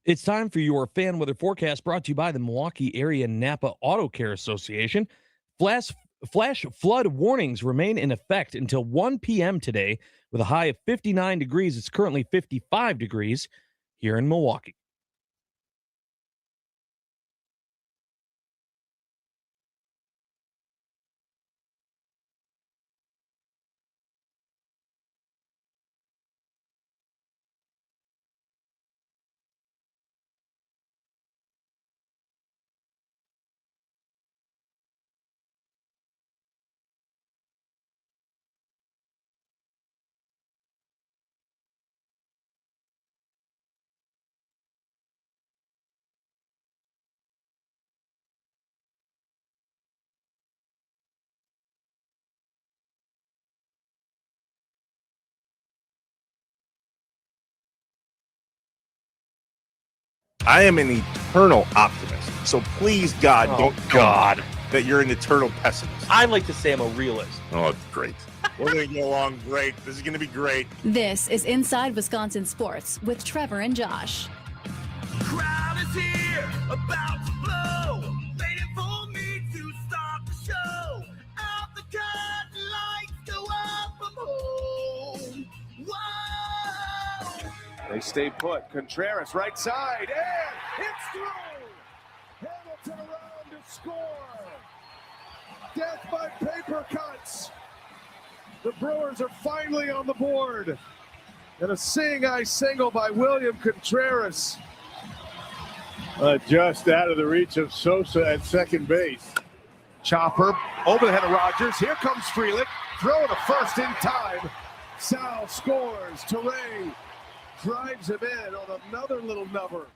It's time for your fan weather forecast brought to you by the Milwaukee Area Napa Auto Care Association. Flash flood warnings remain in effect until 1 p.m. today with a high of 59 degrees. It's currently 55 degrees here in Milwaukee. I am an eternal optimist. So please, God, don't tell me that you're an eternal pessimist. I like to say I'm a realist. Oh, great. We're going to get along great. This is going to be great. This is Inside Wisconsin Sports with Trevor and Josh. Crowd is here, about to blow, waiting for me to start the show. Out the curtain, lights go up from home. Whoa! They stay put. Contreras right side, and it's through. Hamilton around to score. Death by paper cuts. The Brewers are finally on the board. And a seeing-eye single by William Contreras. Just out of the reach of Sosa at second base. Chopper over the head of Rogers. Here comes Frelick. Throw to first in time. Sal scores. Teray drives him in on another little number.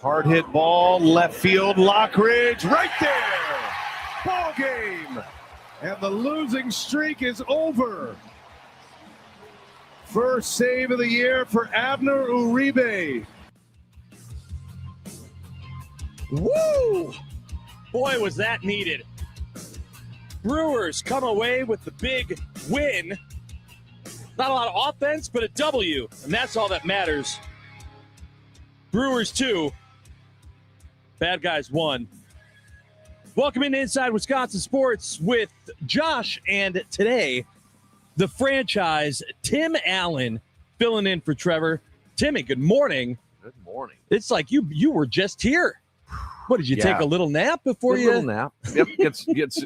Hard hit ball, left field, Lockridge right there. Ball game. And the losing streak is over. First save of the year for Abner Uribe. Woo! Boy, was that needed. Brewers come away with the big win. Not a lot of offense, but a W, and that's all that matters. Brewers 2, Bad Guys 1. Welcome into Inside Wisconsin Sports with Josh, and today, the franchise, Tim Allen, filling in for Trevor. Timmy, good morning. Good morning. It's like you were just here. What, did you take a little nap before you? A little nap. Yep,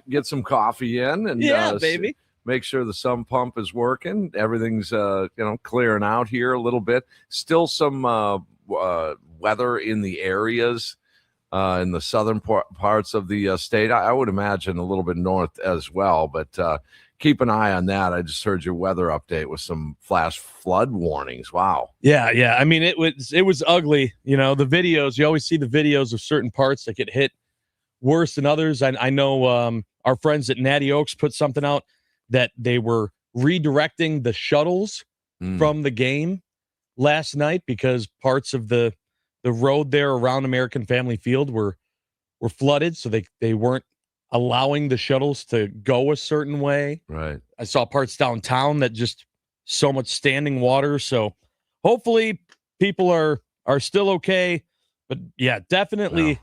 get some coffee in, and baby. Make sure the sump pump is working. Everything's clearing out here a little bit. Still some weather in the areas in the southern parts of the state. I would imagine a little bit north as well, but keep an eye on that. I just heard your weather update with some flash flood warnings. Wow. Yeah. I mean, it was ugly. You know, the videos, you always see the videos of certain parts that get hit worse than others. I know our friends at Natty Oaks put something out that they were redirecting the shuttles from the game last night because parts of the road there around American Family Field were flooded, so they weren't allowing the shuttles to go a certain way. Right. I saw parts downtown that just so much standing water. So hopefully people are still okay. But yeah, definitely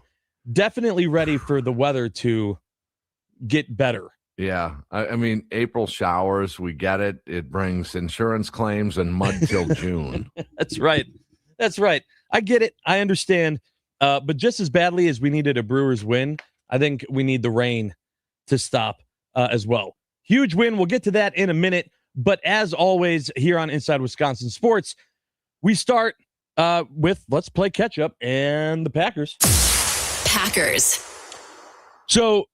ready for the weather to get better. Yeah. I mean, April showers, we get it. It brings insurance claims and mud till June. That's right. I get it. I understand. But just as badly as we needed a Brewers win, I think we need the rain to stop as well. Huge win. We'll get to that in a minute. But as always, here on Inside Wisconsin Sports, we start with Let's Play Catch Up and the Packers. So,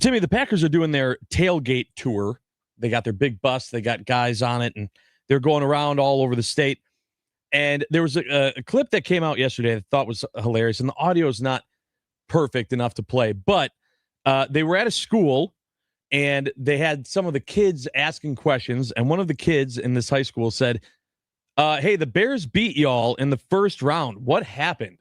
Timmy, the Packers are doing their tailgate tour. They got their big bus. They got guys on it, and they're going around all over the state. And there was a clip that came out yesterday that I thought was hilarious, and the audio is not perfect enough to play. But they were at a school, and they had some of the kids asking questions, and one of the kids in this high school said, hey, the Bears beat y'all in the first round. What happened?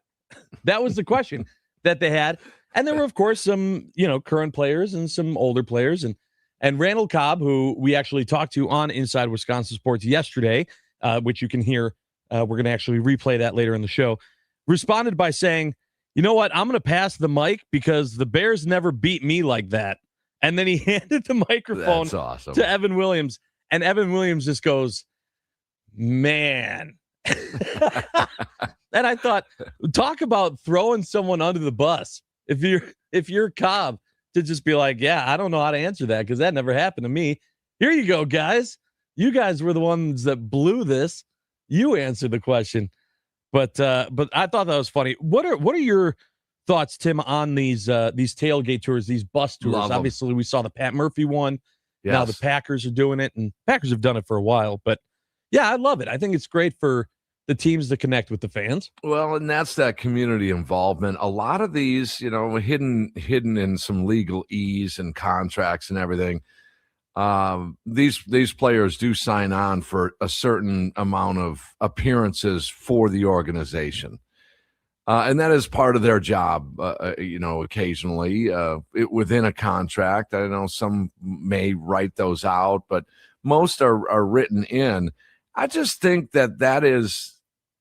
That was the question that they had. And there were, of course, some, current players and some older players. And Randall Cobb, who we actually talked to on Inside Wisconsin Sports yesterday, which you can hear. We're going to actually replay that later in the show. responded by saying, "You know what? I'm going to pass the mic because the Bears never beat me like that." And then he handed the microphone That's awesome. to Evan Williams, and Evan Williams just goes, "Man." And I thought, talk about throwing someone under the bus. If you're Cobb, to just be like, "Yeah, I don't know how to answer that because that never happened to me. Here you go, guys. You guys were the ones that blew this. You answered the question." But I thought that was funny. What are your thoughts, Tim, on these tailgate tours, these bus tours? Love 'em. Obviously, we saw the Pat Murphy one. Yes. Now the Packers are doing it, and Packers have done it for a while. But yeah, I love it. I think it's great for the teams to connect with the fans. Well, and that's that community involvement. A lot of these, hidden in some legal ease and contracts and everything. These players do sign on for a certain amount of appearances for the organization, and that is part of their job. Occasionally, within a contract. I know some may write those out, but most are written in. I just think that is,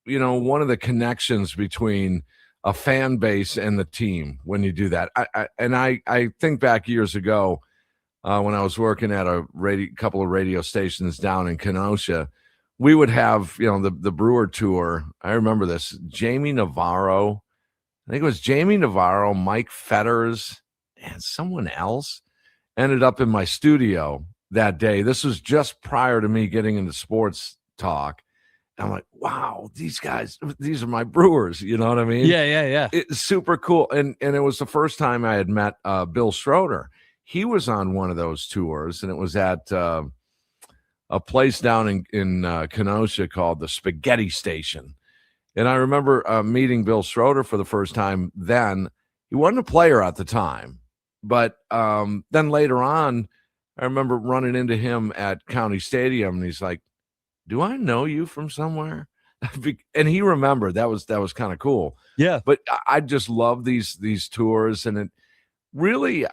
one of the connections between a fan base and the team when you do that. I think back years ago when I was working at a couple of radio stations down in Kenosha, we would have, the Brewer tour. I remember this. Jamie Navarro, I think it was Jamie Navarro, Mike Fetters, and someone else ended up in my studio that day. This was just prior to me getting into sports talk. I'm like, wow, these guys, these are my Brewers. You know what I mean? Yeah. It's super cool. And it was the first time I had met Bill Schroeder. He was on one of those tours, and it was at a place down in Kenosha called the Spaghetti Station. And I remember meeting Bill Schroeder for the first time then. He wasn't a player at the time, but then later on, I remember running into him at County Stadium, and he's like, "Do I know you from somewhere?" And he remembered. That was kind of cool. Yeah. But I just love these tours, and it really,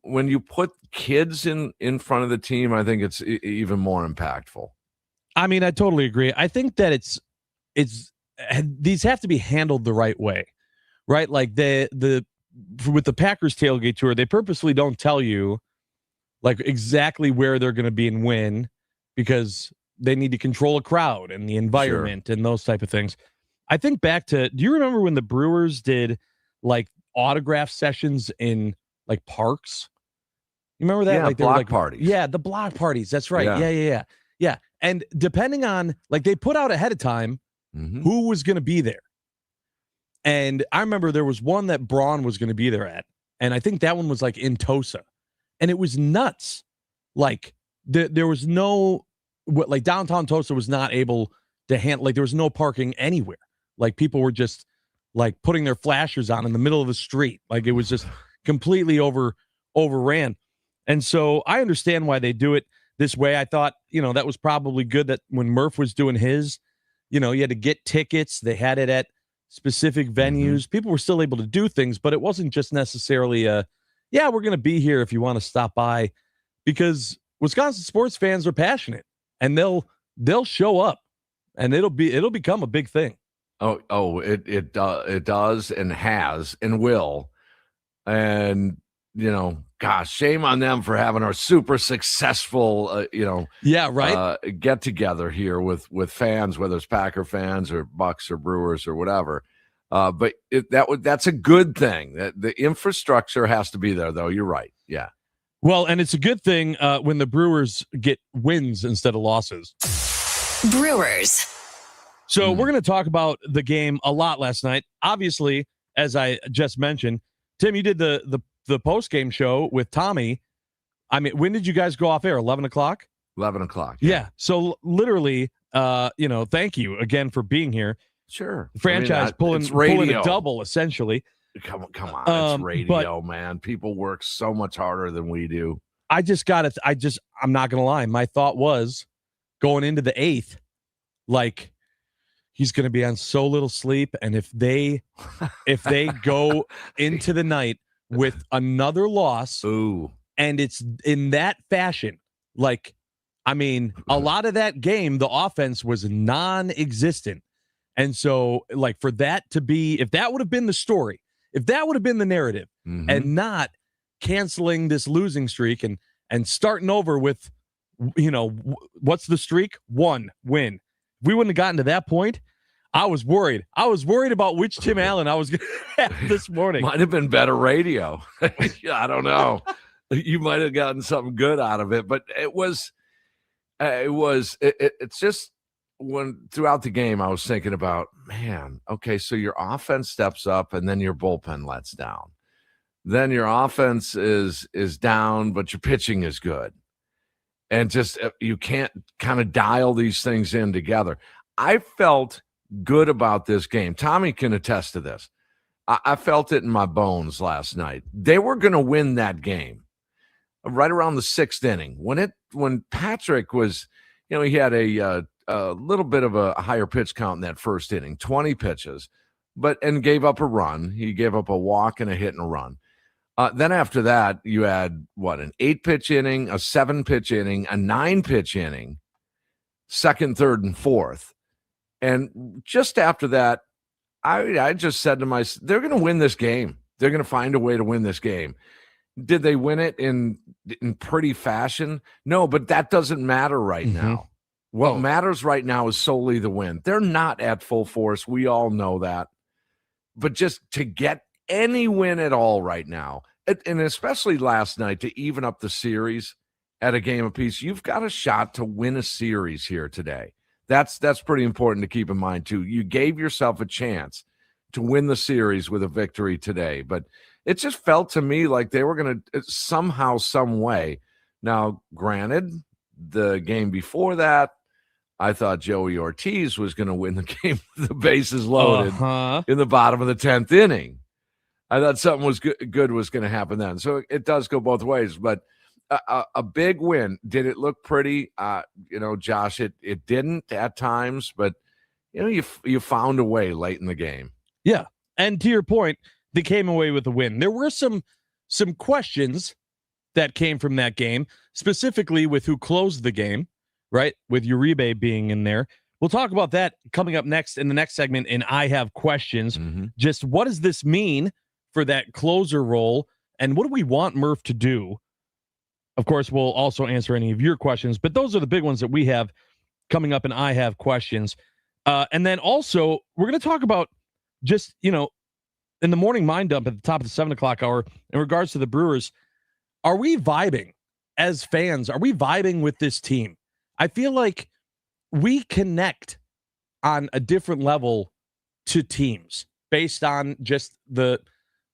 when you put kids in front of the team, I think it's even more impactful. I mean, I totally agree. I think that it's these have to be handled the right way, right? Like with the Packers tailgate tour, they purposely don't tell you like exactly where they're going to be and when, because they need to control a crowd and the environment and those type of things. I think back to, do you remember when the Brewers did like autograph sessions in like parks? You remember that? Yeah, like block parties. Yeah, the block parties. That's right. Yeah. And depending on, like, they put out ahead of time who was going to be there. And I remember there was one that Braun was going to be there at. And I think that one was like in Tosa. And it was nuts. Like, there was no, like, downtown Tosa was not able to handle, like, there was no parking anywhere. Like, people were just, like, putting their flashers on in the middle of the street. Like, it was just completely overran. And so I understand why they do it this way. I thought, that was probably good that when Murph was doing his, you had to get tickets. They had it at specific venues. People were still able to do things, but it wasn't just necessarily we're going to be here if you want to stop by, because Wisconsin sports fans are passionate and they'll show up, and it'll become a big thing. It does and has and will. And, gosh, shame on them for having our super successful, get together here with fans, whether it's Packer fans or Bucks or Brewers or whatever. But that's a good thing. That the infrastructure has to be there, though. You're right. Yeah. Well, and it's a good thing when the Brewers get wins instead of losses. Brewers. So we're going to talk about the game a lot last night. Obviously, as I just mentioned, Tim, you did the post-game show with Tommy. I mean, when did you guys go off air? 11 o'clock? 11 o'clock. Yeah. So literally, thank you again for being here. Sure. The franchise pulling a double, essentially. Come on. It's radio, man. People work so much harder than we do. I'm not going to lie. My thought was going into the 8th, like, he's going to be on so little sleep. And if they go into the night with another loss, and it's in that fashion, like, I mean, a lot of that game, the offense was non-existent. And so, like, for that to be, if that would have been the story, if that would have been the narrative, and not canceling this losing streak and starting over with, what's the streak? 1 win. If we wouldn't have gotten to that point, I was worried. I was worried about which Tim Allen I was going to have this morning. Might have been better radio. I don't know. You might have gotten something good out of it, but it's just when throughout the game, I was thinking about, man, okay, so your offense steps up and then your bullpen lets down. Then your offense is down, but your pitching is good. And just you can't kind of dial these things in together. I felt good about this game. Tommy can attest to this. I felt it in my bones last night. They were going to win that game right around the 6th inning. When Patrick was, he had a little bit of a higher pitch count in that first inning, 20 pitches, and gave up a run. He gave up a walk and a hit and a run. Then after that, you had an 8-pitch inning, a 7-pitch inning, a 9-pitch inning, 2nd, 3rd, and 4th. And just after that, I just said to myself, they're going to win this game. They're going to find a way to win this game. Did they win it in pretty fashion? No, but that doesn't matter right now. What matters right now is solely the win. They're not at full force. We all know that. But just to get any win at all right now, and especially last night to even up the series at a game apiece, you've got a shot to win a series here today. That's pretty important to keep in mind, too. You gave yourself a chance to win the series with a victory today, but it just felt to me like they were going to somehow, some way. Now, granted, the game before that, I thought Joey Ortiz was going to win the game with the bases loaded in the bottom of the 10th inning. I thought something was good was going to happen then. So it does go both ways, but a big win. Did it look pretty? Josh, it didn't at times, but you found a way late in the game. Yeah, and to your point, they came away with a win. There were some questions that came from that game, specifically with who closed the game, right? With Uribe being in there. We'll talk about that coming up next in the next segment in I Have Questions. Just what does this mean for that closer role, and what do we want Murph to do? Of course, we'll also answer any of your questions, but those are the big ones that we have coming up in I Have Questions. And then also, we're going to talk about just, in the morning mind dump at the top of the 7 o'clock hour in regards to the Brewers. Are we vibing as fans? Are we vibing with this team? I feel like we connect on a different level to teams based on just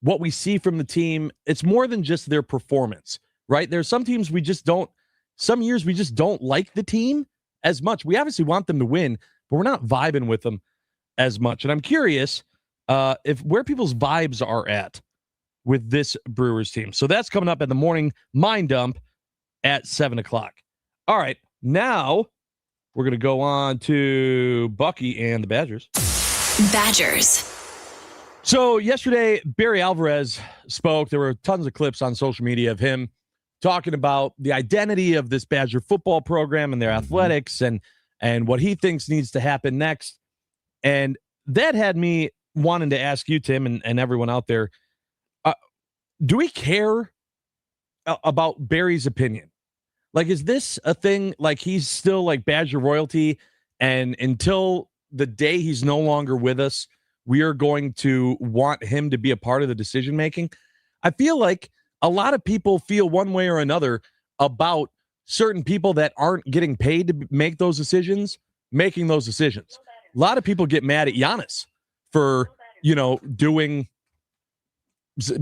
what we see from the team. It's more than just their performance, right? There's some teams some years we just don't like the team as much. We obviously want them to win, but we're not vibing with them as much. And I'm curious where people's vibes are at with this Brewers team. So that's coming up at the morning mind dump at 7 o'clock. All right, now we're going to go on to Bucky and the Badgers. Badgers. So yesterday, Barry Alvarez spoke. There were tons of clips on social media of him talking about the identity of this Badger football program and their athletics and what he thinks needs to happen next. And that had me wanting to ask you, Tim, and everyone out there, do we care about Barry's opinion? Like, is this a thing, like he's still like Badger royalty, and until the day he's no longer with us, we are going to want him to be a part of the decision-making? I feel like a lot of people feel one way or another about certain people that aren't getting paid to make those decisions, making those decisions. A lot of people get mad at Giannis for,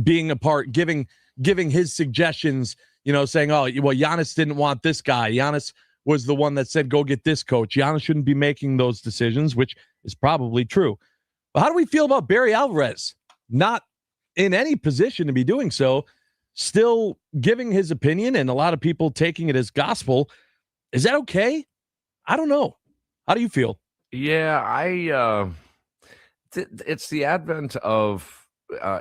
being a part, giving his suggestions, saying, oh, well, Giannis didn't want this guy. Giannis was the one that said, go get this coach. Giannis shouldn't be making those decisions, which is probably true. But how do we feel about Barry Alvarez not in any position to be doing so, still giving his opinion and a lot of people taking it as gospel? Is that okay? I don't know. How do you feel? Yeah, it's the advent of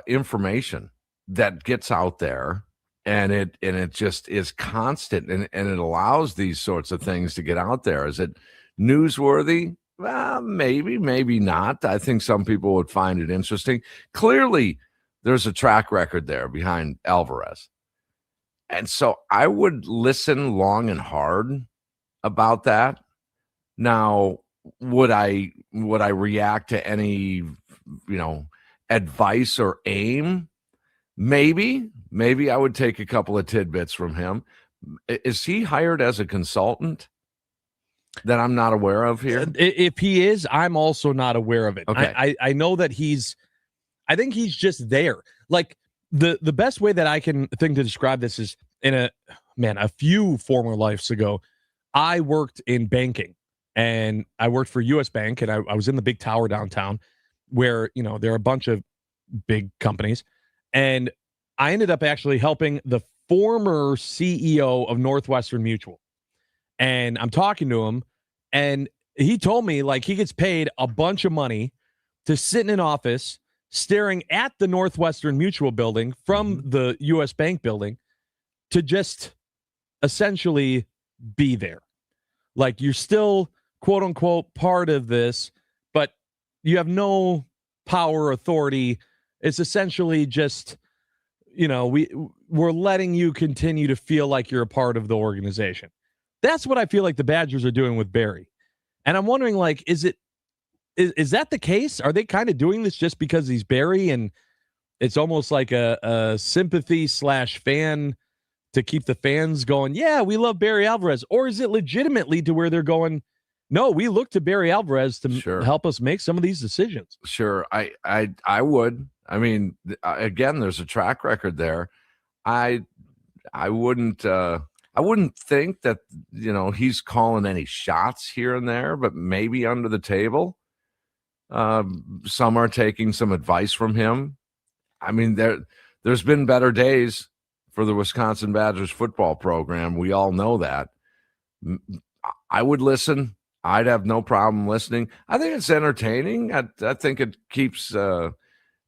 information that gets out there, and it just is constant, and it allows these sorts of things to get out there. Is it newsworthy? Maybe, maybe not. I think some people would find it interesting. Clearly, there's a track record there behind Alvarez. And so I would listen long and hard about that. Now, would I react to any, advice or aim? Maybe I would take a couple of tidbits from him. Is he hired as a consultant that I'm not aware of here? If he is, I'm also not aware of it. Okay. I know that I think he's just there. Like the best way that I can think to describe this is a few former lives ago, I worked in banking and I worked for US Bank, and I was in the big tower downtown where, there are a bunch of big companies. And I ended up actually helping the former CEO of Northwestern Mutual. And I'm talking to him, and he told me like he gets paid a bunch of money to sit in an office staring at the Northwestern Mutual building from the US Bank building to just essentially be there. Like you're still quote unquote part of this, but you have no power, authority. It's essentially just, we're letting you continue to feel like you're a part of the organization. That's what I feel like the Badgers are doing with Barry. And I'm wondering, like, is that the case? Are they kind of doing this just because he's Barry and it's almost like a sympathy / fan to keep the fans going, yeah, we love Barry Alvarez? Or is it legitimately to where they're going, no, we look to Barry Alvarez to help us make some of these decisions? Sure. I would. I mean, again, there's a track record there. I wouldn't think that, he's calling any shots here and there, but maybe under the table. Some are taking some advice from him. I mean, there's been better days for the Wisconsin Badgers football program. We all know that. I would listen. I'd have no problem listening. I think it's entertaining. I think it keeps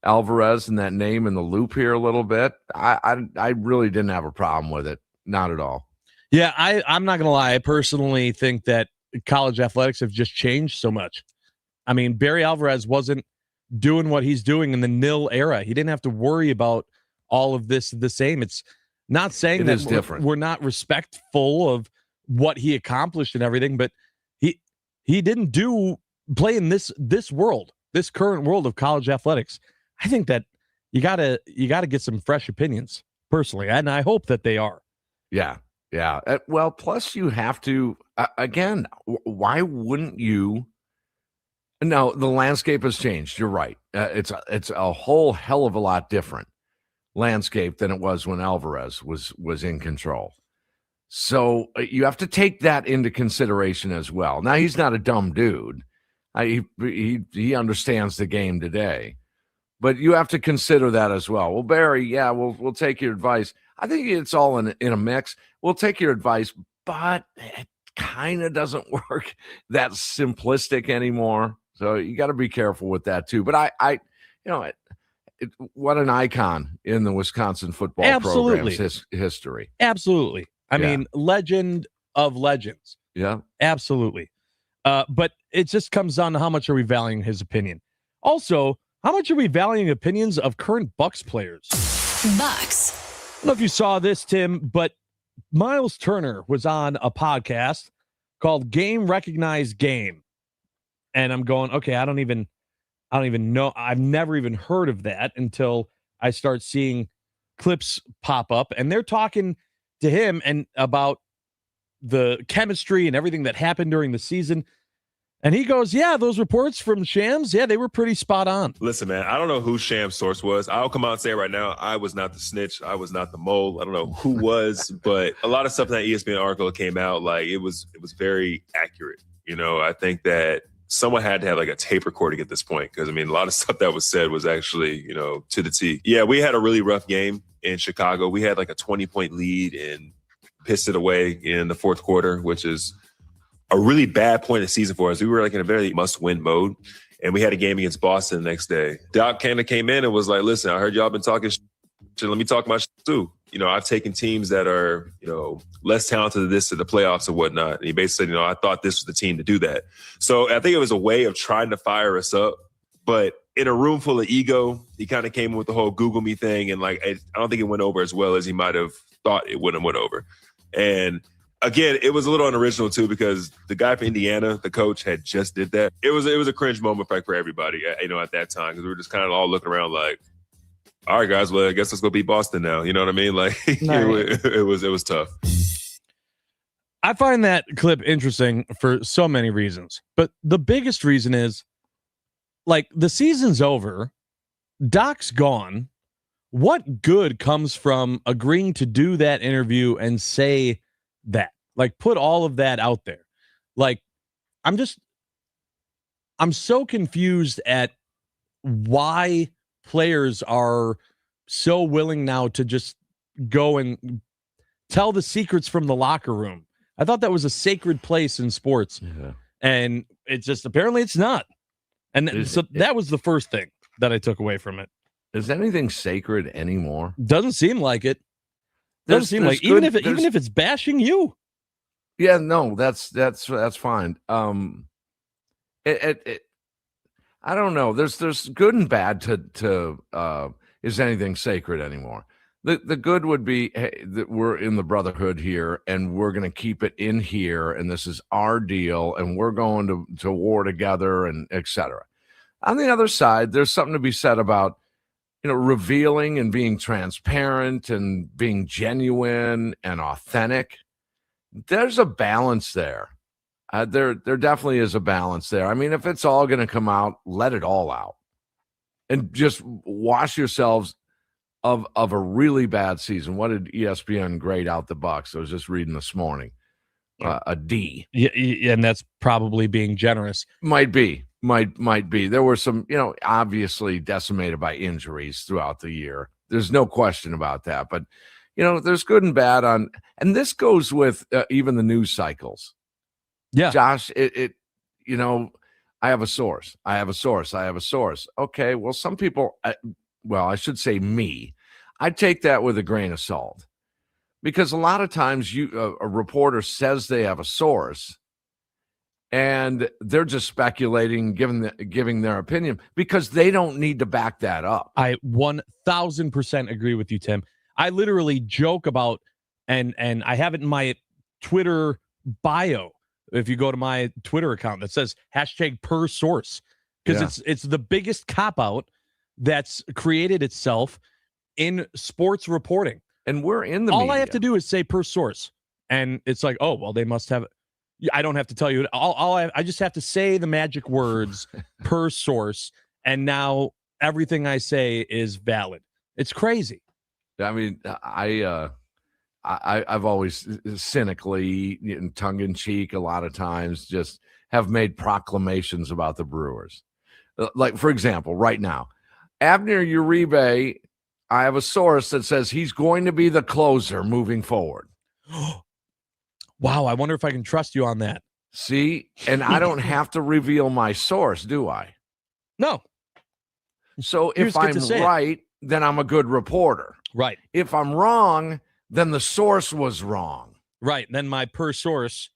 Alvarez and that name in the loop here a little bit. I really didn't have a problem with it. Not at all. Yeah, I'm not going to lie. I personally think that college athletics have just changed so much. I mean, Barry Alvarez wasn't doing what he's doing in the nil era. He didn't have to worry about all of this the same. It's not saying that we're not respectful of what he accomplished and everything, but he didn't play in this world, this current world of college athletics. I think that you gotta get some fresh opinions personally, and I hope that they are. Yeah. Well, plus you have to again. Why wouldn't you? No, the landscape has changed. You're right. It's a whole hell of a lot different landscape than it was when Alvarez was in control. So you have to take that into consideration as well. Now, he's not a dumb dude. He understands the game today, but you have to consider that as well. Well, Barry, yeah, we'll take your advice. I think it's all in a mix. We'll take your advice, but it kind of doesn't work that simplistic anymore. So you got to be careful with that too. But what an icon in the Wisconsin football program's history. Absolutely. I mean, legend of legends. Yeah, absolutely. But it just comes down to how much are we valuing his opinion. Also, how much are we valuing opinions of current Bucks players? Bucks. I don't know if you saw this, Tim, but Miles Turner was on a podcast called Game Recognized Game. And I'm going, okay, I don't even know. I've never even heard of that until I start seeing clips pop up. And they're talking to him and about the chemistry and everything that happened during the season. And he goes, yeah, those reports from Shams, yeah, they were pretty spot on. Listen, man, I don't know who Shams' source was. I'll come out and say right now, I was not the snitch. I was not the mole. I don't know who was, but a lot of stuff in that ESPN article came out, like it was very accurate. I think that someone had to have like a tape recording at this point because, I mean, a lot of stuff that was said was actually, to the T. Yeah, we had a really rough game in Chicago. We had like a 20-point lead and pissed it away in the fourth quarter, which is a really bad point of the season for us. We were like in a very must-win mode, and we had a game against Boston the next day. Doc kind of came in and was like, listen, I heard y'all been talking shit. Let me talk my shit too. I've taken teams that are, less talented than this to the playoffs or whatnot. And he basically said, I thought this was the team to do that. So I think it was a way of trying to fire us up. But in a room full of ego, he kind of came in with the whole Google me thing. And I don't think it went over as well as he might have thought it would have went over. And again, it was a little unoriginal too, because the guy from Indiana, the coach, had just did that. It was a cringe moment for everybody, at that time, because we were just kind of all looking around like, all right, guys, well, I guess let's go beat Boston now. You know what I mean? It was tough. I find that clip interesting for so many reasons, but the biggest reason is, the season's over, Doc's gone. What good comes from agreeing to do that interview and say that? Put all of that out there. I'm so confused at why players are so willing now to just go and tell the secrets from the locker room. I thought that was a sacred place in sports. Yeah. And it's just, apparently it's not. And that was the first thing that I took away from it. Is anything sacred anymore? Doesn't seem like it. Doesn't seem like, even if it's bashing you. Yeah, no, that's fine. I don't know. There's good and bad to is anything sacred anymore? The good would be, hey, that we're in the brotherhood here, and we're going to keep it in here, and this is our deal, and we're going to war together, and etc. On the other side, there's something to be said about, revealing and being transparent and being genuine and authentic. There's a balance there. There definitely is a balance there. I mean, if it's all going to come out, let it all out, and just wash yourselves of a really bad season. What did ESPN grade out the Bucks? I was just reading this morning. A D. Yeah, and that's probably being generous. Might be. There were some, obviously decimated by injuries throughout the year. There's no question about that. But, there's good and bad on, and this goes with even the news cycles. Yeah, Josh, I have a source. Okay, well, some people, I should say me, I take that with a grain of salt, because a lot of times a reporter says they have a source, and they're just speculating, giving their opinion, because they don't need to back that up. I 1000% agree with you, Tim. I literally joke about, and I have it in my Twitter bio. If you go to my Twitter account that says #per source, because it's the biggest cop out that's created itself in sports reporting. And we're in the all media. I have to do is say per source, and it's like, oh, well, they must have. I don't have to tell you. I just have to say the magic words per source, and now everything I say is valid. It's crazy. I mean, I've always cynically and tongue in cheek a lot of times just have made proclamations about the Brewers. Like, for example, right now, Abner Uribe, I have a source that says he's going to be the closer moving forward. Wow, I wonder if I can trust you on that. See, and I don't have to reveal my source, do I? No. So if I'm right, then I'm a good reporter. Right. If I'm wrong, then the source was wrong. Right. Then my per source,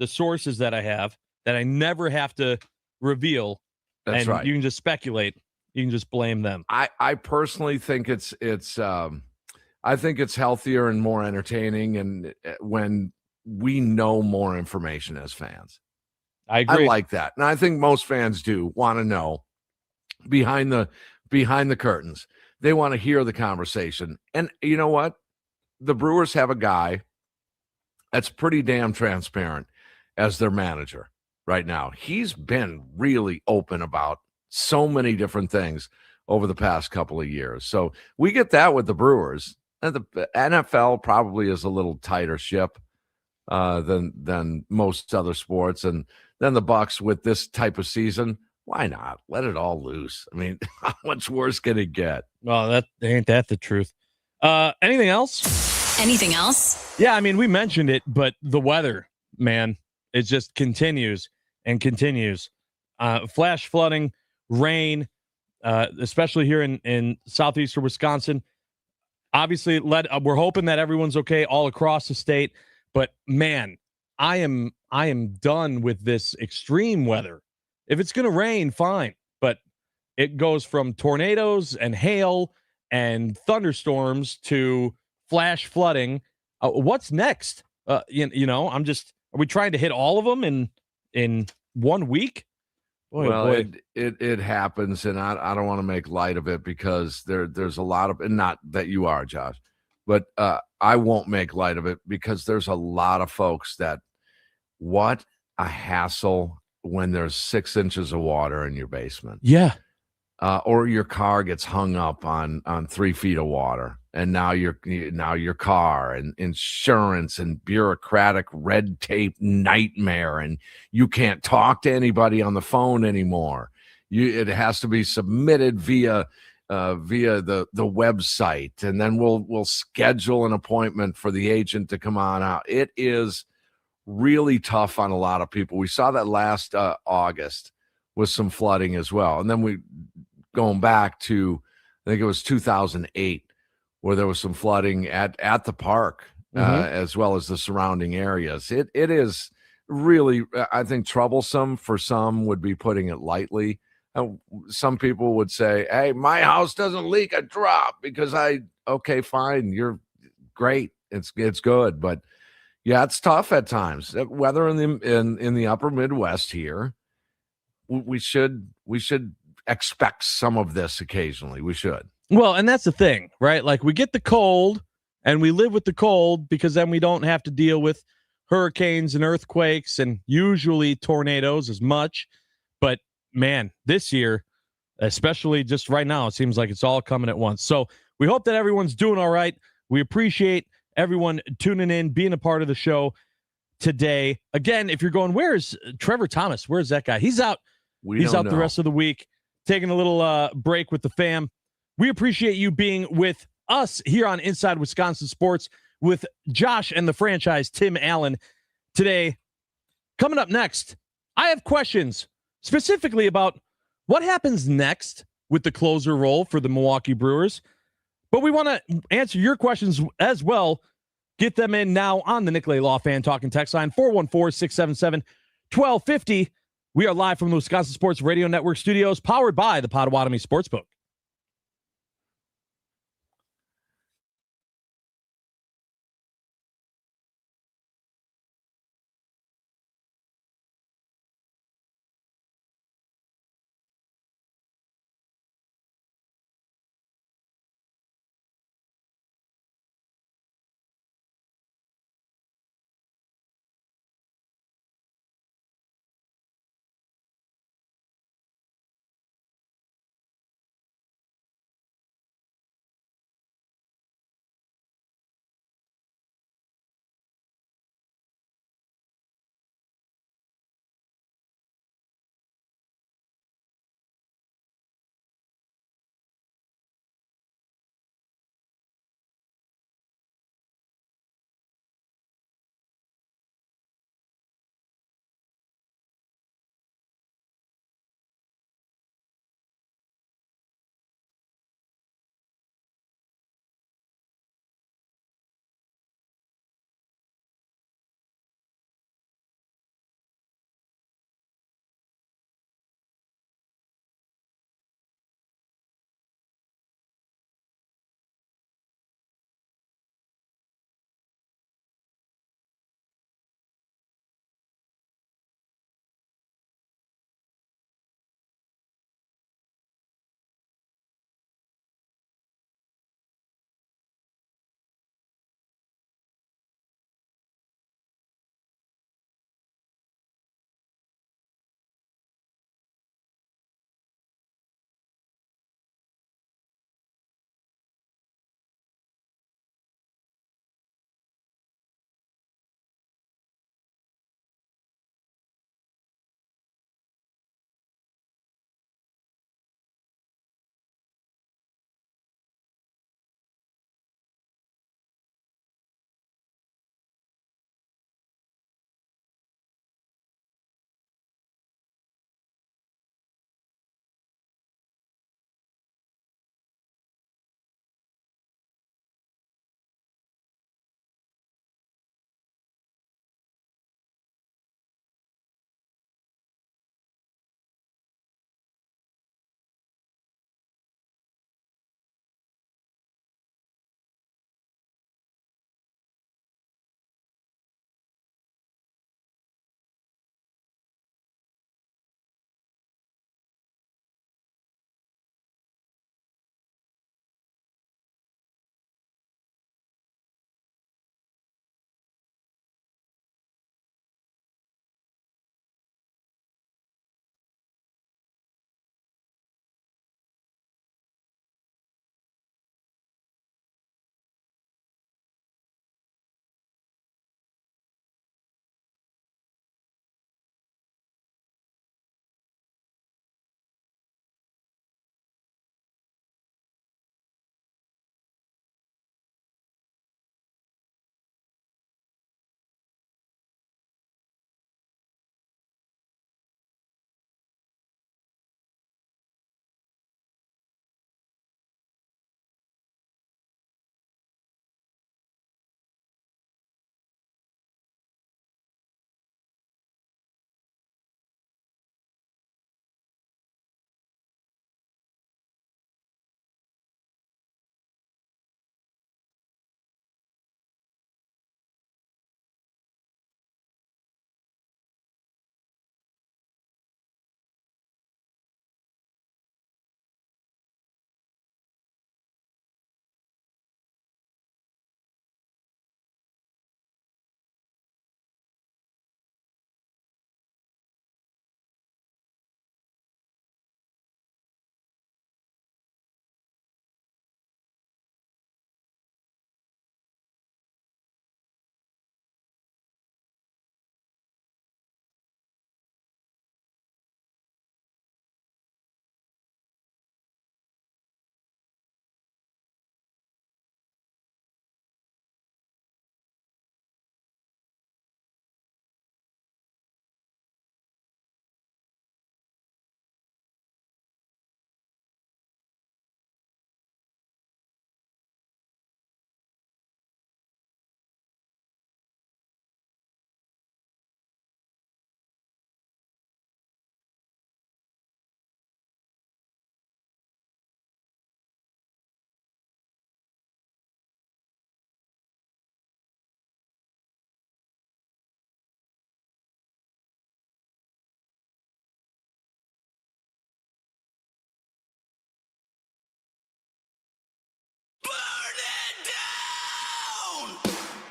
the sources that I have that I never have to reveal. That's and right. You can just speculate. You can just blame them. I personally think it's I think it's healthier and more entertaining, and when we know more information as fans. I agree. I like that. And I think most fans do want to know behind the curtains. They want to hear the conversation. And you know what? The Brewers have a guy that's pretty damn transparent as their manager right now. He's been really open about so many different things over the past couple of years. So we get that with the Brewers. And the NFL probably is a little tighter ship than most other sports. And then the Bucks with this type of season, why not? Let it all loose. I mean, how much worse can it get? Well, that ain't the truth. Anything else? Anything else? Yeah, I mean, we mentioned it, but the weather, man, it just continues and continues. Flash flooding, rain, especially here in southeastern Wisconsin. Obviously, we're hoping that everyone's okay all across the state. But man, I am done with this extreme weather. If it's going to rain, fine, but it goes from tornadoes and hail and thunderstorms to flash flooding. What's next? Are we trying to hit all of them in 1 week? Boy, Well, boy. it happens, and I don't want to make light of it because there's a lot of, and not that you are, Josh, but I won't make light of it because there's a lot of folks that, what a hassle when there's 6 inches of water in your basement. Yeah. Or your car gets hung up on 3 feet of water, and now your car and insurance and bureaucratic red tape nightmare, and you can't talk to anybody on the phone anymore. It has to be submitted via the website, and then we'll schedule an appointment for the agent to come on out. It is really tough on a lot of people. We saw that last August with some flooding as well, and then going back to, I think it was 2008, where there was some flooding at the park, as well as the surrounding areas. It is really, I think, troublesome. For some would be putting it lightly. Some people would say, hey, my house doesn't leak a drop because okay, fine, you're great. It's good. But yeah, it's tough at times. Weather in the upper Midwest here, we should expect some of this occasionally. We should. Well, and that's the thing, right? Like, we get the cold and we live with the cold because then we don't have to deal with hurricanes and earthquakes and usually tornadoes as much. But man, this year, especially just right now, it seems like it's all coming at once. So we hope that everyone's doing all right. We appreciate everyone tuning in, being a part of the show today. Again, if you're going, where's Trevor Thomas? Where's that guy? He's out. He's out the rest of the week, taking a little break with the fam. We appreciate you being with us here on Inside Wisconsin Sports with Josh and the franchise, Tim Allen, today. Coming up next, I have questions specifically about what happens next with the closer role for the Milwaukee Brewers. But we want to answer your questions as well. Get them in now on the Nicolay Law Fan Talking text line, 414-677-1250. We are live from the Wisconsin Sports Radio Network studios, powered by the Potawatomi Sportsbook.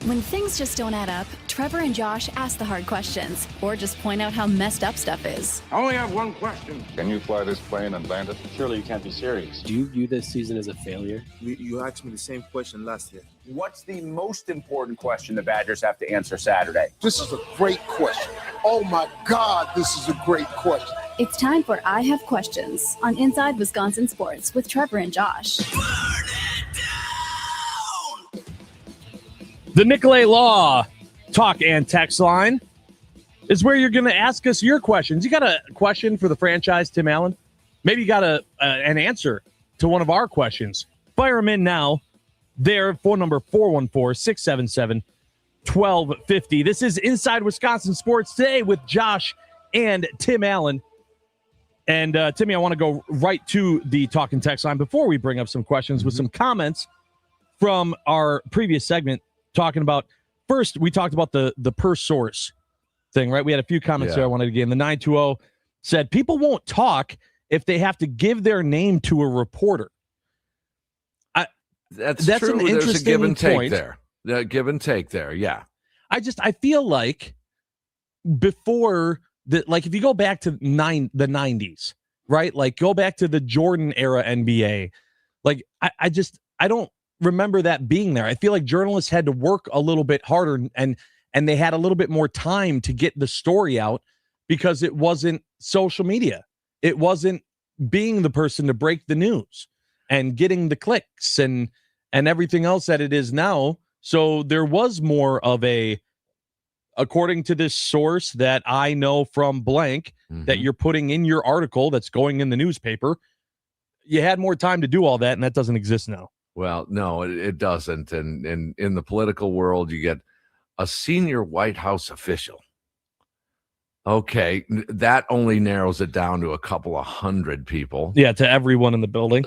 When things just don't add up, Trevor and Josh ask the hard questions or just point out how messed up stuff is. I only have one question. Can you fly this plane and land it? Surely you can't be serious. Do you view this season as a failure? You asked me the same question last year. What's the most important question the Badgers have to answer Saturday? This is a great question. Oh my God, this is a great question. It's time for I Have Questions on Inside Wisconsin Sports with Trevor and Josh. The Nicolay Law talk and text line is where you're going to ask us your questions. You got a question for the franchise, Tim Allen? Maybe you got an answer to one of our questions. Fire them in now. Their phone number, 414-677-1250. This is Inside Wisconsin Sports today with Josh and Tim Allen. And Timmy, I want to go right to the talk and text line before we bring up some questions with some comments from our previous segment. Talking about, first, we talked about the per source thing, right? We had a few comments there I wanted to get in. The 920 said, people won't talk if they have to give their name to a reporter. That's true. An interesting There's a give and take point. there. The give and take there, yeah. I feel like before, if you go back to the 90s, right? Like, go back to the Jordan era NBA. Like, I don't remember that being there. I feel like journalists had to work a little bit harder and they had a little bit more time to get the story out because it wasn't social media. It wasn't being the person to break the news and getting the clicks and everything else that it is now. So there was more of according to this source that I know from blank that you're putting in your article that's going in the newspaper. You had more time to do all that, and that doesn't exist now. Well, no, it doesn't. And in the political world, you get a senior White House official. Okay, that only narrows it down to a couple of hundred people. Yeah, to everyone in the building.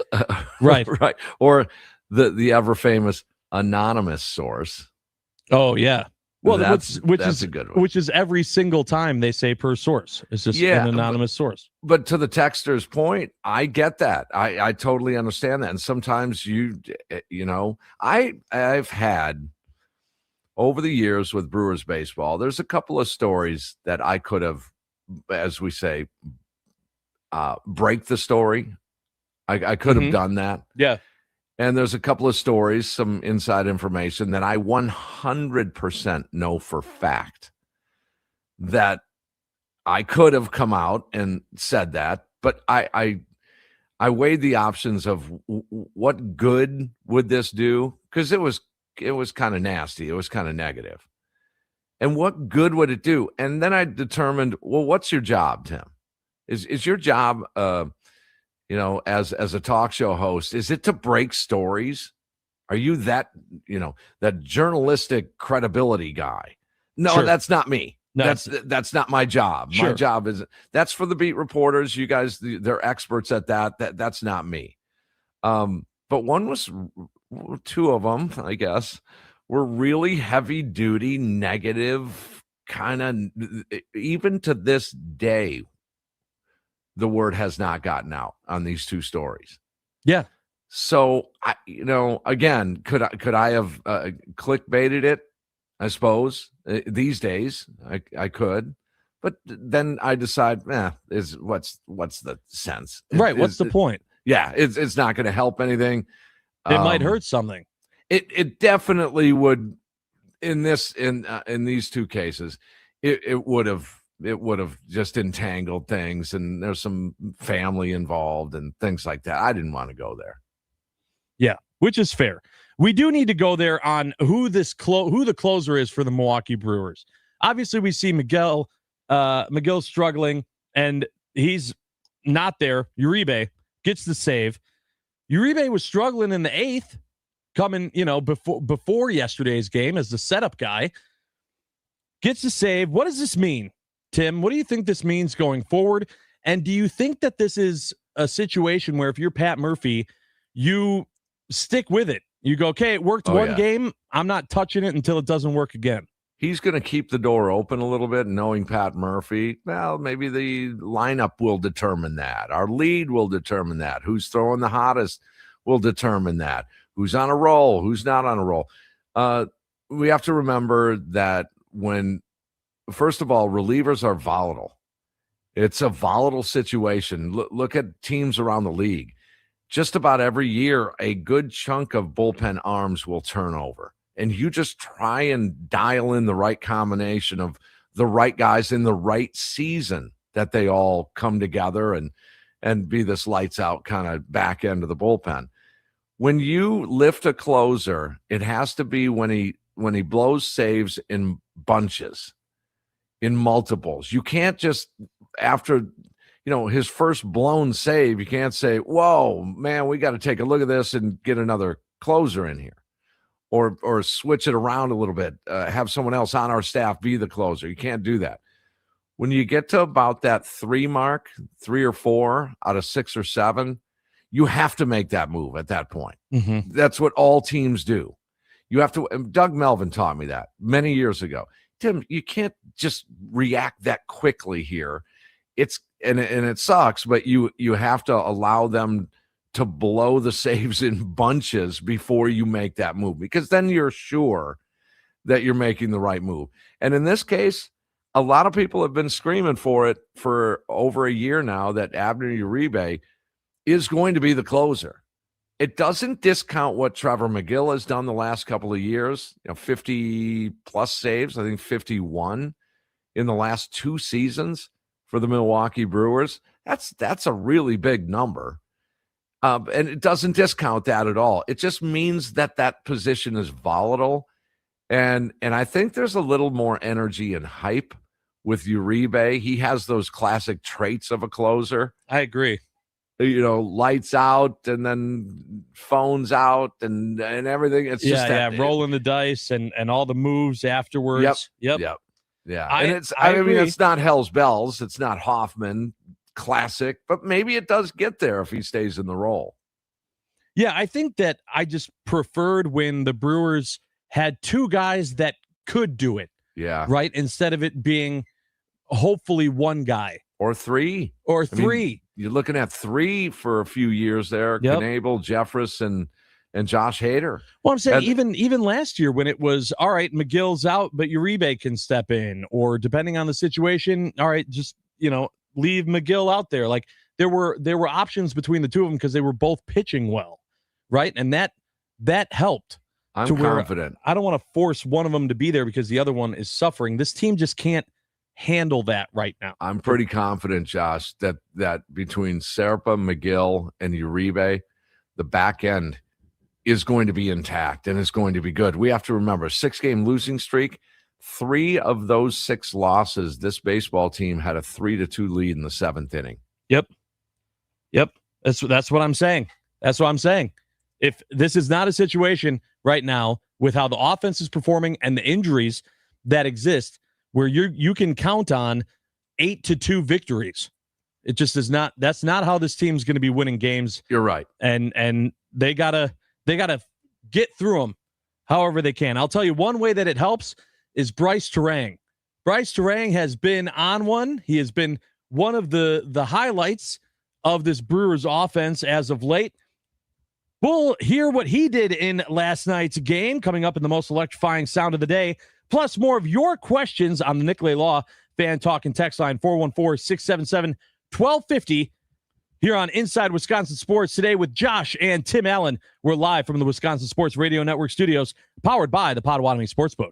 Right. Right. Or the ever famous anonymous source. Oh, yeah. Well, that's is a good one. Which is every single time they say per source. It's just an anonymous source. But to the texter's point, I get that. I totally understand that. And sometimes I've had over the years with Brewers baseball, there's a couple of stories that I could have, as we say, break the story. I could have done that. Yeah. And there's a couple of stories, some inside information that I 100% know for fact that I could have come out and said that, but I weighed the options of what good would this do, because it was kind of nasty, it was kind of negative, and what good would it do? And then I determined, well, what's your job, Tim? Is your job, as a talk show host, is it to break stories? Are you that journalistic credibility guy? No, Sure. That's not me. No. That's not my job. Sure. My job that's for the beat reporters. You guys, they're experts at that. That's not me. But two of them, I guess, were really heavy duty, negative, kind of, even to this day, the word has not gotten out on these two stories. Yeah. So again, could I have clickbaited it? I suppose these days I could, but then I decide, what's the sense? Right. What's the point? Yeah, it's not going to help anything. It might hurt something. It definitely would. In these two cases, it would have just entangled things, and there's some family involved and things like that. I didn't want to go there. Yeah, which is fair. We do need to go there on who the closer is for the Milwaukee Brewers. Obviously, we see Miguel struggling, and he's not there. Uribe gets the save. Uribe was struggling in the eighth, coming before yesterday's game as the setup guy. Gets the save. What does this mean, Tim? What do you think this means going forward? And do you think that this is a situation where if you're Pat Murphy, you stick with it? You go, okay, it worked one game. I'm not touching it until it doesn't work again. He's going to keep the door open a little bit, knowing Pat Murphy. Well, maybe the lineup will determine that. Our lead will determine that. Who's throwing the hottest will determine that. Who's on a roll, who's not on a roll. we have to remember that first of all, relievers are volatile. It's a volatile situation. Look at teams around the league. Just about every year, a good chunk of bullpen arms will turn over. And you just try and dial in the right combination of the right guys in the right season that they all come together and be this lights out kind of back end of the bullpen. When you lift a closer, it has to be when he blows saves in bunches, in multiples. You can't just after his first blown save, you can't say, whoa, man, we got to take a look at this and get another closer in here or switch it around a little bit, have someone else on our staff be the closer. You can't do that. When you get to about that 3 mark, 3 or 4 out of 6 or 7, you have to make that move at that point. Mm-hmm. That's what all teams do. You have to. Doug Melvin taught me that many years ago. Tim, you can't just react that quickly here. And it sucks, but you have to allow them to blow the saves in bunches before you make that move, because then you're sure that you're making the right move. And in this case, a lot of people have been screaming for it for over a year now that Abner Uribe is going to be the closer. It doesn't discount what Trevor McGill has done the last couple of years, 50 plus saves, I think 51 in the last 2 seasons for the Milwaukee Brewers. That's a really big number. And it doesn't discount that at all. It just means that position is volatile. And I think there's a little more energy and hype with Uribe. He has those classic traits of a closer. I agree. Lights out and then phones out and everything. It's just that rolling the dice and all the moves afterwards. Yep. Yeah. I mean, agree. it's not Hell's Bells. It's not Hoffman classic, but maybe it does get there if he stays in the role. Yeah, I think that I just preferred when the Brewers had 2 guys that could do it. Yeah. Right? Instead of it being hopefully 1 guy. Or 3. Or 3. I mean, you're looking at 3 for a few years there. Yep. Knable, Jeffress, and Josh Hader. Well, I'm saying even last year when it was, all right, McGill's out, but Uribe can step in. Or depending on the situation, all right, just, leave McGill out there. Like there were options between the 2 of them because they were both pitching well, right? And that helped. I'm confident. I don't want to force one of them to be there because the other one is suffering. This team just can't handle that right now. I'm pretty confident, Josh, that between Serpa, McGill, and Uribe, the back end is going to be intact and it's going to be good. We have to remember 6-game losing streak. 3 of those 6 losses, this baseball team had a 3-2 lead in the 7th inning. Yep. That's what I'm saying. That's what I'm saying. If this is not a situation right now with how the offense is performing and the injuries that exist where you can count on 8-2 victories. It just is not. That's not how this team's going to be winning games. You're right. And they gotta get through them however they can. I'll tell you one way that it helps is Bryce Terang. Bryce Terang has been on one. He has been one of the highlights of this Brewers offense as of late. We'll hear what he did in last night's game coming up in the most electrifying sound of the day, plus more of your questions on the Nicolay Law Fan Talk and Text line 414-677-1250 here on Inside Wisconsin Sports today with Josh and Tim Allen. We're live from the Wisconsin Sports Radio Network studios, powered by the Potawatomi Sportsbook.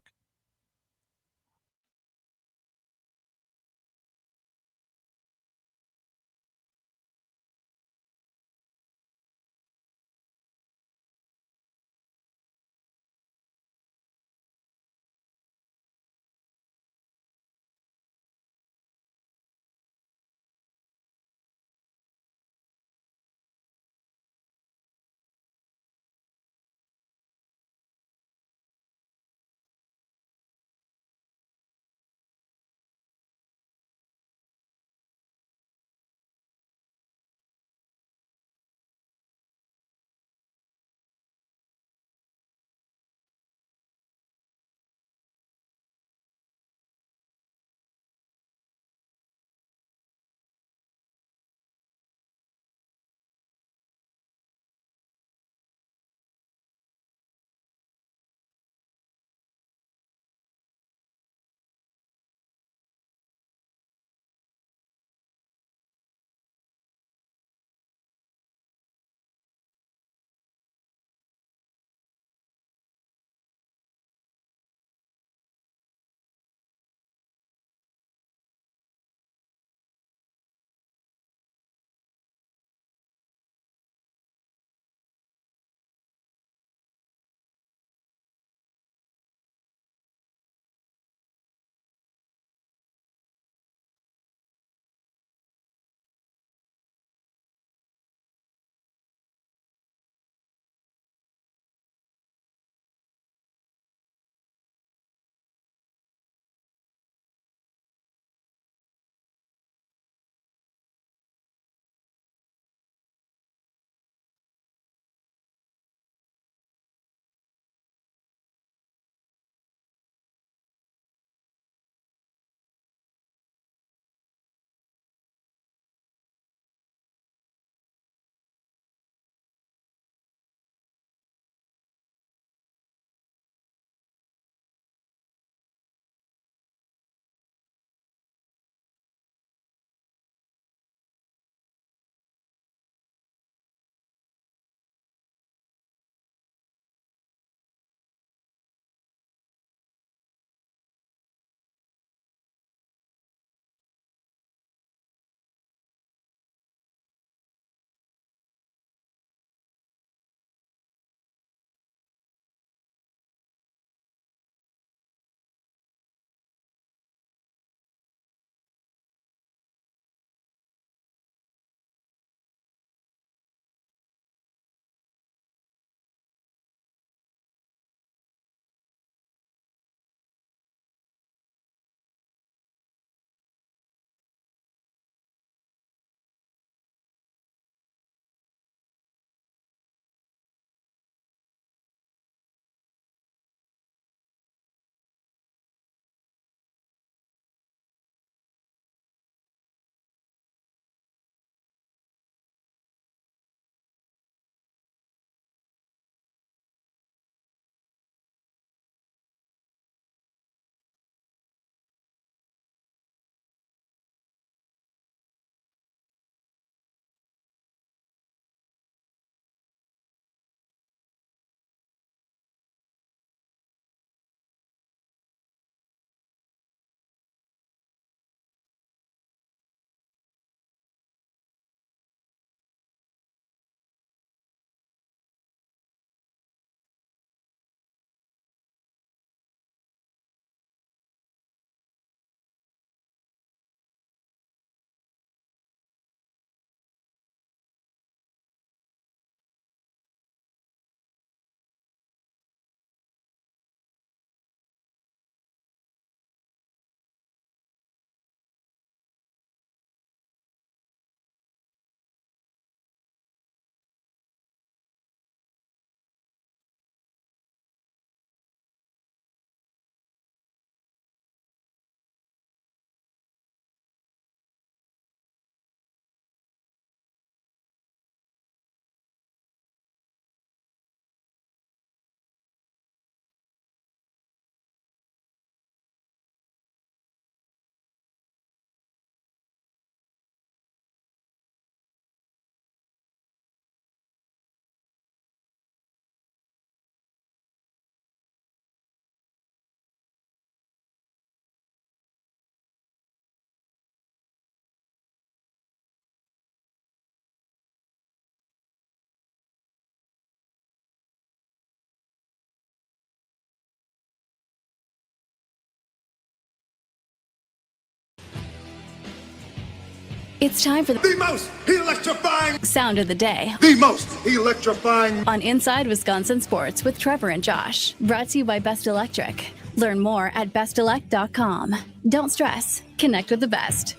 It's time for The most electrifying. Sound of the Day The most electrifying. on Inside Wisconsin Sports with Trevor and Josh. Brought to you by Best Electric. Learn more at bestelect.com. Don't stress. Connect with the best.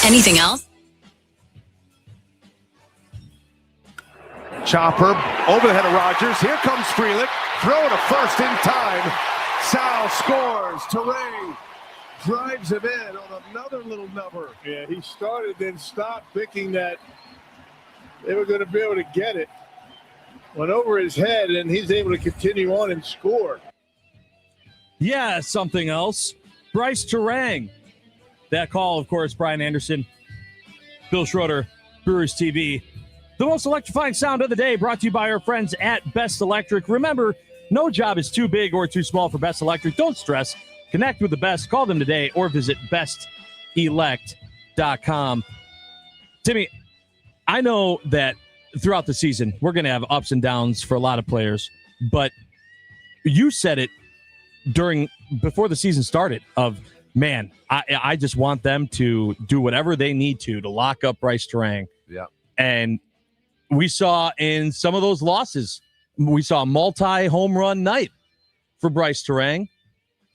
Anything else? Chopper over the head of Rogers. Here comes Frelick. Throw to first in time. Sal scores. Teray drives him in on another little number. Yeah, he started then stopped, thinking that they were going to be able to get it. Went over his head, and he's able to continue on and score. Yeah, something else. Bryce Terang. That call, of course, Brian Anderson, Bill Schroeder, Brewers TV. The most electrifying sound of the day brought to you by our friends at Best Electric. Remember, no job is too big or too small for Best Electric. Don't stress. Connect with the best. Call them today or visit bestelect.com. Timmy, I know that throughout the season, we're going to have ups and downs for a lot of players, but you said it before the season started of, man, I just want them to do whatever they need to lock up Bryce Terang. Yeah. And we saw in some of those losses, we saw a multi-home run night for Bryce Terang.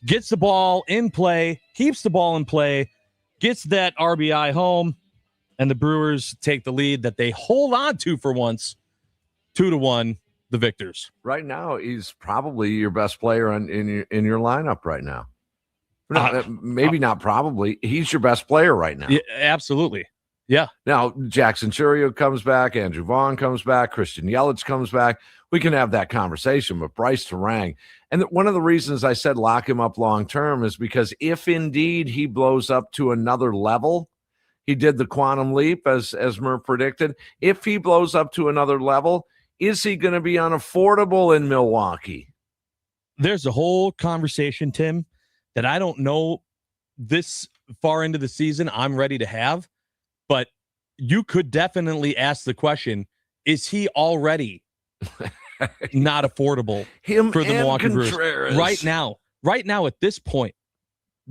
Gets the ball in play, keeps the ball in play, gets that RBI home, and the Brewers take the lead that they hold on to for once, 2-1, the victors. Right now, he's probably your best player in your lineup right now. Maybe not probably. He's your best player right now. Yeah, absolutely. Yeah. Now, Jackson Churio comes back. Andrew Vaughn comes back. Christian Yelich comes back. We can have that conversation. But Bryce Terang, and one of the reasons I said lock him up long term is because if indeed he blows up to another level, he did the quantum leap as Murph predicted. If he blows up to another level, is he going to be unaffordable in Milwaukee? There's a whole conversation, Tim, that I don't know this far into the season I'm ready to have, but you could definitely ask the question, is he already not affordable for the Milwaukee Brewers right now at this point,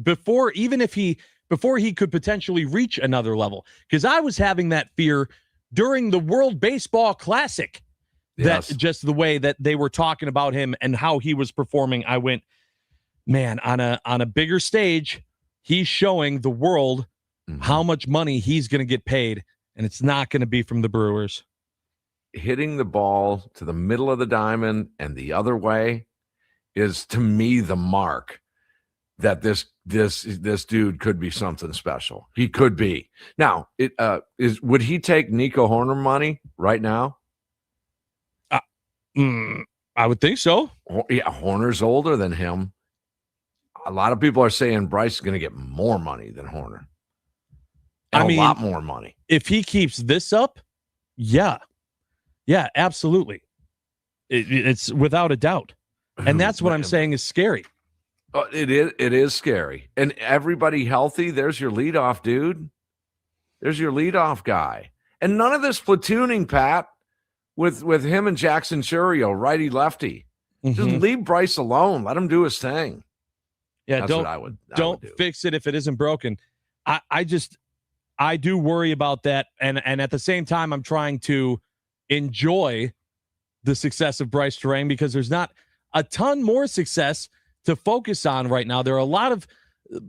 before he could potentially reach another level? Because I was having that fear during the World Baseball Classic, that just the way that they were talking about him and how he was performing. I went, man, on a bigger stage, he's showing the world how much money he's going to get paid, and it's not going to be from the Brewers. Hitting the ball to the middle of the diamond and the other way is, to me, the mark that this dude could be something special. He could be. Now, would he take Nico Horner money right now? I would think so. Yeah, Horner's older than him. A lot of people are saying Bryce is going to get more money than Horner. And a lot more money. If he keeps this up, yeah, absolutely. It's without a doubt. And that's what I'm saying is scary. It is scary. And everybody healthy, there's your leadoff dude. There's your leadoff guy. And none of this platooning, Pat, with him and Jackson Churio, righty lefty. Just leave Bryce alone. Let him do his thing. Yeah, that's what I would don't do. Fix it if it isn't broken. I do worry about that. And at the same time, I'm trying to enjoy the success of Bryce Terang because there's not a ton more success to focus on right now. There are a lot of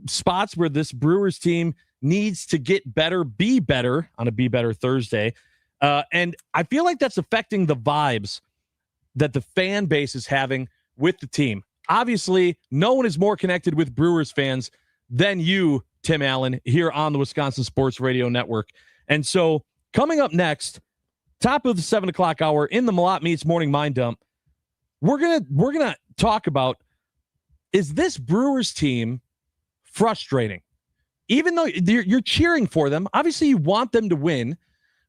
spots where this Brewers team needs to get better, be better on a Be Better Thursday. And I feel like that's affecting the vibes that the fan base is having with the team. Obviously, no one is more connected with Brewers fans than you, Tim Allen, here on the Wisconsin Sports Radio Network. And so coming up next, top of the 7 o'clock hour in the Malott Meets Morning Mind Dump, we're gonna talk about, is this Brewers team frustrating? Even though you're cheering for them, obviously you want them to win,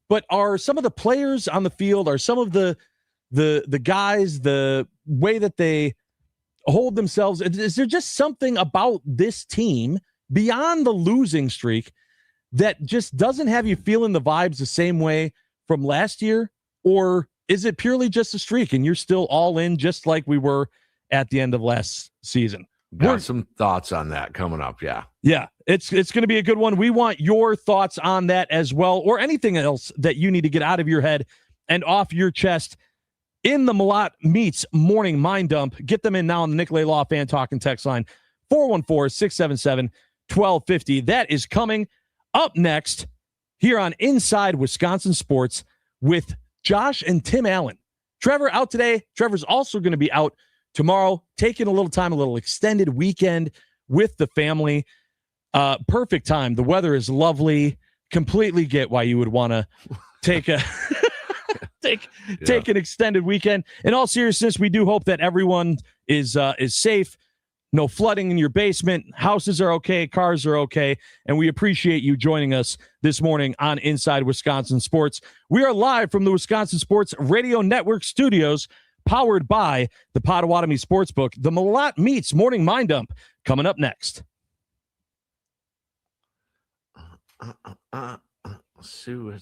but are some of the players on the field, are some of the guys, the way that they hold themselves, is there just something about this team beyond the losing streak that just doesn't have you feeling the vibes the same way from last year? Or is it purely just a streak and you're still all in just like we were at the end of last season? Got some thoughts on that coming up. Yeah. Yeah, it's going to be a good one. We want your thoughts on that as well, or anything else that you need to get out of your head and off your chest in the Malat Meats Morning Mind Dump. Get them in now on the Nicolay Law Fan Talk and Text line 414-677-1250. That is coming up next here on Inside Wisconsin Sports with Josh and Tim Allen. Trevor out today. Trevor's also going to be out tomorrow, taking a little time, a little extended weekend with the family. Perfect time. The weather is lovely. Completely get why you would want to take a take an extended weekend. In all seriousness, we do hope that everyone is safe. No flooding in your basement. Houses are okay. Cars are okay. And we appreciate you joining us this morning on Inside Wisconsin Sports. We are live from the Wisconsin Sports Radio Network studios, powered by the Potawatomi Sportsbook. The Malat Meats Morning Mind Dump coming up next. Sue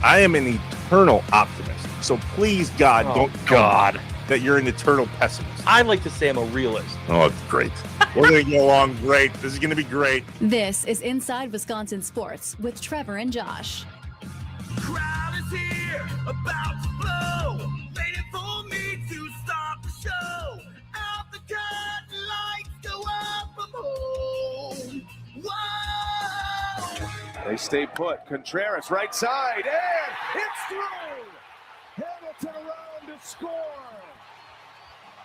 I am an eternal optimist. So please, God, don't tell me that you're an eternal pessimist. I like to say I'm a realist. Oh, great. We're going to get along great. This is going to be great. This is Inside Wisconsin Sports with Trevor and Josh. Crowd is here, about to blow, waiting for me to start the show. Out the curtain, lights go up, I'm home. Whoa! They stay put. Contreras, right side, and it's through! Hamilton around to score!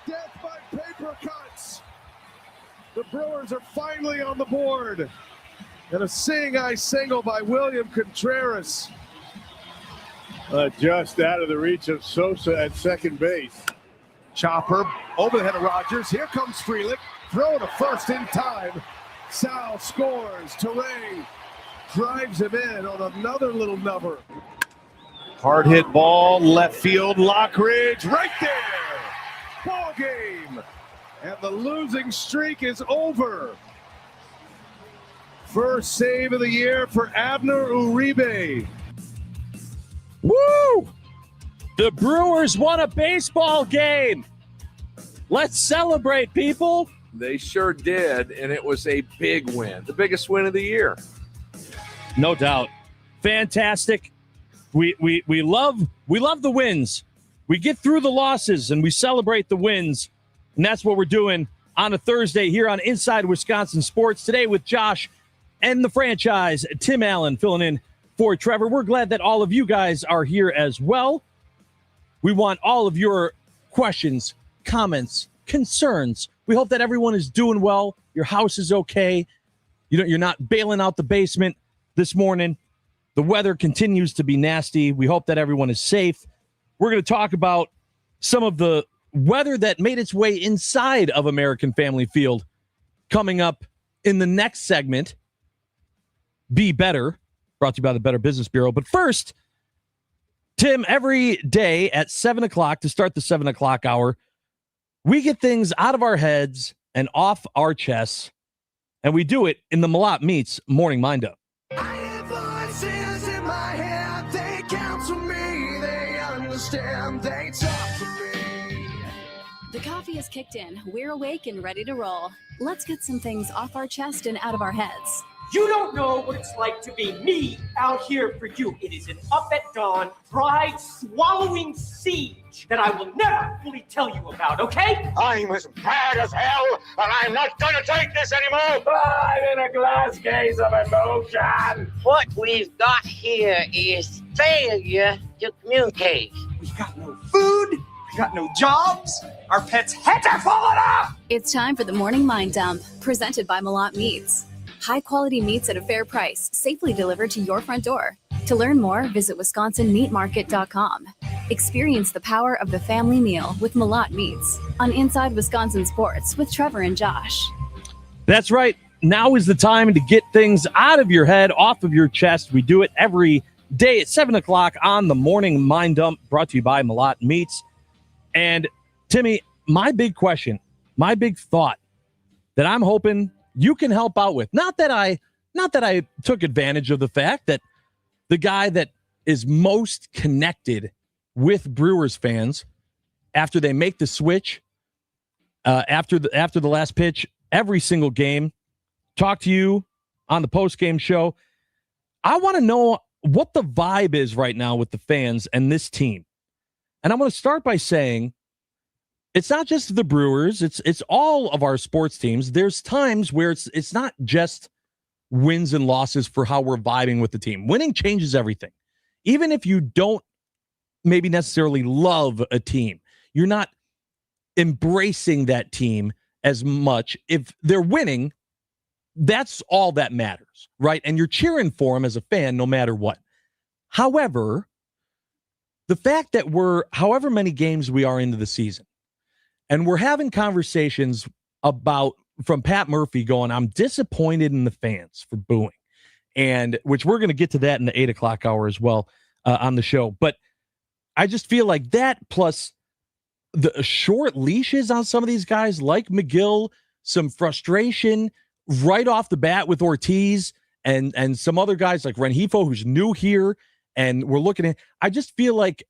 Death by paper cuts! The Brewers are finally on the board. And a seeing-eye single by William Contreras. Just out of the reach of Sosa at second base. Chopper over the head of Rogers. Here comes Frelick. Throw to first in time. Sal scores. Teray drives him in on another little number. Hard hit ball, left field. Lockridge right there. Ball game. And the losing streak is over. First save of the year for Abner Uribe. Woo! The Brewers won a baseball game. Let's celebrate, people. They sure did, and it was a big win, the biggest win of the year. No doubt. Fantastic. We love the wins. We get through the losses and we celebrate the wins. And that's what we're doing on a Thursday here on Inside Wisconsin Sports today with Josh and the franchise, Tim Allen, filling in for Trevor. We're glad that all of you guys are here as well. We want all of your questions, comments, concerns. We hope that everyone is doing well. Your house is okay. You're not bailing out the basement this morning. The weather continues to be nasty. We hope that everyone is safe. We're going to talk about some of the weather that made its way inside of American Family Field coming up in the next segment. Be Better, brought to you by the Better Business Bureau. But first, Tim, every day at 7 o'clock to start the 7 o'clock hour, we get things out of our heads and off our chests, and we do it in the Malott Meets Morning Mind Up. I hear voices in my head, they counsel me, they understand, they talk to me. The coffee is kicked in. We're awake and ready to roll. Let's get some things off our chest and out of our heads. You don't know what it's like to be me out here for you. It is an up at dawn, pride-swallowing siege that I will never fully tell you about, okay? I'm as bad as hell, and I'm not gonna take this anymore! I'm in a glass case of emotion. What we've got here is failure to communicate. We've got no food, we've got no jobs, our pets' heads are falling off! It's time for the Morning Mind Dump, presented by Malott Meats. High-quality meats at a fair price, safely delivered to your front door. To learn more, visit WisconsinMeatMarket.com. Experience the power of the family meal with Malott Meats on Inside Wisconsin Sports with Trevor and Josh. That's right. Now is the time to get things out of your head, off of your chest. We do it every day at 7 o'clock on the Morning Mind Dump, brought to you by Malott Meats. And, Timmy, my big question, my big thought that I'm hoping you can help out with. Not that I took advantage of the fact that the guy that is most connected with Brewers fans after they make the switch, after the last pitch, every single game, talk to you on the post-game show. I want to know what the vibe is right now with the fans and this team. And I'm going to start by saying it's not just the Brewers, it's all of our sports teams. There's times where it's not just wins and losses for how we're vibing with the team. Winning changes everything. Even if you don't maybe necessarily love a team, you're not embracing that team as much. If they're winning, that's all that matters, right? And you're cheering for them as a fan no matter what. However, the fact that we're however many games we are into the season, and we're having conversations about, from Pat Murphy going, I'm disappointed in the fans for booing. And which we're going to get to that in the 8 o'clock hour as well on the show. But I just feel like that, plus the short leashes on some of these guys like McGill, some frustration right off the bat with Ortiz and some other guys like Rengifo, who's new here and we're looking at. I just feel like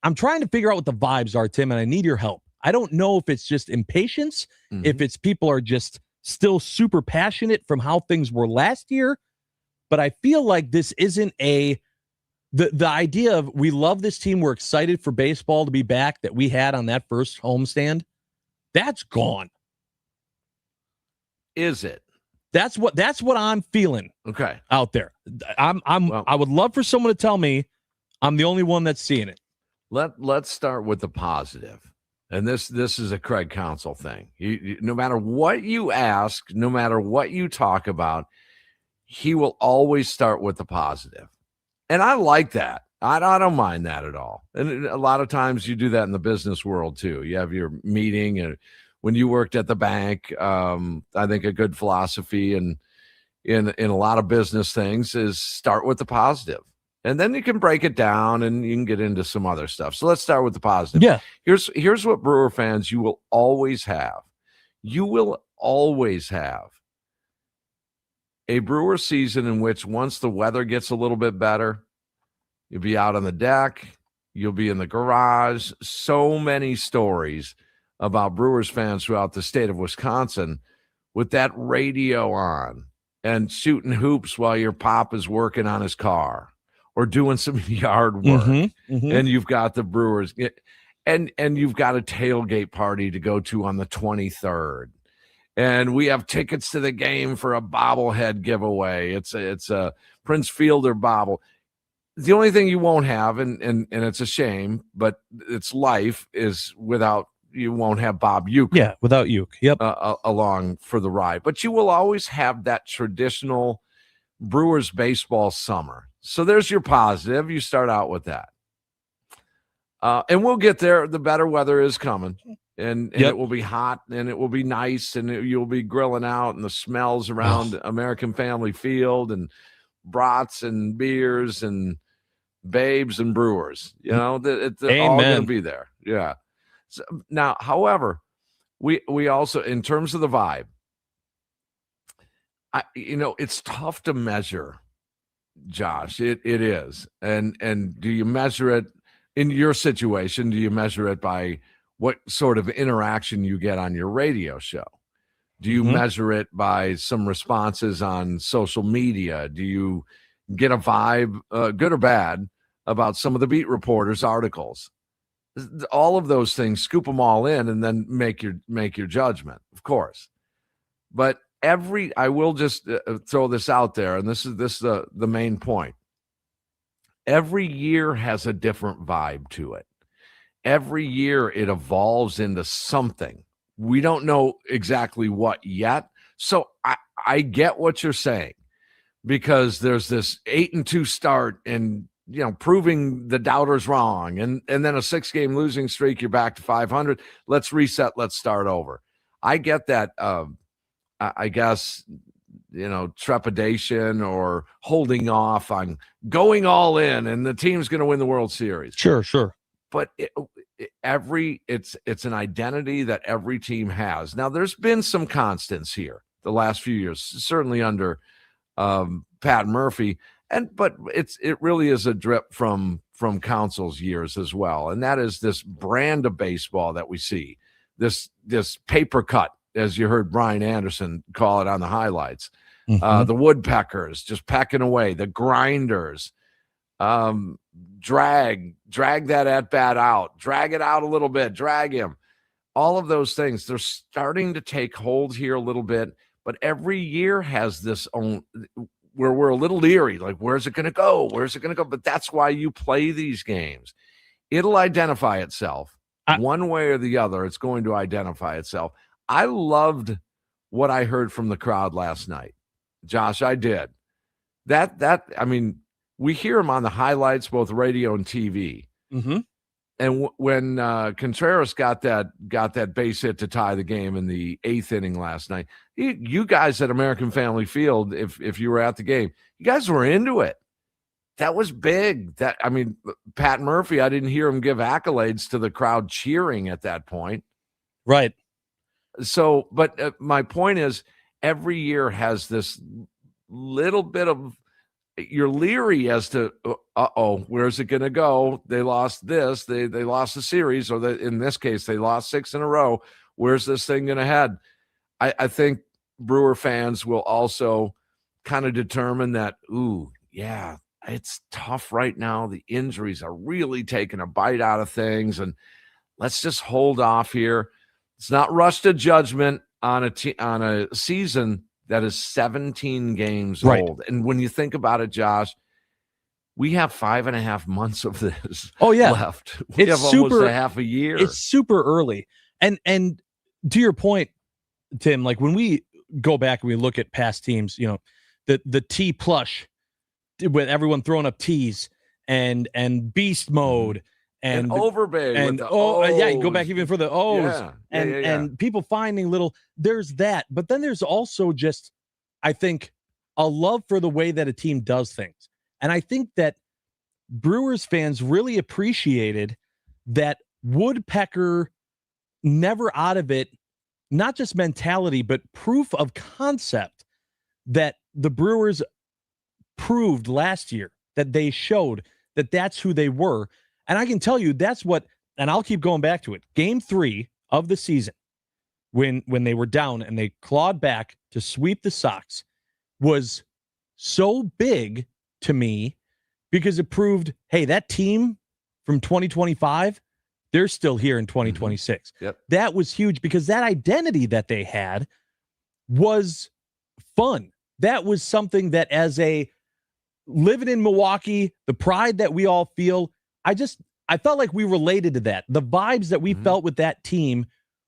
I'm trying to figure out what the vibes are, Tim, and I need your help. I don't know if it's just impatience, if it's people are just still super passionate from how things were last year, but I feel like this isn't the idea of we love this team, we're excited for baseball to be back that we had on that first homestand. That's gone. Is it? That's what I'm feeling. Okay. Out there. I would love for someone to tell me I'm the only one that's seeing it. Let's start with the positive. And this is a Craig Counsell thing. No matter what you ask, no matter what you talk about, he will always start with the positive. And I like that. I don't mind that at all. And a lot of times you do that in the business world too. You have your meeting, and when you worked at the bank, I think a good philosophy and in a lot of business things is start with the positive. And then you can break it down and you can get into some other stuff. So let's start with the positive. Yeah. Here's what Brewer fans you will always have. You will always have a Brewer season in which once the weather gets a little bit better, you'll be out on the deck, you'll be in the garage. So many stories about Brewers fans throughout the state of Wisconsin with that radio on and shooting hoops while your pop is working on his car or doing some yard work. And you've got the Brewers and you've got a tailgate party to go to on the 23rd. And we have tickets to the game for a bobblehead giveaway. It's a Prince Fielder bobble. The only thing you won't have, and it's a shame, but it's life, is you won't have Bob Uecker. Yeah, without Uecker. Yep. Along for the ride. But you will always have that traditional Brewers baseball summer. So there's your positive. You start out with that. And we'll get there. The better weather is coming. And it will be hot and it will be nice and you'll be grilling out and the smells around American Family Field and brats and beers and babes and Brewers. You know, it's all going to be there. Yeah. So, now, however, we also, in terms of the vibe, it's tough to measure, Josh. It is. And do you measure it in your situation? Do you measure it by what sort of interaction you get on your radio show? Do you measure it by some responses on social media? Do you get a vibe, good or bad, about some of the beat reporters' articles? All of those things, scoop them all in and then make your judgment, of course. But I will just throw this out there, and this is the main point. Every year has a different vibe to it. Every year it evolves into something. We don't know exactly what yet. So I get what you're saying, because there's this 8-2 start and, proving the doubters wrong. And then a 6-game losing streak, you're back to 500. Let's reset. Let's start over. I get that. I guess, trepidation or holding off on going all in and the team's going to win the World Series. Sure. But it's an identity that every team has. Now, there's been some constants here the last few years, certainly under Pat Murphy, but it really is a drip from Counsell's years as well, and that is this brand of baseball that we see, this paper cut, as you heard Brian Anderson call it on the highlights, the woodpeckers just pecking away, the grinders. Drag that at bat out, drag it out a little bit, drag him. All of those things, they're starting to take hold here a little bit, but every year has this own where we're a little leery, like, where's it going to go? Where's it going to go? But that's why you play these games. It'll identify itself one way or the other. It's going to identify itself. I loved what I heard from the crowd last night, Josh. I did. We hear him on the highlights, both radio and TV. And when Contreras got that base hit to tie the game in the 8th inning last night, you guys at American Family Field, if you were at the game, you guys were into it. That was big. Pat Murphy, I didn't hear him give accolades to the crowd cheering at that point. Right. So, but my point is, every year has this little bit of you're leery as to, where's it going to go? They lost this. They lost the series, or in this case, they lost 6 in a row. Where's this thing going to head? I think Brewer fans will also kind of determine that, it's tough right now. The injuries are really taking a bite out of things, and let's just hold off here. It's not rush to judgment on a season that is 17 games old. And when you think about it, Josh, we have 5.5 months of this left. We have almost a half a year. It's super early. And to your point, Tim, like when we go back and we look at past teams, the T plush with everyone throwing up T's and beast mode and overbay and you go back even for the O's and people finding there's that, but then there's also just, I think, a love for the way that a team does things. And I think that Brewers fans really appreciated that woodpecker, never out of it, not just mentality, but proof of concept that the Brewers proved last year, that they showed that that's who they were. And I can tell you that's what, and I'll keep going back to it. Game 3 of the season, when they were down and they clawed back to sweep the Sox, was so big to me because it proved, hey, that team from 2025, they're still here in 2026. Yep. That was huge because that identity that they had was fun. That was something that, as a living in Milwaukee, the pride that we all feel, I felt like we related to that. The vibes that we felt with that team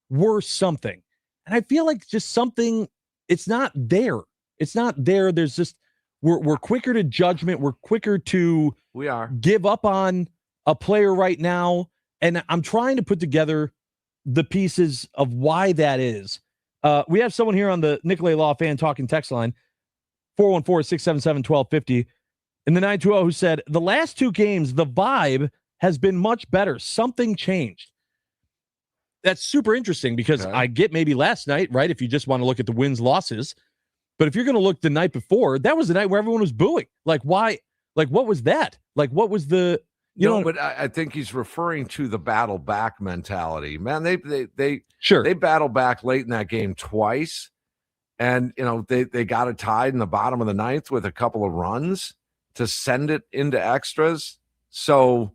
were something. And I feel like just something, it's not there. It's not there. There's just, we're quicker to judgment. We're quicker to give up on a player right now. And I'm trying to put together the pieces of why that is. We have someone here on the Nicolay Law Fan Talking text line, 414-677-1250, in the 920, who said, the last 2 games, the vibe has been much better. Something changed. That's super interesting because I get maybe last night, right? If you just want to look at the wins, losses. But if you're going to look the night before, that was the night where everyone was booing. Like, why? Like, what was that? Like, what was the, but I think he's referring to the battle back mentality. Man, they battled back late in that game twice. And, they got it tied in the bottom of the 9th with a couple of runs to send it into extras. So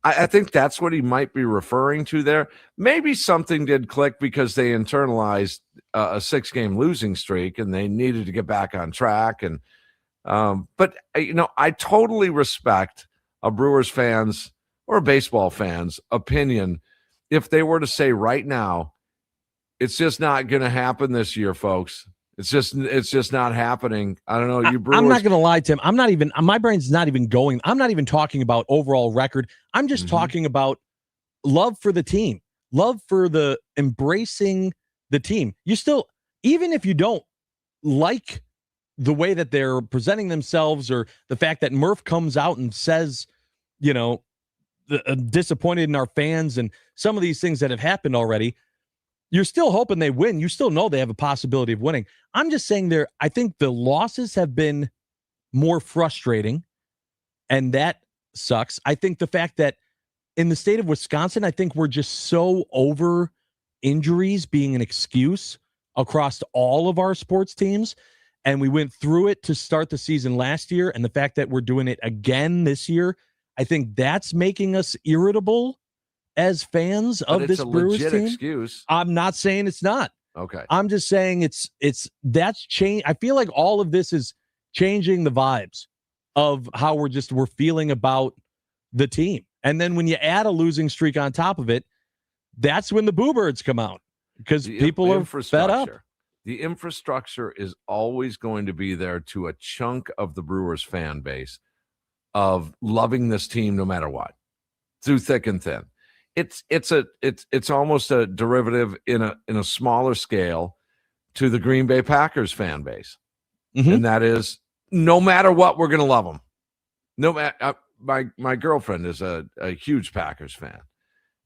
I think that's what he might be referring to there. Maybe something did click because they internalized a 6-game losing streak and they needed to get back on track. And but I totally respect a Brewers fan's or a baseball fan's opinion if they were to say right now, it's just not going to happen this year, folks. It's just not happening. I don't know. You Brewers. I'm not going to lie, Tim. My brain's not even going. I'm not even talking about overall record. I'm just talking about love for the team, love for the embracing the team. You still, even if you don't like the way that they're presenting themselves or the fact that Murph comes out and says, disappointed in our fans and some of these things that have happened already, you're still hoping they win. You still know they have a possibility of winning. I'm just saying I think the losses have been more frustrating, and that sucks. I think the fact that in the state of Wisconsin, I think we're just so over injuries being an excuse across all of our sports teams. And we went through it to start the season last year. And the fact that we're doing it again this year, I think that's making us irritable as fans of this Brewers team. It's a legit excuse. I'm not saying it's not. Okay. I'm just saying that's change. I feel like all of this is changing the vibes of how we're feeling about the team. And then when you add a losing streak on top of it, that's when the boo birds come out because people are fed up. The infrastructure is always going to be there to a chunk of the Brewers fan base of loving this team no matter what, through thick and thin. It's almost a derivative in a smaller scale to the Green Bay Packers fan base, and that is no matter what, we're going to love them. No matter my girlfriend is a huge Packers fan,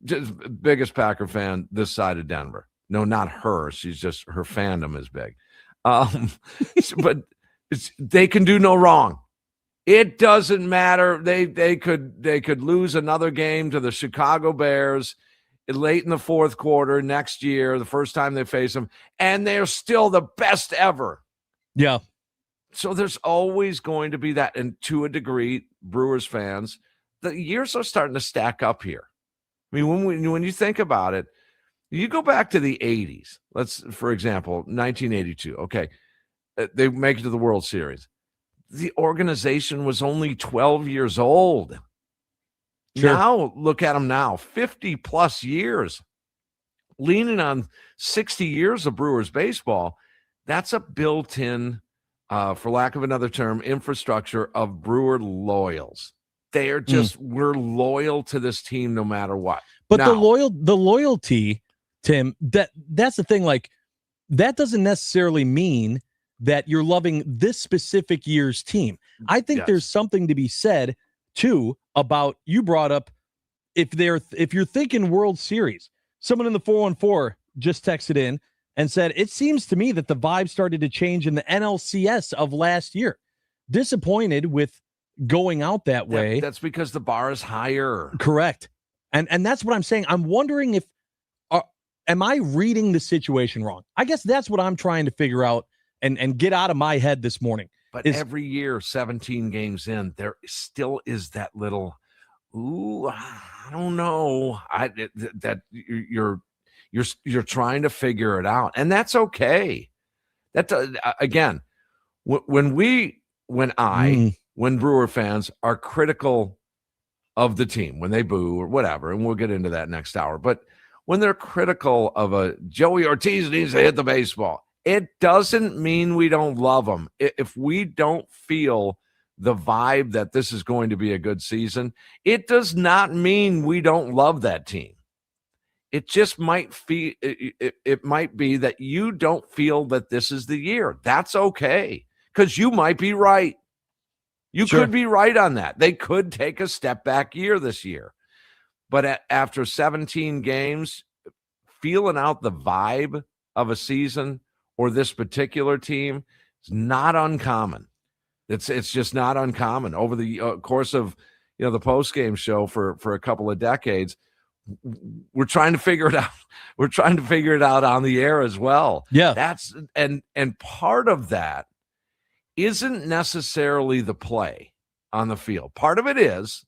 just biggest Packer fan this side of Denver. No, not her. She's just her fandom is big, but they can do no wrong. It doesn't matter. They could lose another game to the Chicago Bears late in the fourth quarter next year, the first time they face them, and they're still the best ever. Yeah. So there's always going to be that. And to a degree, Brewers fans, the years are starting to stack up here. I mean, when you think about it, you go back to the 80s. Let's, for example, 1982. Okay. They make it to the World Series. The organization was only 12 years old. Sure. Now, look at them now, 50 plus years, leaning on 60 years of Brewers baseball. That's a built-in, for lack of another term, infrastructure of Brewer loyals. They are just, we're loyal to this team no matter what. But now, the loyalty, Tim, that's the thing. Like, that doesn't necessarily mean that you're loving this specific year's team. I think there's something to be said too about, you brought up, if you're thinking World Series. Someone in the 414 just texted in and said, it seems to me that the vibe started to change in the NLCS of last year. Disappointed with going out that way. That's because the bar is higher. Correct. And that's what I'm saying. I'm wondering if, am I reading the situation wrong? I guess that's what I'm trying to figure out and get out of my head this morning. But every year, 17 games in, there still is that little, ooh, I don't know. That you're trying to figure it out, and that's okay. That again, when Brewer fans are critical of the team, when they boo or whatever, and we'll get into that next hour. But when they're critical of a Joey Ortiz needs to hit the baseball, it doesn't mean we don't love them. If we don't feel the vibe that this is going to be a good season, it does not mean we don't love that team. It just might feel, it might be that you don't feel that this is the year. That's okay, because you might be right. You could be right on that. They could take a step back year this year. But after 17 games, feeling out the vibe of a season or this particular team is not uncommon. It's just not uncommon. Over the course of the post-game show for a couple of decades, we're trying to figure it out. We're trying to figure it out on the air as well. Yeah. That's and part of that isn't necessarily the play on the field. Part of it is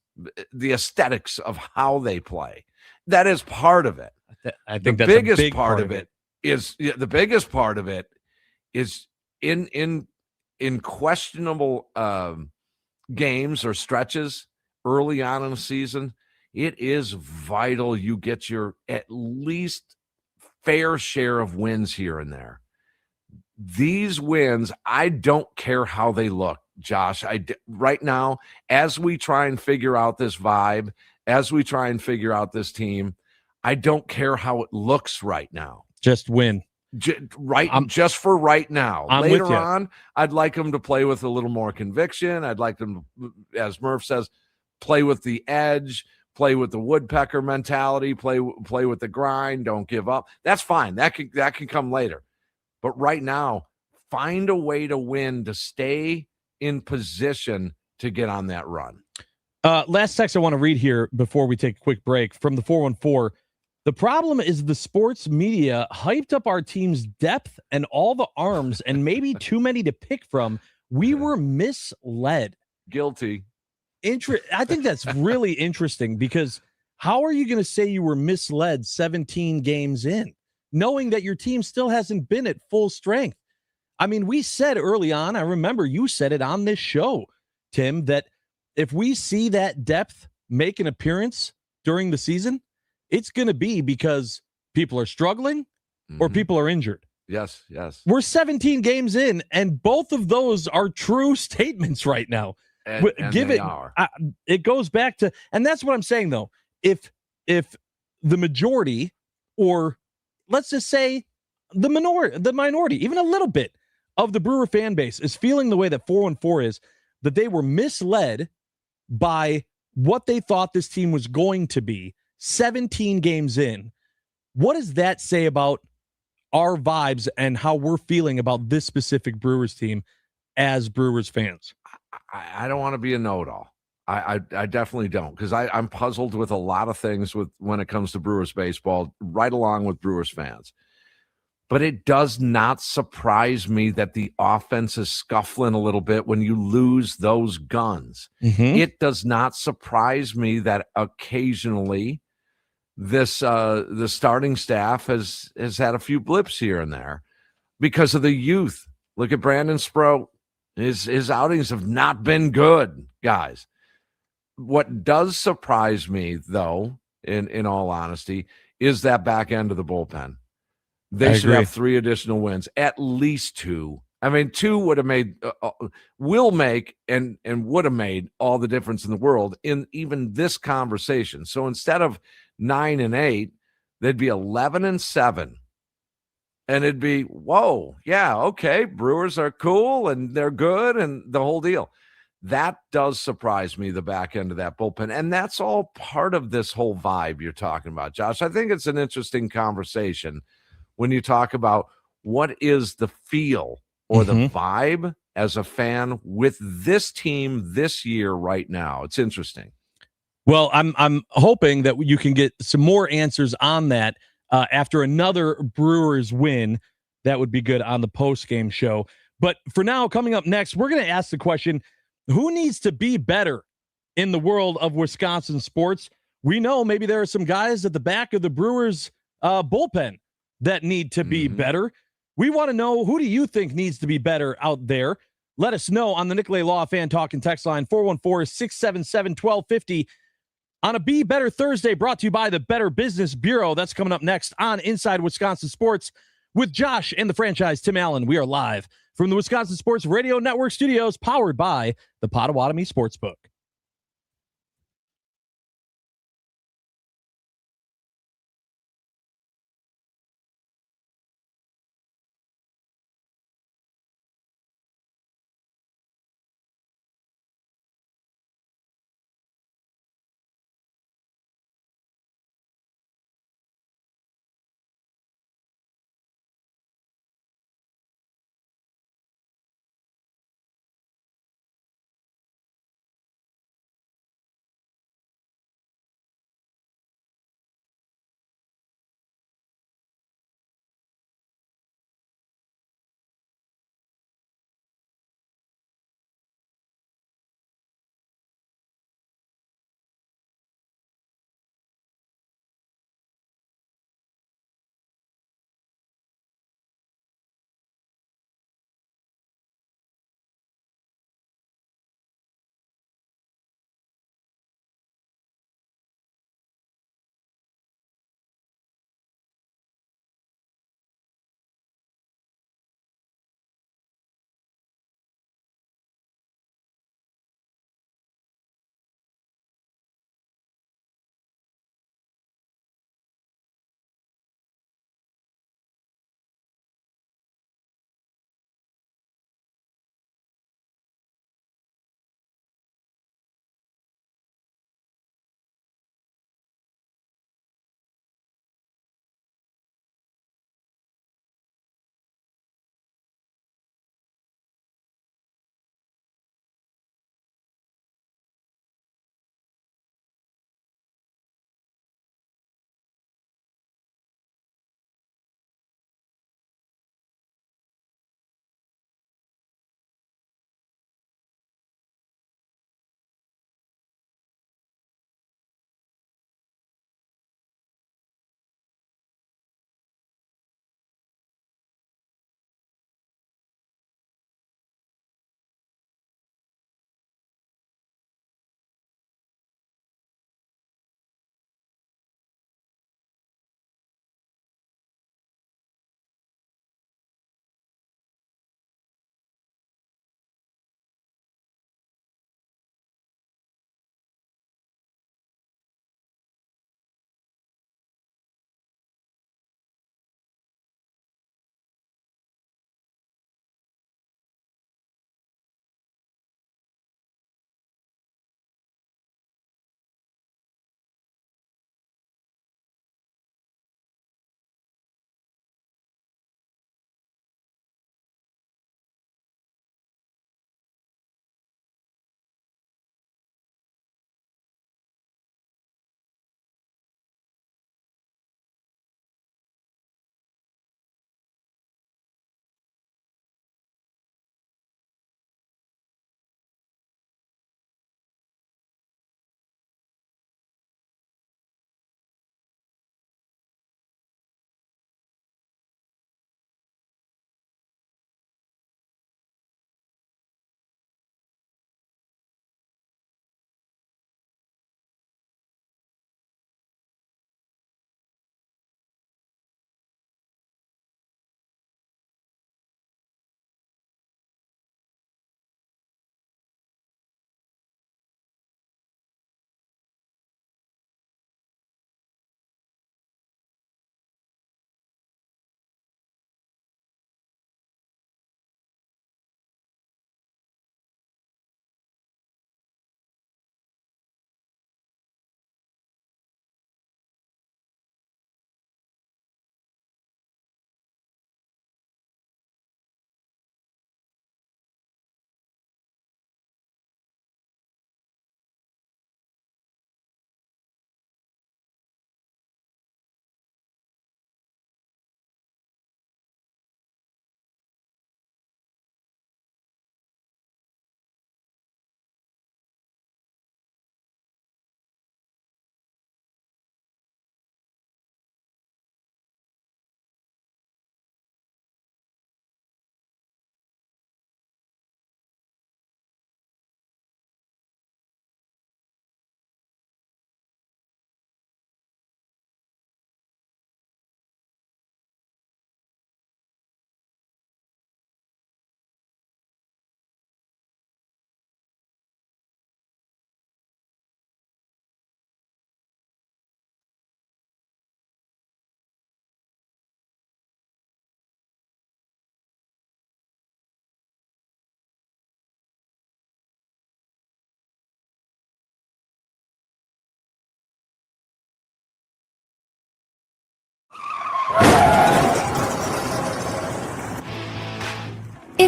the aesthetics of how they play. That is part of it. I think the that's biggest a big part of it is the biggest part of it is in questionable games or stretches early on in the season. It is vital you get your at least fair share of wins here and there. These wins, I don't care how they look, Josh. Right now, as we try and figure out this vibe, as we try and figure out this team, I don't care how it looks right now. Just win. Just for right now. I'm Later with you. on, I'd like them to play with a little more conviction. I'd like them, as Murph says, play with the edge, play with the woodpecker mentality, play with the grind, don't give up. That's fine. That can come later. But right now, find a way to win, to stay in position to get on that run. Last text I want to read here before we take a quick break from the 414. The problem is the sports media hyped up our team's depth and all the arms and maybe too many to pick from. We were misled. Guilty. I think that's really interesting, because how are you going to say you were misled 17 games in, knowing that your team still hasn't been at full strength? I mean, we said early on, I remember you said it on this show, Tim, that if we see that depth make an appearance during the season, it's going to be because people are struggling or people are injured. Yes. We're 17 games in, and both of those are true statements right now. And It goes back to, and that's what I'm saying though. If the majority, or let's just say the minority, even a little bit of the Brewer fan base is feeling the way that 414 is, that they were misled by what they thought this team was going to be 17 games in, what does that say about our vibes and how we're feeling about this specific Brewers team as Brewers fans? I don't want to be a know-it-all. I definitely don't, because I'm puzzled with a lot of things when it comes to Brewers baseball, right along with Brewers fans. But it does not surprise me that the offense is scuffling a little bit when you lose those guns. It does not surprise me that occasionally the starting staff has had a few blips here and there because of the youth. Look at Brandon Sproat. His outings have not been good, guys. What does surprise me, though, in all honesty, is that back end of the bullpen. They should have 3 additional wins, at least 2. I mean, 2 would have made, will make, and would have made all the difference in the world in even this conversation. So instead of 9-8, they'd be 11-7. And it'd be, whoa, yeah, okay, Brewers are cool and they're good and the whole deal. That does surprise me, the back end of that bullpen. And that's all part of this whole vibe you're talking about, Josh. I think it's an interesting conversation when you talk about what is the feel or the vibe as a fan with this team this year right now. It's interesting. Well, I'm hoping that you can get some more answers on that after another Brewers win. That would be good on the post-game show. But for now, coming up next, we're going to ask the question, who needs to be better in the world of Wisconsin sports? We know maybe there are some guys at the back of the Brewers bullpen that need to be better. We want to know, who do you think needs to be better out there? Let us know on the Nicolay Law Fan Talk and Text line 414-677-1250 on a Be Better Thursday, brought to you by the Better Business Bureau. That's coming up next on Inside Wisconsin Sports with Josh and the franchise Tim Allen. We are live from the Wisconsin Sports Radio Network studios, powered by the Potawatomi Sportsbook.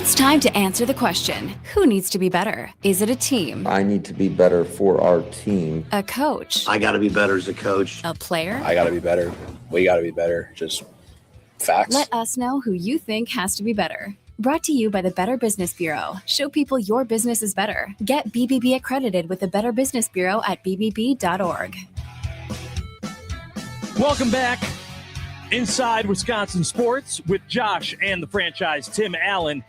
It's time to answer the question, who needs to be better? Is it a team? I need to be better for our team. A coach? I got to be better as a coach. A player? I got to be better. We got to be better. Just facts. Let us know who you think has to be better. Brought to you by the Better Business Bureau. Show people your business is better. Get BBB accredited with the Better Business Bureau at bbb.org. Welcome back inside Wisconsin Sports with Josh and the franchise Tim Allen.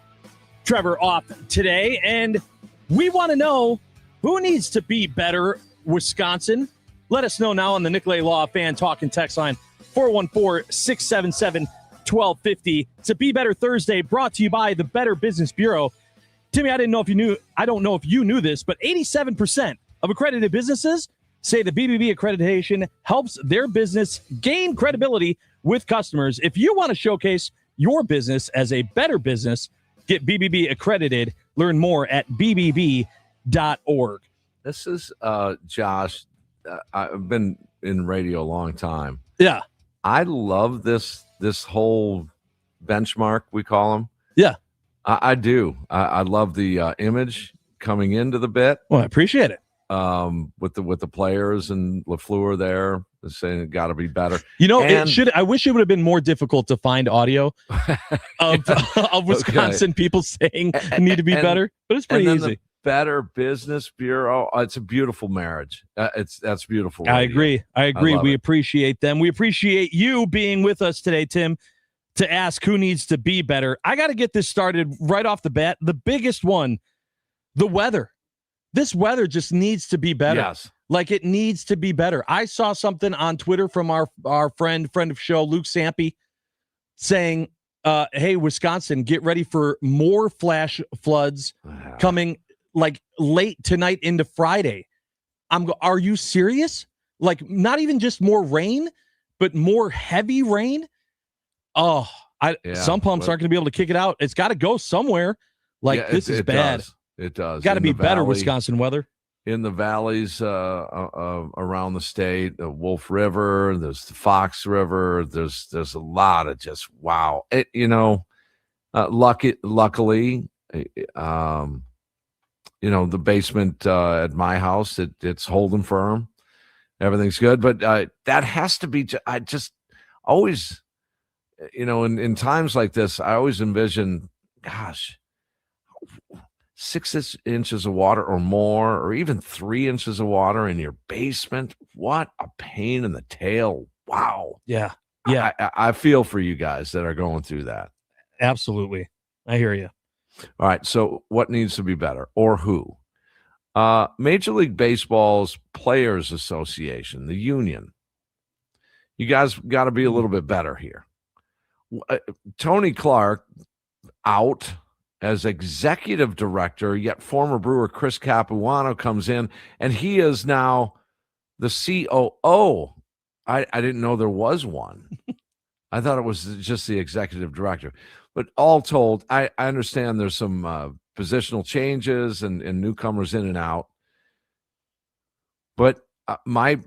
Trevor off today, and we want to know who needs to be better, Wisconsin. Let us know now on the Nicolay Law Fan Talk and Text line 414-677-1250. It's a Be Better Thursday brought to you by the Better Business Bureau. Timmy, I don't know if you knew this, but 87% of accredited businesses say the BBB accreditation helps their business gain credibility with customers. If you want to showcase your business as a better business, get BBB accredited. Learn more at bbb.org. This is Josh. I've been in radio a long time. Yeah. I love this whole benchmark, we call them. Yeah. I do. I love the image coming into the bit. Well, I appreciate it. With the players and LaFleur there saying it got to be better. I wish it would have been more difficult to find audio of Wisconsin people saying need to be better, but it's pretty easy. The Better Business Bureau. It's a beautiful marriage. That's beautiful. Radio. I agree. We it. appreciate them. We appreciate you being with us today, Tim, to ask who needs to be better. I got to get this started right off the bat. The biggest one, the weather. This weather just needs to be better. Yes. Like it needs to be better. I saw something on Twitter from our friend of show, Luke Sampe, saying, hey, Wisconsin, get ready for more flash floods coming like late tonight into Friday. Are you serious? Like not even just more rain, but more heavy rain? Some pumps aren't going to be able to kick it out. It's got to go somewhere. This is bad. It does. Got to be better Wisconsin weather. In the valleys around the state, the Wolf River, there's the Fox River, there's a lot of just wow. Luckily, the basement at my house, it's holding firm. Everything's good, but that has to be. I just always, in times like this, I always envision, gosh. 6 inches of water or more, or even 3 inches of water in your basement. What a pain in the tail. Wow. Yeah. I feel for you guys that are going through that. Absolutely. I hear you. All right. So what needs to be better or who? Major League Baseball's Players Association, the union. You guys got to be a little bit better here. Tony Clark out as executive director, yet former Brewer Chris Capuano comes in, and he is now the COO. I didn't know there was one. I thought it was just the executive director. But all told, I understand there's some positional changes and newcomers in and out. But my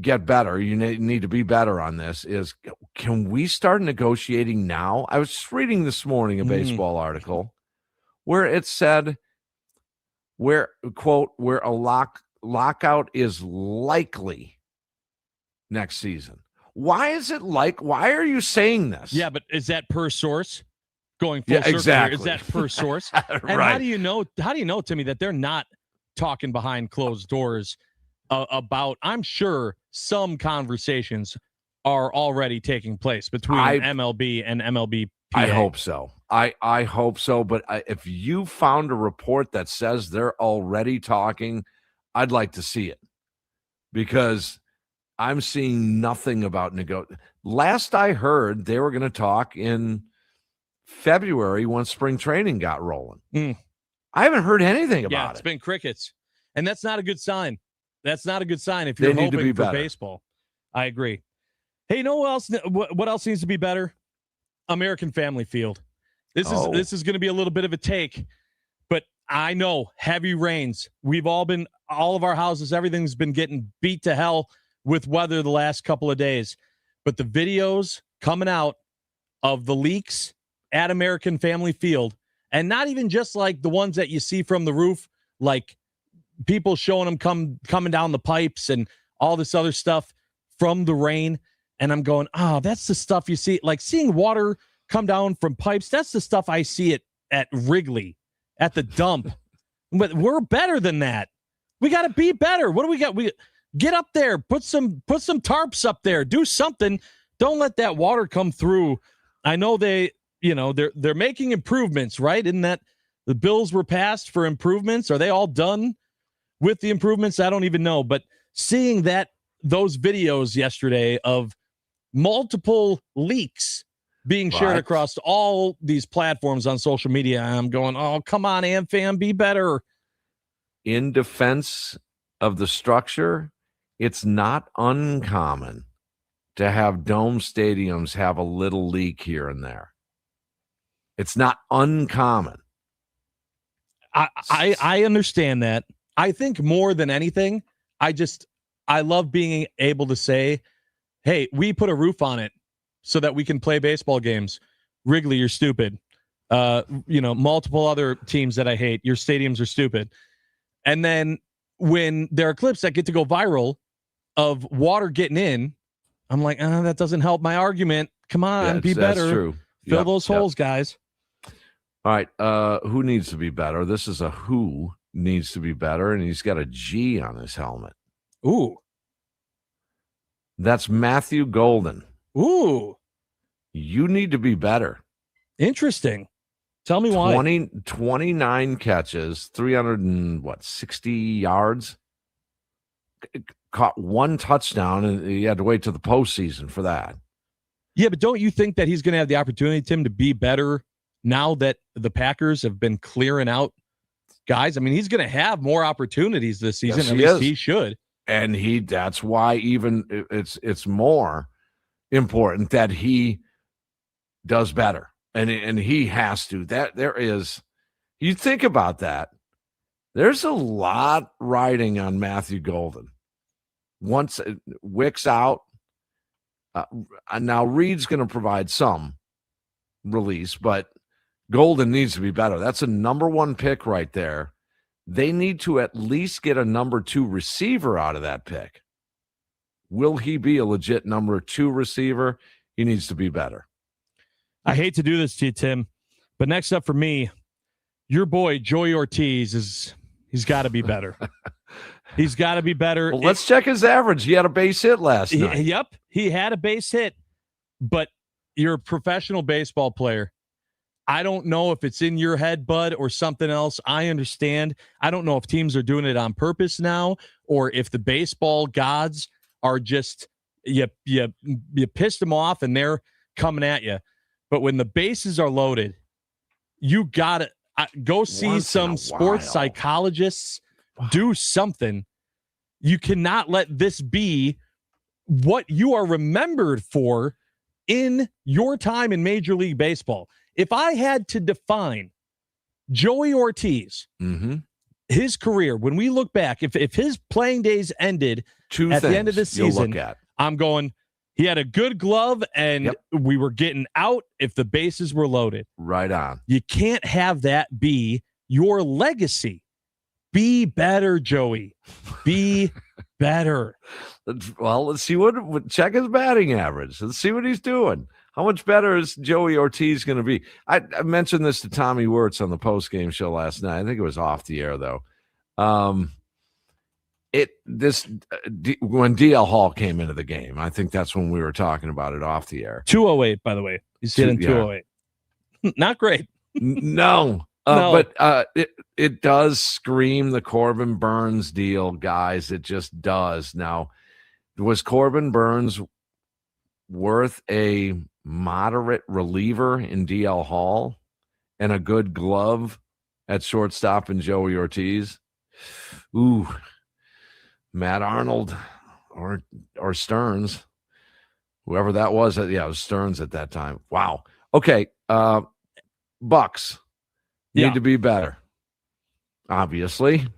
get better, you need to be better on this, is can we start negotiating now? I was just reading this morning a baseball article where it said where a lockout is likely next season. Why are you saying this? Yeah, but is that per source? Going full circle exactly. Here, is that per source? And right. How do you know, Timmy, that they're not talking behind closed doors about, I'm sure some conversations are already taking place between MLB and MLB. I hope so. I hope so. But if you found a report that says they're already talking, I'd like to see it, because I'm seeing nothing about Last I heard, they were going to talk in February when spring training got rolling. I haven't heard anything about it. Yeah, it's been crickets. And that's not a good sign. That's not a good sign if you're hoping for baseball. I agree. Hey, you know what else needs to be better? American Family Field. This is going to be a little bit of a take, but I know heavy rains. All of our houses, everything's been getting beat to hell with weather the last couple of days. But the videos coming out of the leaks at American Family Field, and not even just like the ones that you see from the roof, like people showing them coming down the pipes and all this other stuff from the rain. And I'm going, that's the stuff you see, like seeing water come down from pipes. That's the stuff I see at Wrigley, at the dump. But we're better than that. We got to be better. What do we got? We get up there, put some tarps up there, do something. Don't let that water come through. I know they're making improvements, right? Isn't that the bills were passed for improvements? Are they all done with the improvements? I don't even know. But seeing those videos yesterday of multiple leaks being shared across all these platforms on social media, I'm going, oh, come on, AmFam, be better. In defense of the structure, it's not uncommon to have dome stadiums have a little leak here and there. It's not uncommon. I understand that. I think more than anything, I love being able to say, hey, we put a roof on it so that we can play baseball games. Wrigley, you're stupid. Multiple other teams that I hate, your stadiums are stupid. And then when there are clips that get to go viral of water getting in, I'm like, that doesn't help my argument. Come on, be better. That's true. Fill those holes, guys. All right. Who needs to be better? This is a who needs to be better, and he's got a G on his helmet. Ooh. That's Matthew Golden. Ooh. You need to be better. Interesting. Tell me why. 29 catches, 360 yards. Caught one touchdown, and he had to wait to the postseason for that. Yeah, but don't you think that he's going to have the opportunity, Tim, to be better now that the Packers have been clearing out guys? I mean, he's going to have more opportunities this season. Yes, At least he should. And that's why even it's more important that he does better. And he has to. You think about that. There's a lot riding on Matthew Golden. Once Wick's out, now Reed's going to provide some release, but Golden needs to be better. That's a number one pick right there. They need to at least get a number 2 receiver out of that pick. Will he be a legit number 2 receiver? He needs to be better. I hate to do this to you, Tim, but next up for me, your boy Joey Ortiz he's got to be better. He's got to be better. Well, let's check his average. He had a base hit last night. Yep, he had a base hit, but you're a professional baseball player. I don't know if it's in your head, bud, or something else. I understand. I don't know if teams are doing it on purpose now or if the baseball gods are just you pissed them off and they're coming at you. But when the bases are loaded, you got to go see some sports psychologists, do something. You cannot let this be what you are remembered for in your time in Major League Baseball. If I had to define Joey Ortiz, his career, when we look back, if his playing days ended at the end of the season, I'm going, he had a good glove and we were getting out if the bases were loaded. Right on. You can't have that be your legacy. Be better, Joey. Be better. Well, let's see check his batting average. Let's see what he's doing. How much better is Joey Ortiz going to be? I mentioned this to Tommy Wirtz on the post-game show last night. I think it was off the air, though. When DL Hall came into the game, I think that's when we were talking about it off the air. 208, by the way. He's hitting 208. Not great. No. But it does scream the Corbin Burns deal, guys. It just does. Now, was Corbin Burns worth a moderate reliever in DL Hall and a good glove at shortstop in Joey Ortiz? Ooh, Matt Arnold or Stearns, whoever that was. It was Stearns at that time. Wow. Okay. Bucks need to be better, obviously.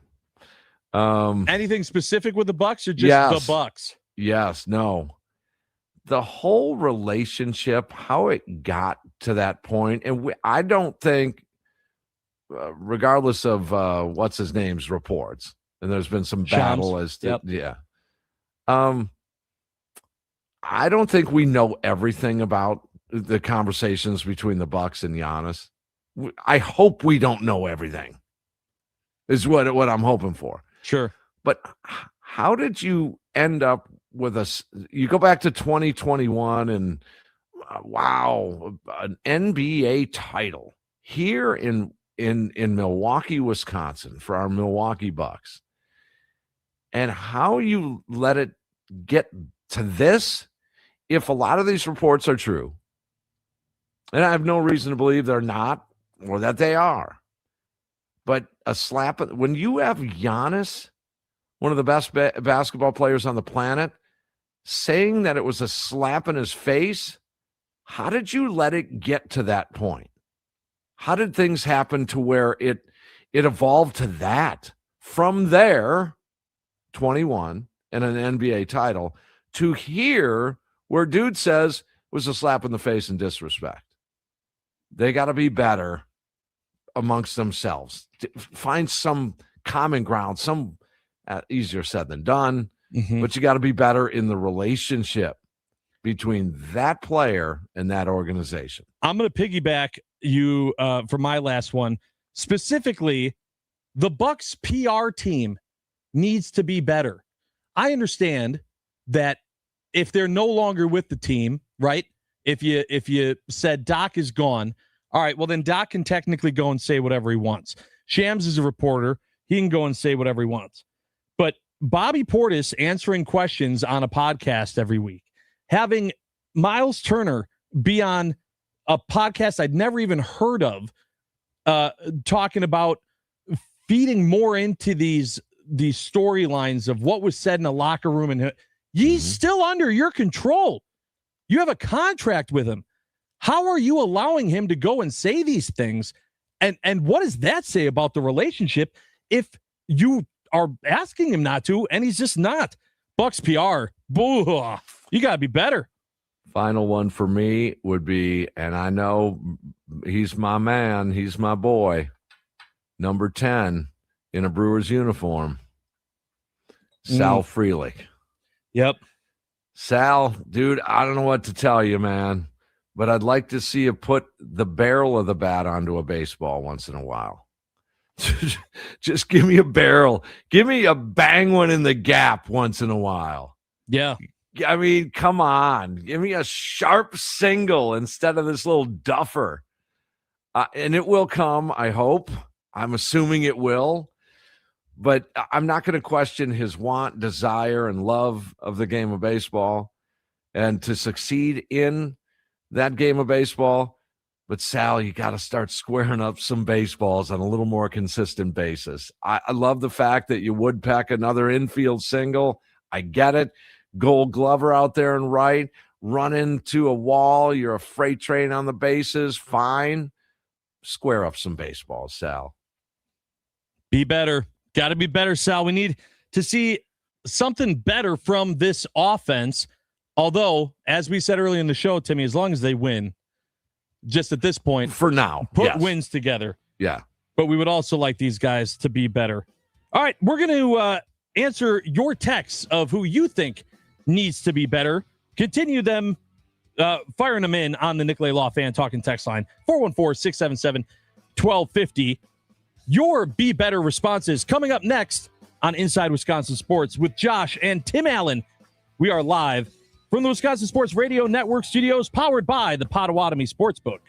Anything specific with the Bucks or just the Bucks? Yes. No. the whole relationship, how it got to that point, and I don't think, regardless of what's his name's reports, and there's been some battle as to I don't think we know everything about the conversations between the Bucks and Giannis. I hope we don't know everything. Is what I'm hoping for. Sure. But how did you end up with you go back to 2021 and wow, an NBA title here in Milwaukee, Wisconsin for our Milwaukee Bucks. And how you let it get to this, if a lot of these reports are true, and I have no reason to believe they're not or that they are, but a slap, when you have Giannis, one of the best basketball players on the planet, saying that it was a slap in his face, how did you let it get to that point? How did things happen to where it evolved to that? From there, 21 and an NBA title, to here where dude says it was a slap in the face and disrespect. They got to be better amongst themselves. Find some common ground, some easier said than done, but you got to be better in the relationship between that player and that organization. I'm going to piggyback you for my last one. Specifically, the Bucks PR team needs to be better. I understand that if they're no longer with the team, right? If you said Doc is gone, all right, well then Doc can technically go and say whatever he wants. Shams is a reporter. He can go and say whatever he wants. But Bobby Portis answering questions on a podcast every week, having Miles Turner be on a podcast I'd never even heard of, talking about feeding more into these storylines of what was said in a locker room, and he's still under your control. You have a contract with him. How are you allowing him to go and say these things? And what does that say about the relationship if you are asking him not to and he's just not? Bucks PR, boo, you got to be better. Final one for me would be, and I know he's my man, he's my boy, number 10 in a Brewers uniform, Sal Frelick. Yep. Sal, dude, I don't know what to tell you, man, but I'd like to see you put the barrel of the bat onto a baseball once in a while. Just give me a barrel. Give me a bang one in the gap once in a while. Yeah. I mean, come on. Give me a sharp single instead of this little duffer. And it will come, I hope. I'm assuming it will. But I'm not going to question his want, desire, and love of the game of baseball and to succeed in that game of baseball. But, Sal, you got to start squaring up some baseballs on a little more consistent basis. I love the fact that you would peck another infield single. I get it. Gold Glover out there and right. Run into a wall. You're a freight train on the bases. Fine. Square up some baseballs, Sal. Be better. Got to be better, Sal. We need to see something better from this offense. Although, as we said earlier in the show, Timmy, as long as they win, just at this point, for now, put wins together. Yeah. But we would also like these guys to be better. All right, we're going to answer your texts of who you think needs to be better. Continue them, firing them in on the Nicolay Law Fan Talking text line, 414-677-1250. Your Be Better responses coming up next on Inside Wisconsin Sports with Josh and Tim Allen. We are live from the Wisconsin Sports Radio Network studios, powered by the Potawatomi Sportsbook.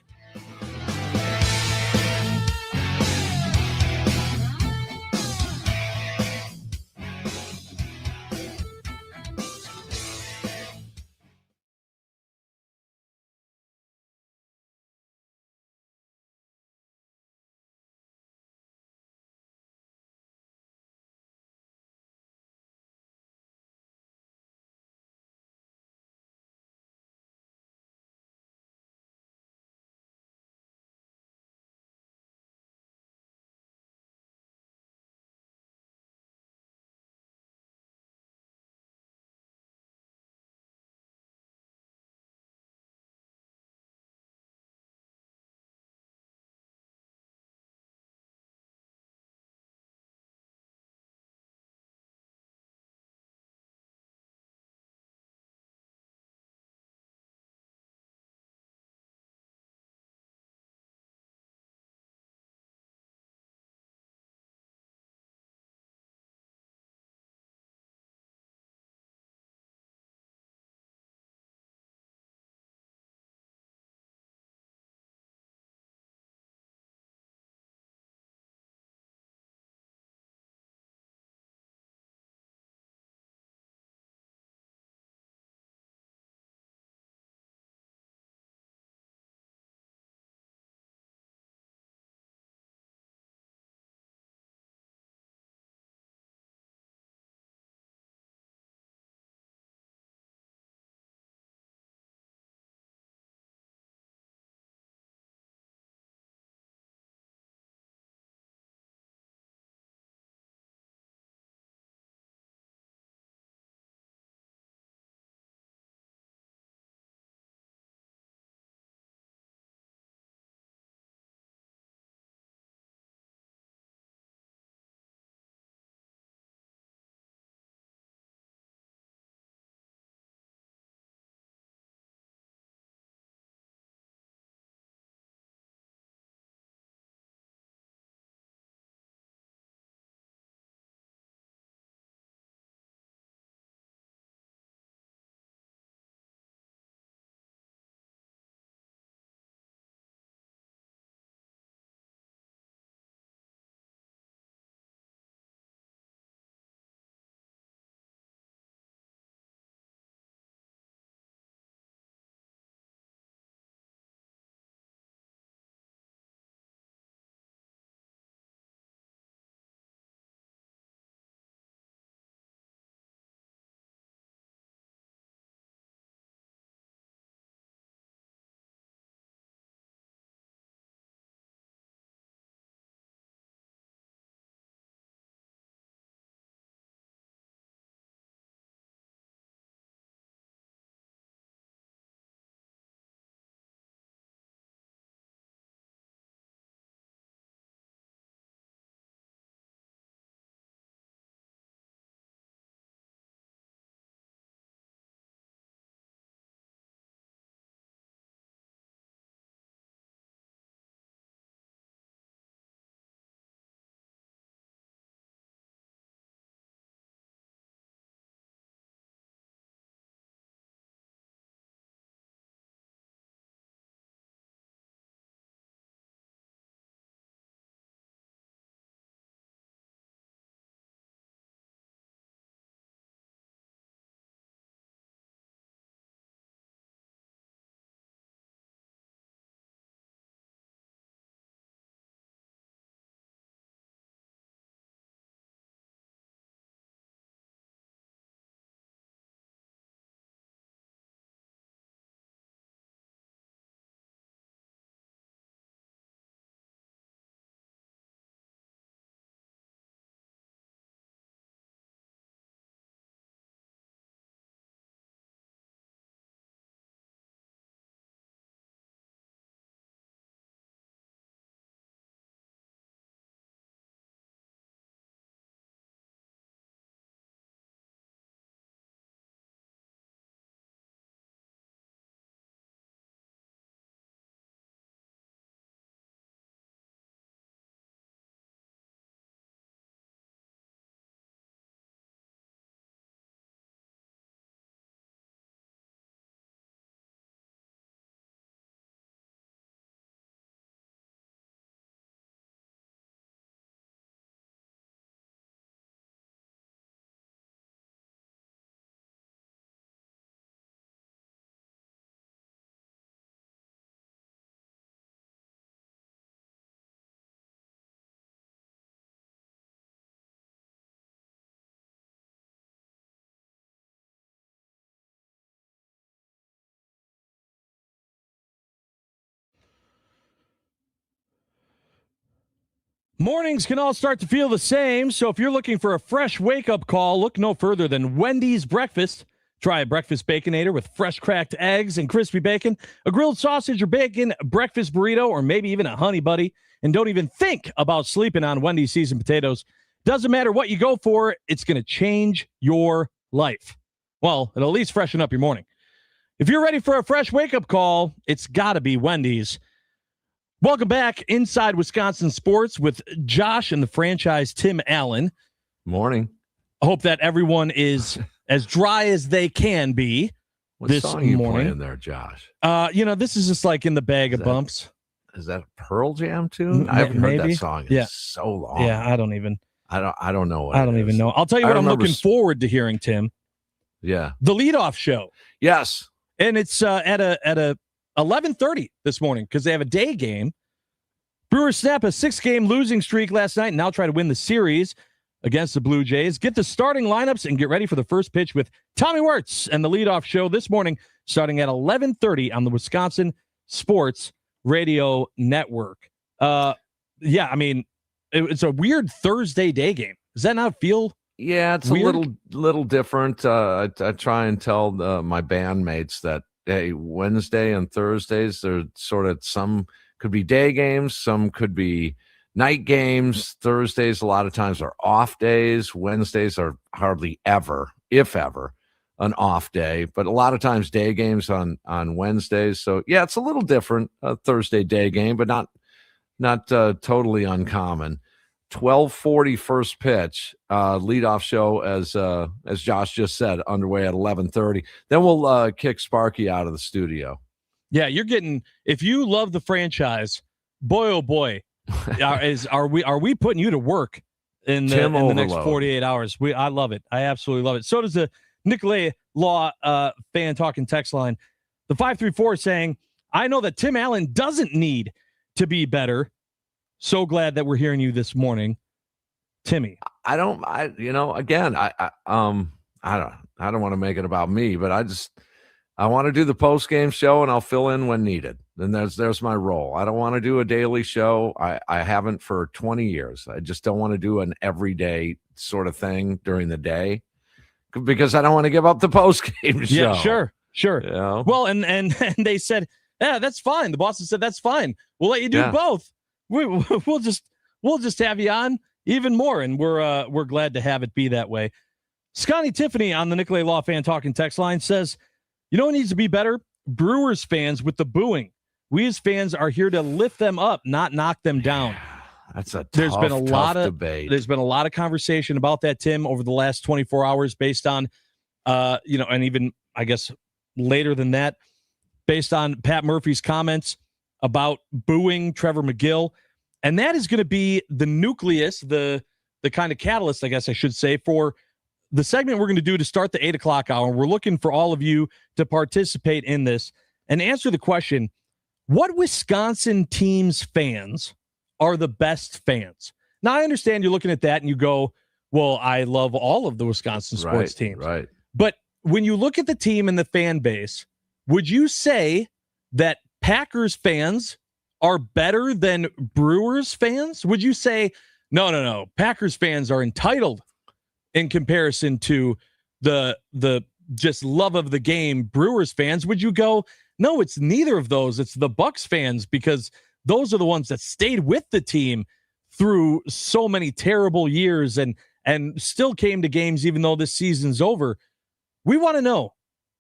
Mornings can all start to feel the same, so if you're looking for a fresh wake-up call, look no further than Wendy's Breakfast. Try a breakfast Baconator with fresh cracked eggs and crispy bacon, a grilled sausage or bacon breakfast burrito, or maybe even a honey buddy. And don't even think about sleeping on Wendy's seasoned potatoes. Doesn't matter what you go for, it's going to change your life. Well, it'll at least freshen up your morning. If you're ready for a fresh wake-up call, it's got to be Wendy's. Welcome back inside Wisconsin Sports with Josh and the franchise Tim Allen. Morning. I hope that everyone is as dry as they can be What this song are you morning. playing there, Josh? This is just like in the bag of bumps. Is that a Pearl Jam tune? I haven't heard that song in Yeah. so long. Yeah, I don't even know what I don't even know. I'll tell you what I'm looking forward to hearing, Tim. Yeah. The leadoff show. Yes. And it's at a 11:30 this morning because they have a day game. Brewers snap a 6-game losing streak last night and now try to win the series against the Blue Jays. Get the starting lineups and get ready for the first pitch with Tommy Wirtz and the leadoff show this morning starting at 11:30 on the Wisconsin Sports Radio Network. It's a weird Thursday day game. Does that not feel Yeah, it's weird? a little different. I try and tell my bandmates that, hey, Wednesday and Thursdays, they're sort of, some could be day games, some could be night games. Thursdays, a lot of times, are off days. Wednesdays are hardly ever, if ever, an off day. But a lot of times, day games on Wednesdays. So, yeah, it's a little different, a Thursday day game, but not totally uncommon. 12:40 first pitch, leadoff show, as Josh just said, underway at 11:30. Then we'll kick Sparky out of the studio. Yeah, you're getting, if you love the franchise, boy oh boy, are we putting you to work in the next 48 hours? I love it. I absolutely love it. So does the Nicolay Law fan talking text line. The 534 saying, I know that Tim Allen doesn't need to be better. So glad that we're hearing you this morning, Timmy. I don't want to make it about me, but I want to do the post game show and I'll fill in when needed. And there's my role. I don't want to do a daily show. I haven't for 20 years. I just don't want to do an everyday sort of thing during the day because I don't want to give up the post game show. Yeah, sure. Yeah. Well, and they said, yeah, that's fine. The bosses said that's fine. We'll let you do both. We'll just have you on even more, and we're glad to have it be that way. Scotty Tiffany on the Nicolay Law fan talking text line says, you know what needs to be better? Brewers fans with the booing. We as fans are here to lift them up, not knock them down. That's a There's been a lot of debate. There's been a lot of conversation about that, Tim, over the last 24 hours based on and even I guess later than that, based on Pat Murphy's comments about booing Trevor McGill. And that is going to be the nucleus, the kind of catalyst, I guess I should say, for the segment we're going to do to start the 8 o'clock hour. We're looking for all of you to participate in this and answer the question, what Wisconsin teams fans are the best fans? Now, I understand you're looking at that and you go, well, I love all of the Wisconsin sports teams. Right. But when you look at the team and the fan base, would you say that Packers fans are better than Brewers fans? Would you say, no, Packers fans are entitled in comparison to the just love of the game Brewers fans? Would you go, no, it's neither of those. It's the Bucks fans because those are the ones that stayed with the team through so many terrible years and still came to games even though this season's over. We want to know,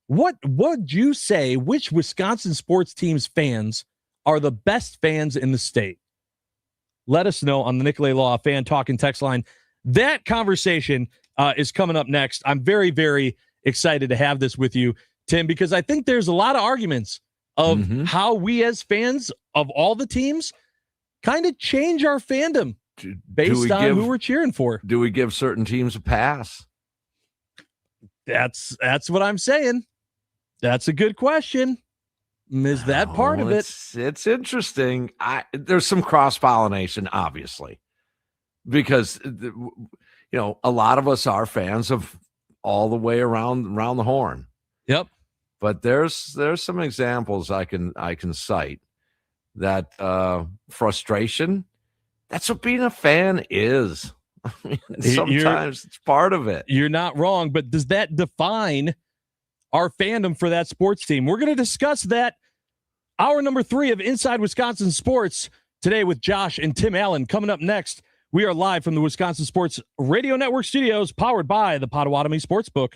what would you say, which Wisconsin sports teams fans are the best fans in the state? Let us know on the Nicolay Law fan talking text line. That conversation is coming up next. I'm very, very excited to have this with you, Tim, because I think there's a lot of arguments of how we as fans of all the teams kind of change our fandom based on who we're cheering for. Do we give certain teams a pass? That's what I'm saying. That's a good question. Is that part of it? It's interesting. There's some cross-pollination, obviously, because a lot of us are fans of all the way around the horn. Yep. But there's some examples I can cite that frustration That's what being a fan is. I mean, You're- sometimes it's part of it. You're not wrong, but does that define our fandom for that sports team? We're going to discuss that. Hour number 3 of Inside Wisconsin Sports today with Josh and Tim Allen. Coming up next, we are live from the Wisconsin Sports Radio Network studios, powered by the Potawatomi Sportsbook.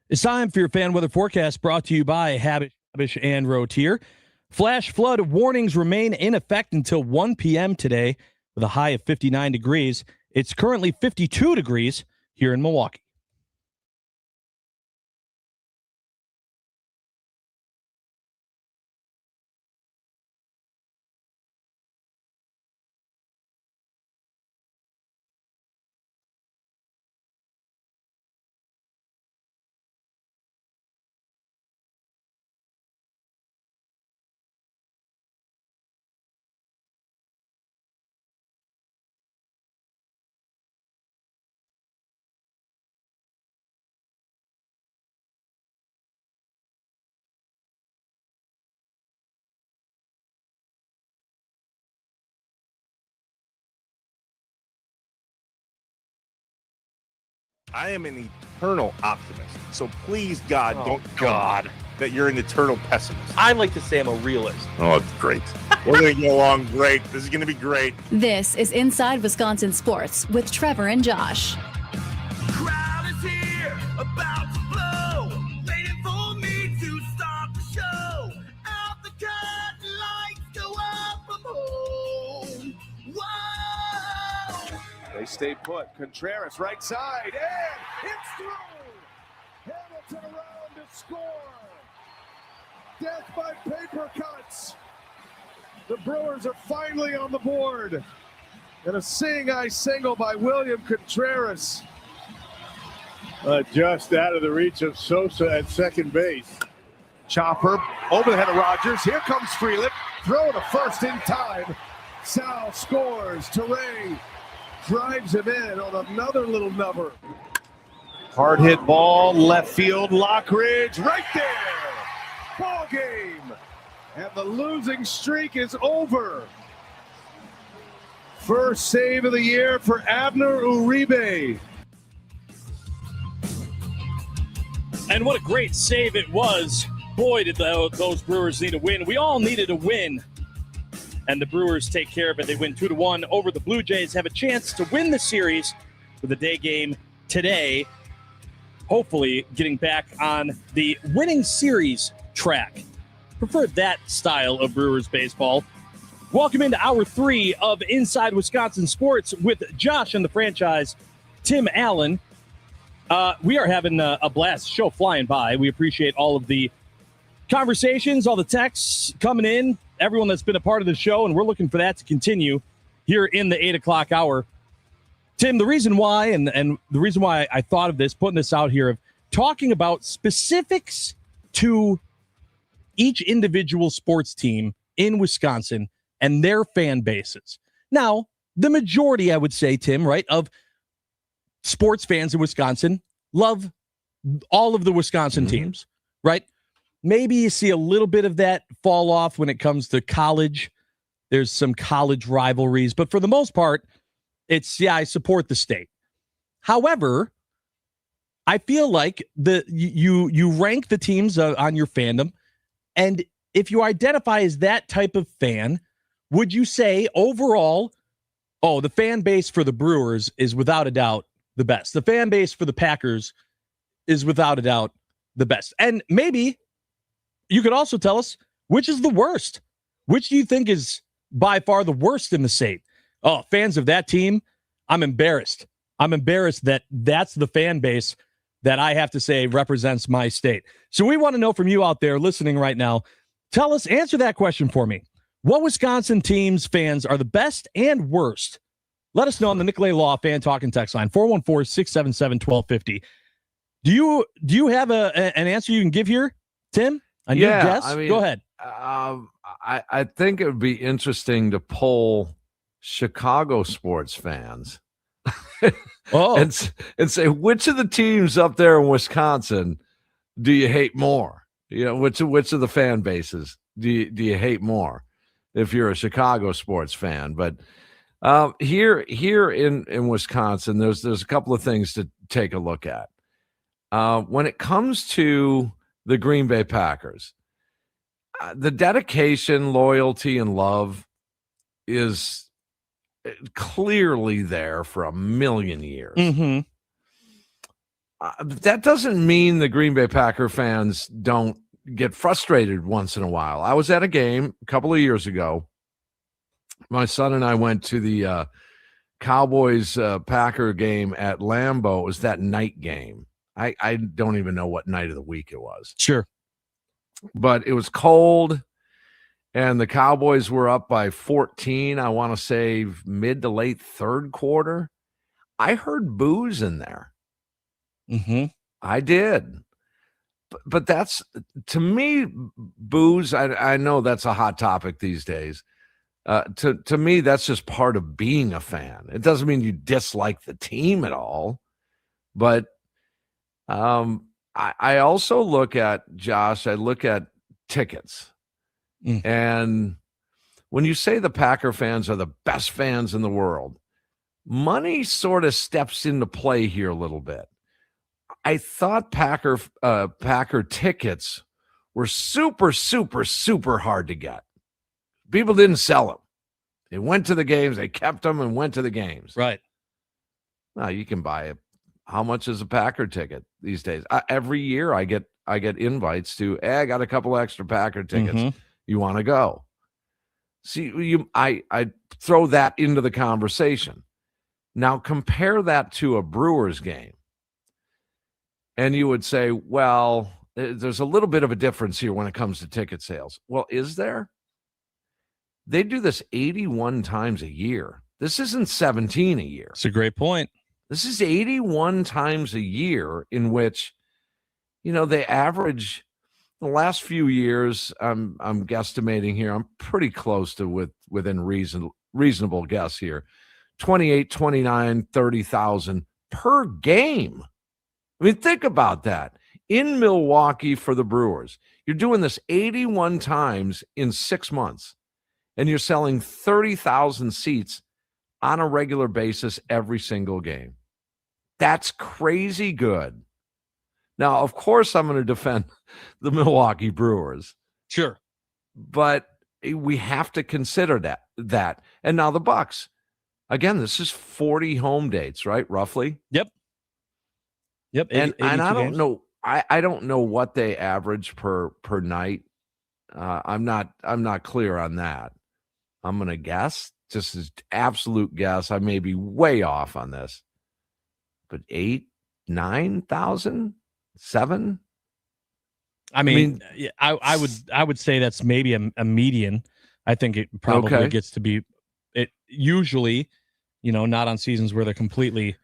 It's time for your fan weather forecast brought to you by Habish and Rotier. Flash flood warnings remain in effect until 1 p.m. today with a high of 59 degrees. It's currently 52 degrees here in Milwaukee. I am an eternal optimist. So please, God, don't God that you're an eternal pessimist. I like to say I'm a realist. Oh, it's great. We're going to get along great. This is going to be great. This is Inside Wisconsin Sports with Trevor and Josh. Crowd is here, about to blow, waiting for me to start the show. Out the curtain, lights go up from home. Whoa! They stay put. Contreras right side, and it's through. Hamilton around to score. Death by paper cuts. The Brewers are finally on the board. And a seeing-eye single by William Contreras. Just out of the reach of Sosa at second base. Chopper over the head of Rogers. Here comes Frelick. Throw to first in time. Sal scores. Teray drives him in on another little number. Hard hit ball, left field. Lockridge right there. Ball game. And the losing streak is over. First save of the year for Abner Uribe. And what a great save it was. Boy, did those Brewers need a win. We all needed a win. And the Brewers take care of it. They win 2-1 over the Blue Jays, have a chance to win the series with a day game today. Hopefully getting back on the winning series track. Prefer that style of Brewers baseball. Welcome into Hour 3 of Inside Wisconsin Sports with Josh and the franchise, Tim Allen. We are having a blast. Show flying by. We appreciate all of the conversations, all the texts coming in, everyone that's been a part of the show, and we're looking for that to continue here in the 8 o'clock hour. Tim, the reason why, and the reason why I thought of this, putting this out here, of talking about specifics to each individual sports team in Wisconsin and their fan bases. Now, the majority, I would say, Tim, right, of sports fans in Wisconsin love all of the Wisconsin teams, right? Maybe you see a little bit of that fall off when it comes to college. There's some college rivalries, but for the most part, it's, I support the state. However, I feel like you rank the teams on your fandom, and if you identify as that type of fan, would you say overall, the fan base for the Brewers is without a doubt the best. The fan base for the Packers is without a doubt the best. And maybe you could also tell us which is the worst. Which do you think is by far the worst in the state? Oh, fans of that team, I'm embarrassed. I'm embarrassed that that's the fan base that I have to say represents my state. So we want to know from you out there listening right now. Tell us, answer that question for me. What Wisconsin teams fans are the best and worst? Let us know on the Nicolay Law Fan Talk and Text line, 414-677-1250. Do you have an answer you can give here, Tim? On your guess? I mean, go ahead. I think it would be interesting to poll Chicago sports fans and say, which of the teams up there in Wisconsin do you hate more? You know, which of the fan bases do you hate more if you're a Chicago sports fan? But here in Wisconsin, there's a couple of things to take a look at. When it comes to the Green Bay Packers, the dedication, loyalty, and love is clearly there for a million years. That doesn't mean the Green Bay Packer fans don't get frustrated once in a while. I was at a game a couple of years ago. My son and I went to the Cowboys Packer game at Lambeau. It was that night game. I don't even know what night of the week it was. Sure. But it was cold, and the Cowboys were up by 14, I want to say mid to late third quarter. I heard boos in there. Mm-hmm. I did. But that's, to me, boos, I know that's a hot topic these days. To me, that's just part of being a fan. It doesn't mean you dislike the team at all. But I also look at, Josh, I look at tickets. And when you say the Packer fans are the best fans in the world, money sort of steps into play here a little bit. I thought Packer tickets were super, super, super hard to get. People didn't sell them. They went to the games, they kept them and went to the games. Right. Now you can buy it. How much is a Packer ticket these days? Every year I get invites to, I got a couple extra Packer tickets. Mm-hmm. You want to go? See, I throw that into the conversation. Now compare that to a Brewers game. And you would say, well, there's a little bit of a difference here when it comes to ticket sales. Well, is there? They do this 81 times a year. This isn't 17 a year. It's a great point. This is 81 times a year in which, they average the last few years. I'm guesstimating here. I'm pretty close to within reasonable guess here. 28, 29, 30,000 per game. I mean, think about that. In Milwaukee for the Brewers, you're doing this 81 times in 6 months, and you're selling 30,000 seats on a regular basis every single game. That's crazy good. Now, of course, I'm going to defend the Milwaukee Brewers. Sure. But we have to consider that. And now the Bucks. Again, this is 40 home dates, right? Roughly. Yep. 80, and I don't games. know. I don't know what they average per night. I'm not clear on that. I'm gonna guess, just as absolute guess. I may be way off on this, but 8,000-9,000, 7. I mean, I would say that's maybe a median. I think it probably gets to be it usually, not on seasons where they're completely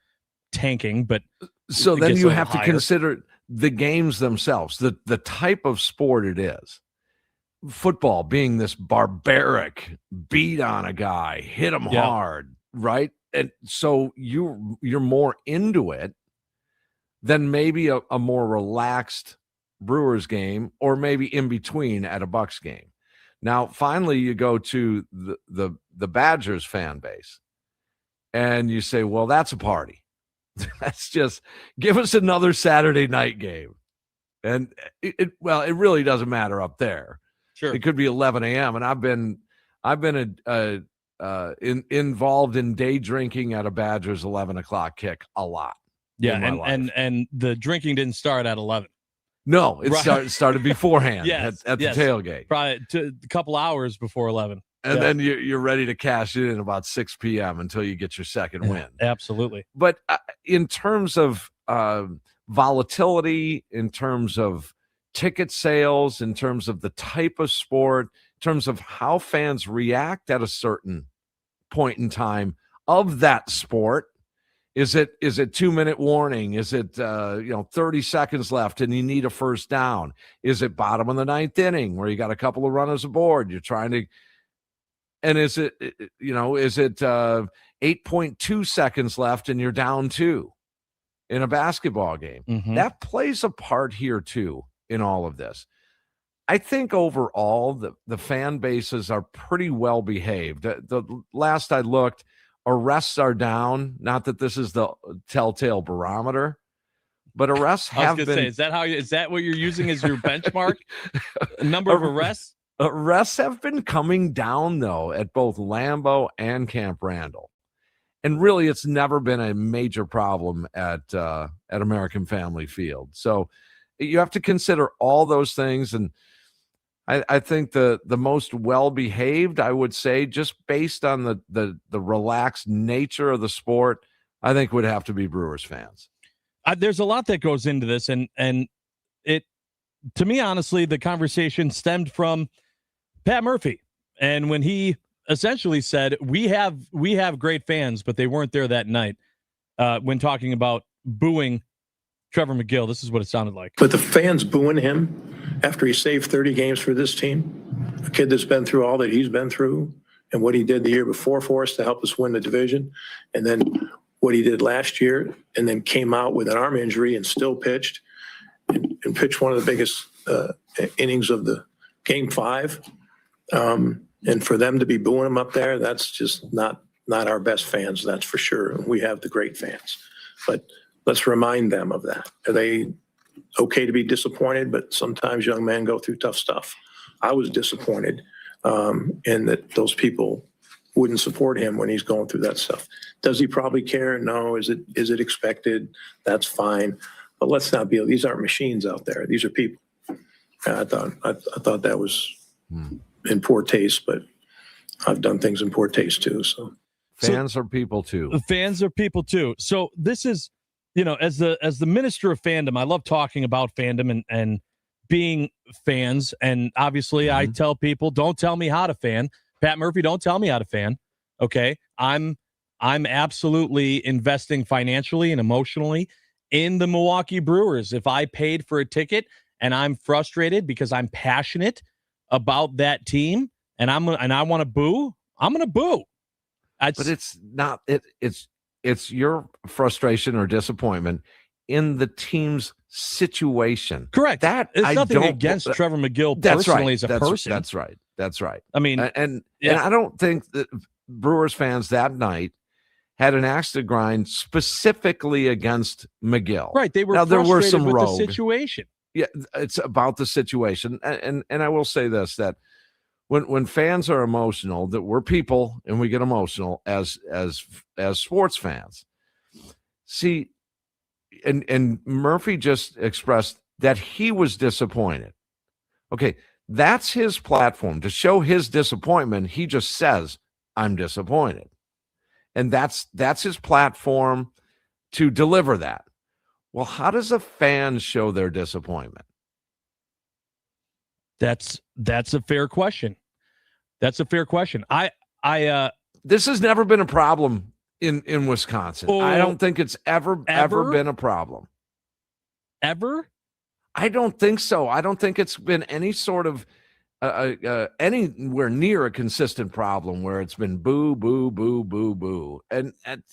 tanking, but so then you have to consider the games themselves, the type of sport it is. Football being this barbaric, beat on a guy, hit him hard, right? And so you're more into it than maybe a more relaxed Brewers game, or maybe in between at a Bucks game. Now, finally, you go to the Badgers fan base, and you say, well, that's a party. That's just give us another Saturday night game. And it really doesn't matter up there. Sure. It could be 11 a.m. And I've been involved in day drinking at a Badgers 11 o'clock kick a lot. Yeah, and the drinking didn't start at 11. No, it started beforehand at the tailgate. Probably a couple hours before 11. And then you're ready to cash it in about 6 p.m. until you get your second win. Absolutely. But in terms of volatility, in terms of ticket sales, in terms of the type of sport, in terms of how fans react at a certain point in time of that sport, is it 2-minute warning? Is it 30 seconds left and you need a first down? Is it bottom of the 9th inning where you got a couple of runners aboard? You're trying to. And is it 8.2 seconds left and you're down 2 in a basketball game? Mm-hmm. That plays a part here too in all of this. I think overall the fan bases are pretty well behaved. The last I looked, arrests are down. Not that this is the telltale barometer, but arrests have been. Say, is that what you're using as your benchmark? Number of arrests? Arrests have been coming down, though, at both Lambeau and Camp Randall. And really, it's never been a major problem at American Family Field. So you have to consider all those things. And I think the most well-behaved, I would say, just based on the relaxed nature of the sport, I think would have to be Brewers fans. There's a lot that goes into this, and it, to me, honestly, the conversation stemmed from Pat Murphy, and when he essentially said, we have great fans, but they weren't there that night, when talking about booing Trevor McGill. This is what it sounded like. But the fans booing him after he saved 30 games for this team, a kid that's been through all that he's been through, and what he did the year before for us to help us win the division, and then what he did last year, and then came out with an arm injury and still pitched and pitched one of the biggest innings of the game 5. And for them to be booing him up there, that's just not our best fans, that's for sure. We have the great fans, but let's remind them of that. Are they okay to be disappointed? But sometimes young men go through tough stuff. I was disappointed in that those people wouldn't support him when he's going through that stuff. Does he probably care? No. Is it expected? That's fine. But let's not be, these aren't machines out there. These are people. I thought that was in poor taste, but I've done things in poor taste too. So fans are people too. Fans are people too. So this is, as the minister of fandom, I love talking about fandom and being fans. And obviously I tell people, don't tell me how to fan. Pat Murphy, don't tell me how to fan. Okay. I'm absolutely investing financially and emotionally in the Milwaukee Brewers. If I paid for a ticket and I'm frustrated because I'm passionate about that team and I want to boo, I'm going to boo. But it's not, it's your frustration or disappointment in the team's situation. Correct. That it's nothing against Trevor McGill personally as a person. That's right. That's right. I mean, and I don't think that Brewers fans that night had an axe to grind specifically against McGill. Right. They were now, frustrated there were some with rogue the situation. Yeah, it's about the situation. And I will say this, that when fans are emotional, that we're people and we get emotional as sports fans. See, and Murphy just expressed that he was disappointed. Okay, that's his platform. To show his disappointment, he just says, I'm disappointed. And that's his platform to deliver that. Well, how does a fan show their disappointment? That's a fair question. That's a fair question. This has never been a problem in Wisconsin. I don't think it's ever been a problem. Ever? I don't think so. I don't think it's been any sort of anywhere near a consistent problem where it's been boo, boo, boo, boo, boo. And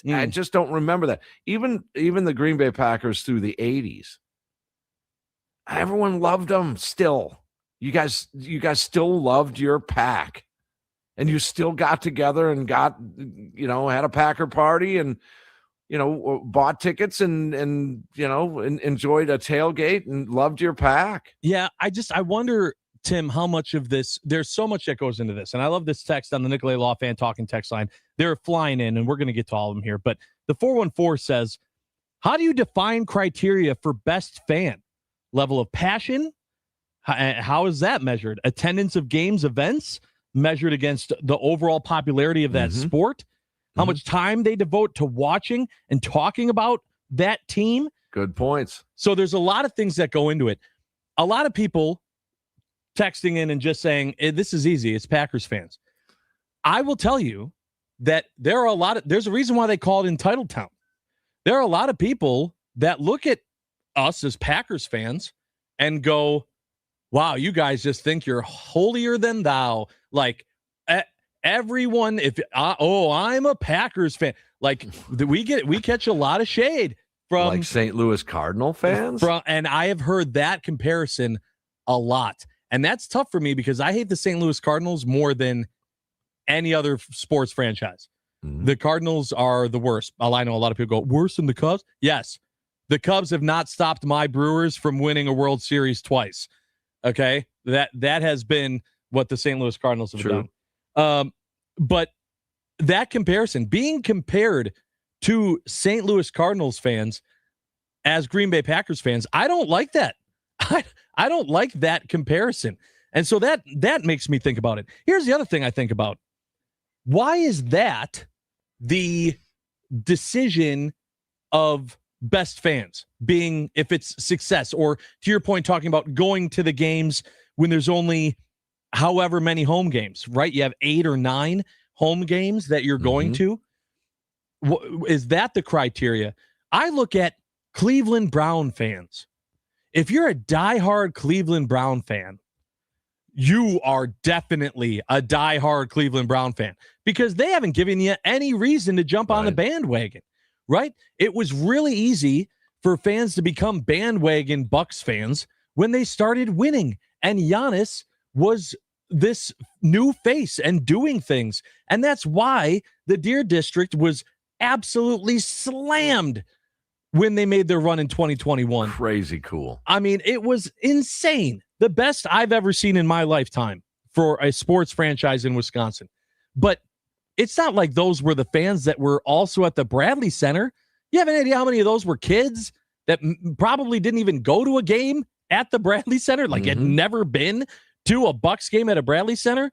I just don't remember that. Even the Green Bay Packers through the 80s, everyone loved them still. You guys still loved your pack. And you still got together and got, had a Packer party and, bought tickets and enjoyed a tailgate and loved your pack. Yeah, I wonder, Tim, how much of this, there's so much that goes into this. And I love this text on the Nicolay Law Fan Talking text line. They're flying in, and we're going to get to all of them here. But the 414 says, how do you define criteria for best fan? Level of passion? How is that measured? Attendance of games, events? Measured against the overall popularity of that sport, how much time they devote to watching and talking about that team. Good points. So there's a lot of things that go into it. A lot of people texting in and just saying, this is easy. It's Packers fans. I will tell you that there's a reason why they call it Entitled Town. There are a lot of people that look at us as Packers fans and go, wow, you guys just think you're holier than thou. Like everyone, I'm a Packers fan. Like we catch a lot of shade from like St. Louis Cardinal fans. And I have heard that comparison a lot. And that's tough for me because I hate the St. Louis Cardinals more than any other sports franchise. The Cardinals are the worst. I know a lot of people go, worse than the Cubs? Yes. The Cubs have not stopped my Brewers from winning a World Series twice. Okay? That has been what the St. Louis Cardinals have done. But that comparison, being compared to St. Louis Cardinals fans as Green Bay Packers fans, I don't like that. I don't like that comparison. And so that makes me think about it. Here's the other thing I think about. Why is that the decision of best fans being, if it's success, or to your point, talking about going to the games when there's only however many home games, right? You have 8 or 9 home games that you're going to. Is that the criteria? I look at Cleveland Brown fans. If you're a diehard Cleveland Brown fan, you are definitely a diehard Cleveland Brown fan because they haven't given you any reason to jump on the bandwagon, right? It was really easy for fans to become bandwagon Bucks fans when they started winning, and Giannis was this new face and doing things. And that's why the Deer District was absolutely slammed when they made their run in 2021. Crazy cool. I mean, it was insane. The best I've ever seen in my lifetime for a sports franchise in Wisconsin. But it's not like those were the fans that were also at the Bradley Center. You have any idea how many of those were kids that probably didn't even go to a game at the Bradley Center, like had never been to a Bucks game at a Bradley Center?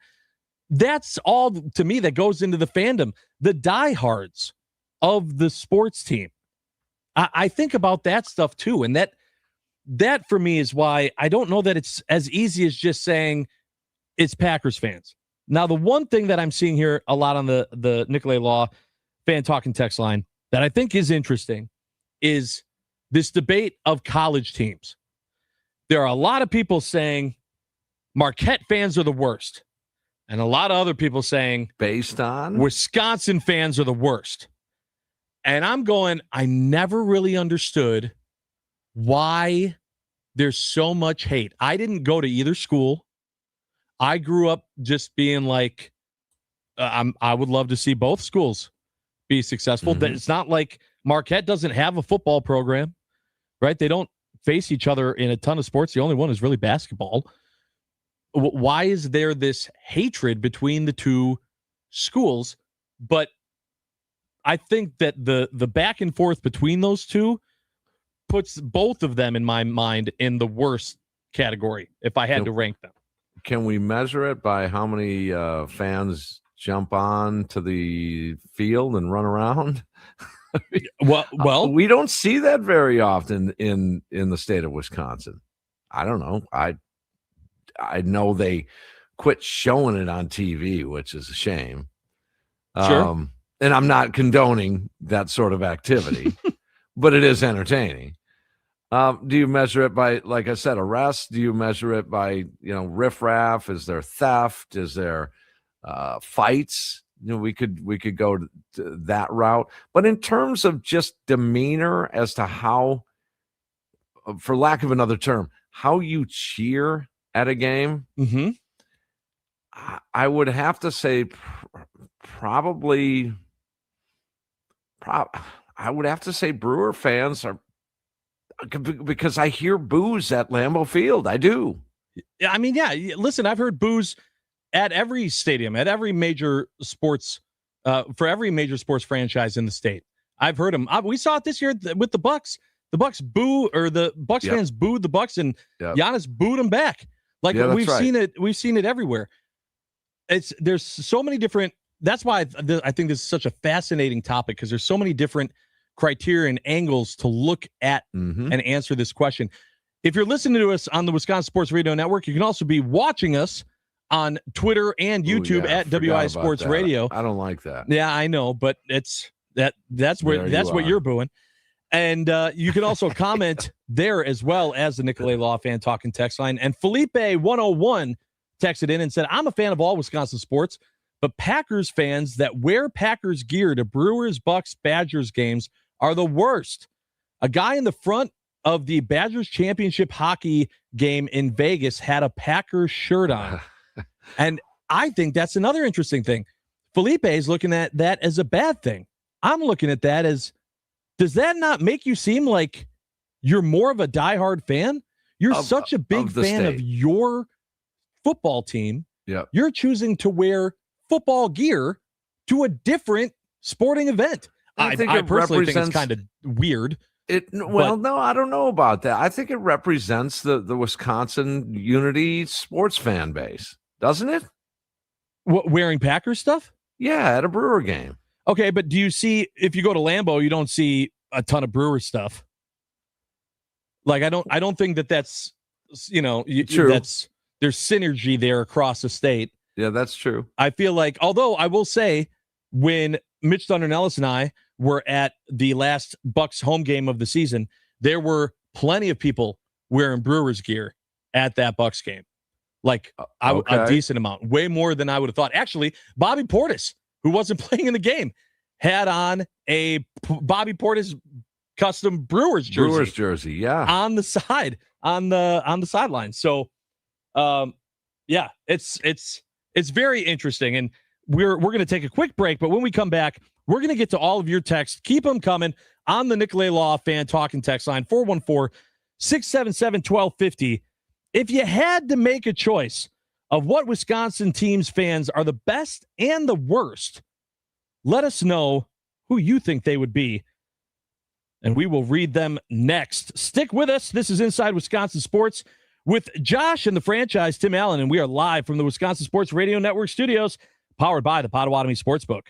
That's all, to me, that goes into the fandom. The diehards of the sports team. I think about that stuff too. And that for me is why I don't know that it's as easy as just saying it's Packers fans. Now, the one thing that I'm seeing here a lot on the Nicolay Law fan talking text line that I think is interesting is this debate of college teams. There are a lot of people saying Marquette fans are the worst. And a lot of other people saying based on Wisconsin fans are the worst. And I'm going, I never really understood why there's so much hate. I didn't go to either school. I grew up just being like, I would love to see both schools be successful. It's not like Marquette doesn't have a football program, right? They don't face each other in a ton of sports. The only one is really basketball. Why is there this hatred between the two schools? But I think that the back and forth between those two puts both of them in my mind in the worst category if I had to rank them. Can we measure it by how many fans jump on to the field and run around? Well, we don't see that very often in the state of Wisconsin. I don't know. I know they quit showing it on TV, which is a shame. Sure. And I'm not condoning that sort of activity, but it is entertaining. Do you measure it by, like I said, arrests? Do you measure it by, riffraff? Is there theft? Is there fights? We could go to that route. But in terms of just demeanor as to how, for lack of another term, how you cheer at a game, I would have to say probably. I would have to say Brewer fans are, because I hear boos at Lambeau Field. I do. I mean, yeah. Listen, I've heard boos at every stadium, at every major sports, for every major sports franchise in the state. I've heard them. We saw it this year with the Bucks. The Bucks the Bucks fans booed the Bucks, and Giannis booed them back. Like we've seen it. We've seen it everywhere. There's so many different. That's why I think this is such a fascinating topic, because there's so many different criteria and angles to look at and answer this question. If you're listening to us on the Wisconsin Sports Radio Network, you can also be watching us on Twitter and YouTube at WI Sports Radio. I don't like that. Yeah, I know, but that's what you're booing. And you can also comment there as well as the Nicolay Law fan talking text line. And Felipe 101 texted in and said, I'm a fan of all Wisconsin sports, but Packers fans that wear Packers gear to Brewers, Bucks, Badgers games are the worst. A guy in the front of the Badgers championship hockey game in Vegas had a Packers shirt on. And I think that's another interesting thing. Felipe is looking at that as a bad thing. I'm looking at that as, does that not make you seem like you're more of a diehard fan? You're such a big fan of your football team. Yeah. You're choosing to wear football gear to a different sporting event. I personally think it's kind of weird. No, I don't know about that. I think it represents the Wisconsin Unity sports fan base, doesn't it? What, wearing Packers stuff? Yeah, at a Brewer game. Okay, but do you see, if you go to Lambeau, you don't see a ton of Brewer stuff. Like, I don't think that's, True. There's synergy there across the state. Yeah, that's true. I feel like, although I will say, when Mitch Thunder Nellis and I were at the last Bucks home game of the season, there were plenty of people wearing Brewers gear at that Bucks game. Like a decent amount, way more than I would have thought. Actually, Bobby Portis, who wasn't playing in the game, had on a Bobby Portis custom Brewers jersey. Yeah, on the side, on the sideline. So, yeah, it's very interesting, and we're going to take a quick break. But when we come back, we're going to get to all of your texts. Keep them coming on the Nicolay Law Fan Talking text line 414-677-1250. If you had to make a choice of what Wisconsin teams fans are the best and the worst, let us know who you think they would be, and we will read them next. Stick with us. This is Inside Wisconsin Sports with Josh and the franchise, Tim Allen, and we are live from the Wisconsin Sports Radio Network studios, powered by the Potawatomi Sportsbook.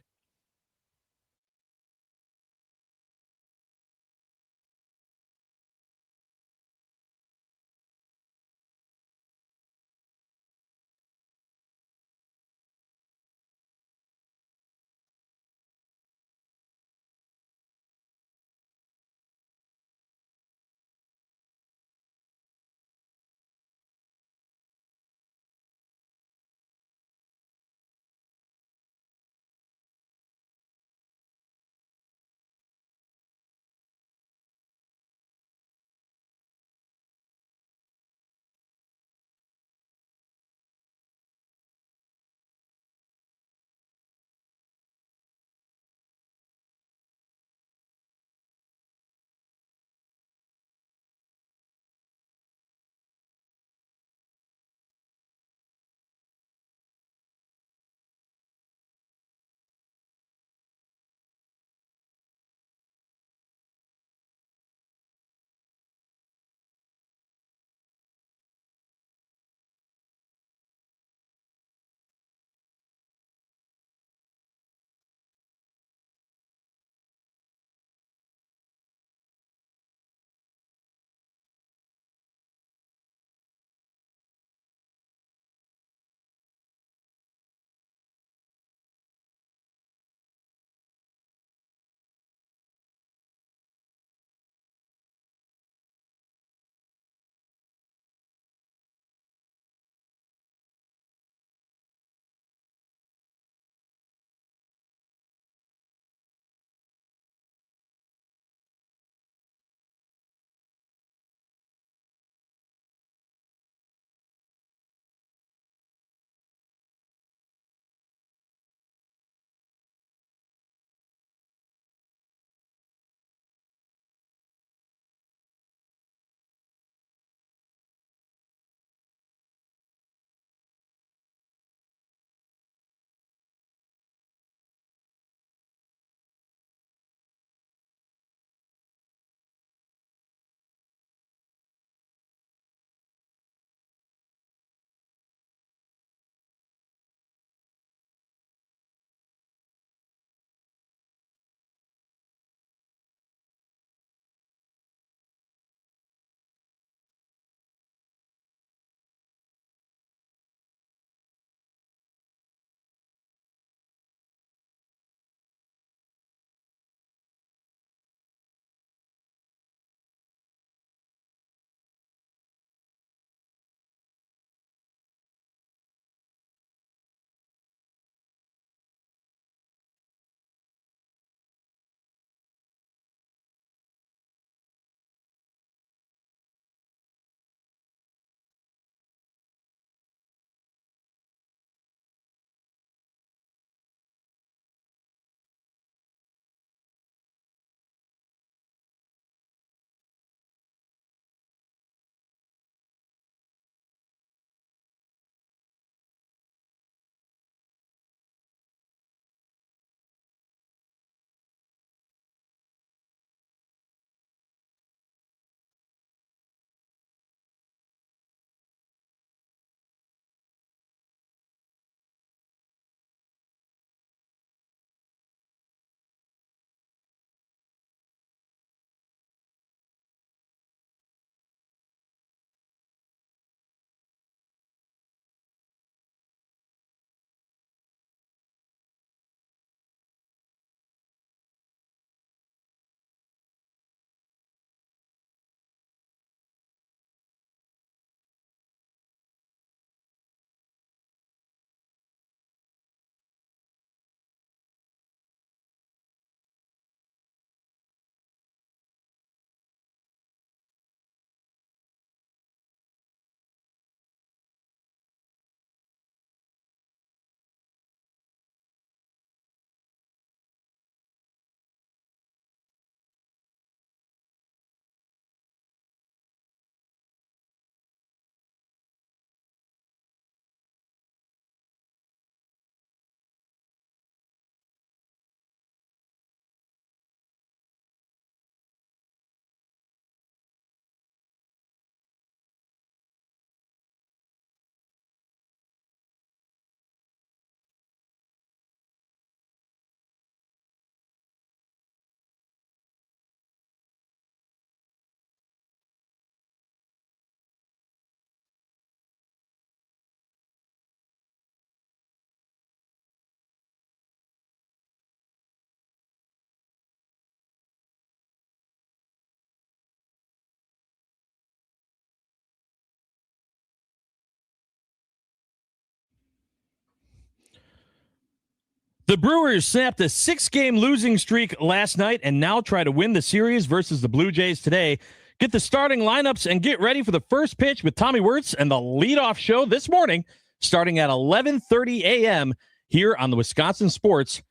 The Brewers snapped a 6-game losing streak last night and now try to win the series versus the Blue Jays today. Get the starting lineups and get ready for the first pitch with Tommy Wirtz and the leadoff show this morning, starting at 11:30 a.m. here on the Wisconsin Sports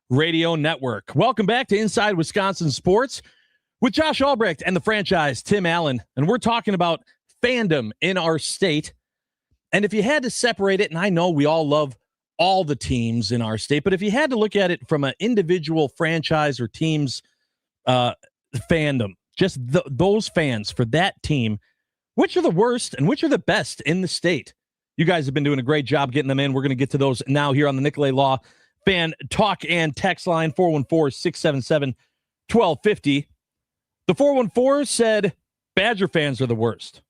Radio Network. Welcome back to Inside Wisconsin Sports with Josh Albrecht and the franchise, Tim Allen. And we're talking about fandom in our state. And if you had to separate it, and I know we all love all the teams in our state, but if you had to look at it from an individual franchise or team's fandom, just those fans for that team, which are the worst and which are the best in the state? You guys have been doing a great job getting them in. We're going to get to those now here on the Nicolay Law Fan Talk and Text Line, 414-677-1250. The 414 said Badger fans are the worst.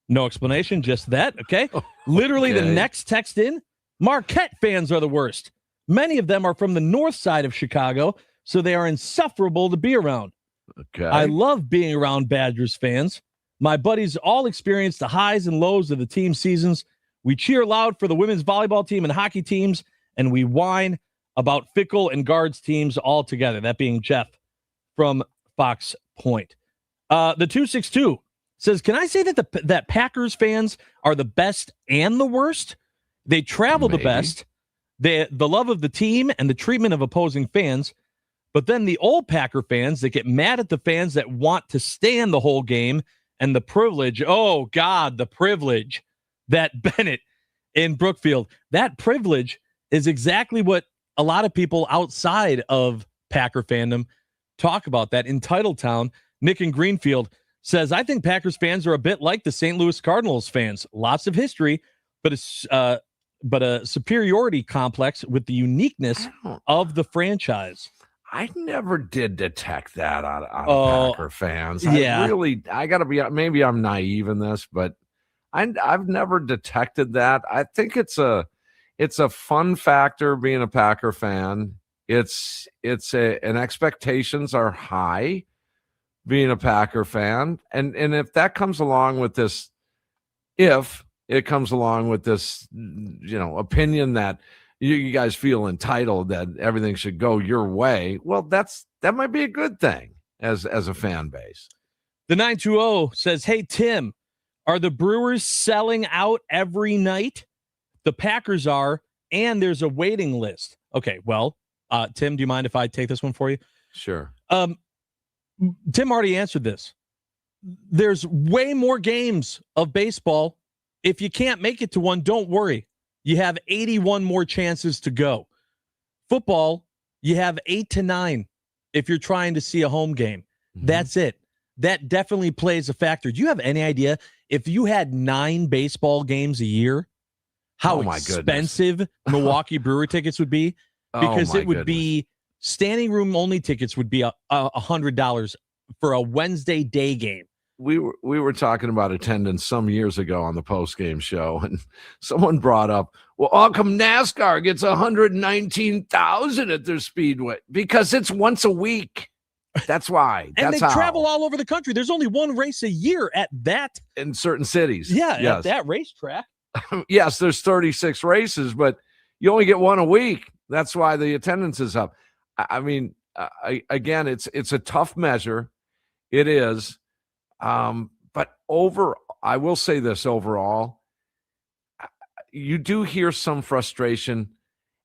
No explanation, just that, okay? Literally the next text in, Marquette fans are the worst. Many of them are from the north side of Chicago, so they are insufferable to be around. Okay. I love being around Badgers fans. My buddies all experience the highs and lows of the team seasons. We cheer loud for the women's volleyball team and hockey teams, and we whine about Fickle and Guards teams all together, that being Jeff from Fox Point. The 262 says, can I say that that Packers fans are the best and the worst? They travel the best, the love of the team and the treatment of opposing fans, but then the old Packer fans that get mad at the fans that want to stand the whole game, and the privilege, oh God, the privilege that Bennett in Brookfield, that privilege is exactly what a lot of people outside of Packer fandom talk about. That in Titletown, Nick in Greenfield says, I think Packers fans are a bit like the St. Louis Cardinals fans. Lots of history, but a superiority complex with the uniqueness of the franchise. I never did detect that out of Packer fans. Yeah. I got to be, maybe I'm naive in this, but I've never detected that. I think it's a fun factor being a Packer fan. And expectations are high being a Packer fan. And if that comes along with this, if it comes along with this, opinion that you guys feel entitled that everything should go your way, well, that might be a good thing as a fan base. The 920 says, hey, Tim, are the Brewers selling out every night? The Packers are, and there's a waiting list. Okay, well, Tim, do you mind if I take this one for you? Sure. Tim already answered this. There's way more games of baseball. If you can't make it to one, don't worry. You have 81 more chances to go. Football, you have 8 to 9 if you're trying to see a home game. Mm-hmm. That's it. That definitely plays a factor. Do you have any idea if you had 9 baseball games a year, how expensive Milwaukee Brewer tickets would be? Because it would be standing room only tickets would be $100 for a Wednesday day game. We were talking about attendance some years ago on the post-game show, and someone brought up, well, how come NASCAR gets 119,000 at their speedway? Because it's once a week. That's why. And they travel all over the country. There's only one race a year at that. In certain cities. Yeah, yes. At that racetrack. Yes, there's 36 races, but you only get one a week. That's why the attendance is up. I mean, again, it's a tough measure. It is. But I will say this overall, you do hear some frustration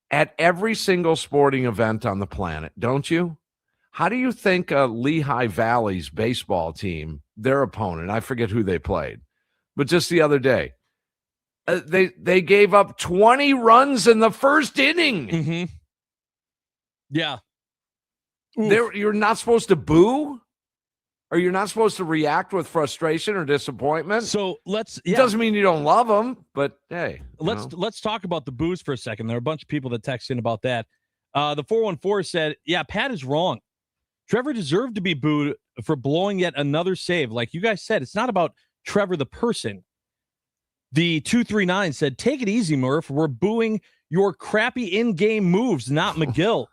at every single sporting event on the planet, don't you? How do you think Lehigh Valley's baseball team, their opponent, I forget who they played, but just the other day, they gave up 20 runs in the first inning. Mm-hmm. Yeah. You're not supposed to boo? Or you're not supposed to react with frustration or disappointment? So It doesn't mean you don't love them, but hey. Let's talk about the boos for a second. There are a bunch of people that text in about that. The 414 said, yeah, Pat is wrong. Trevor deserved to be booed for blowing yet another save. Like you guys said, it's not about Trevor the person. The 239 said, take it easy, Murph. We're booing your crappy in-game moves, not McGill.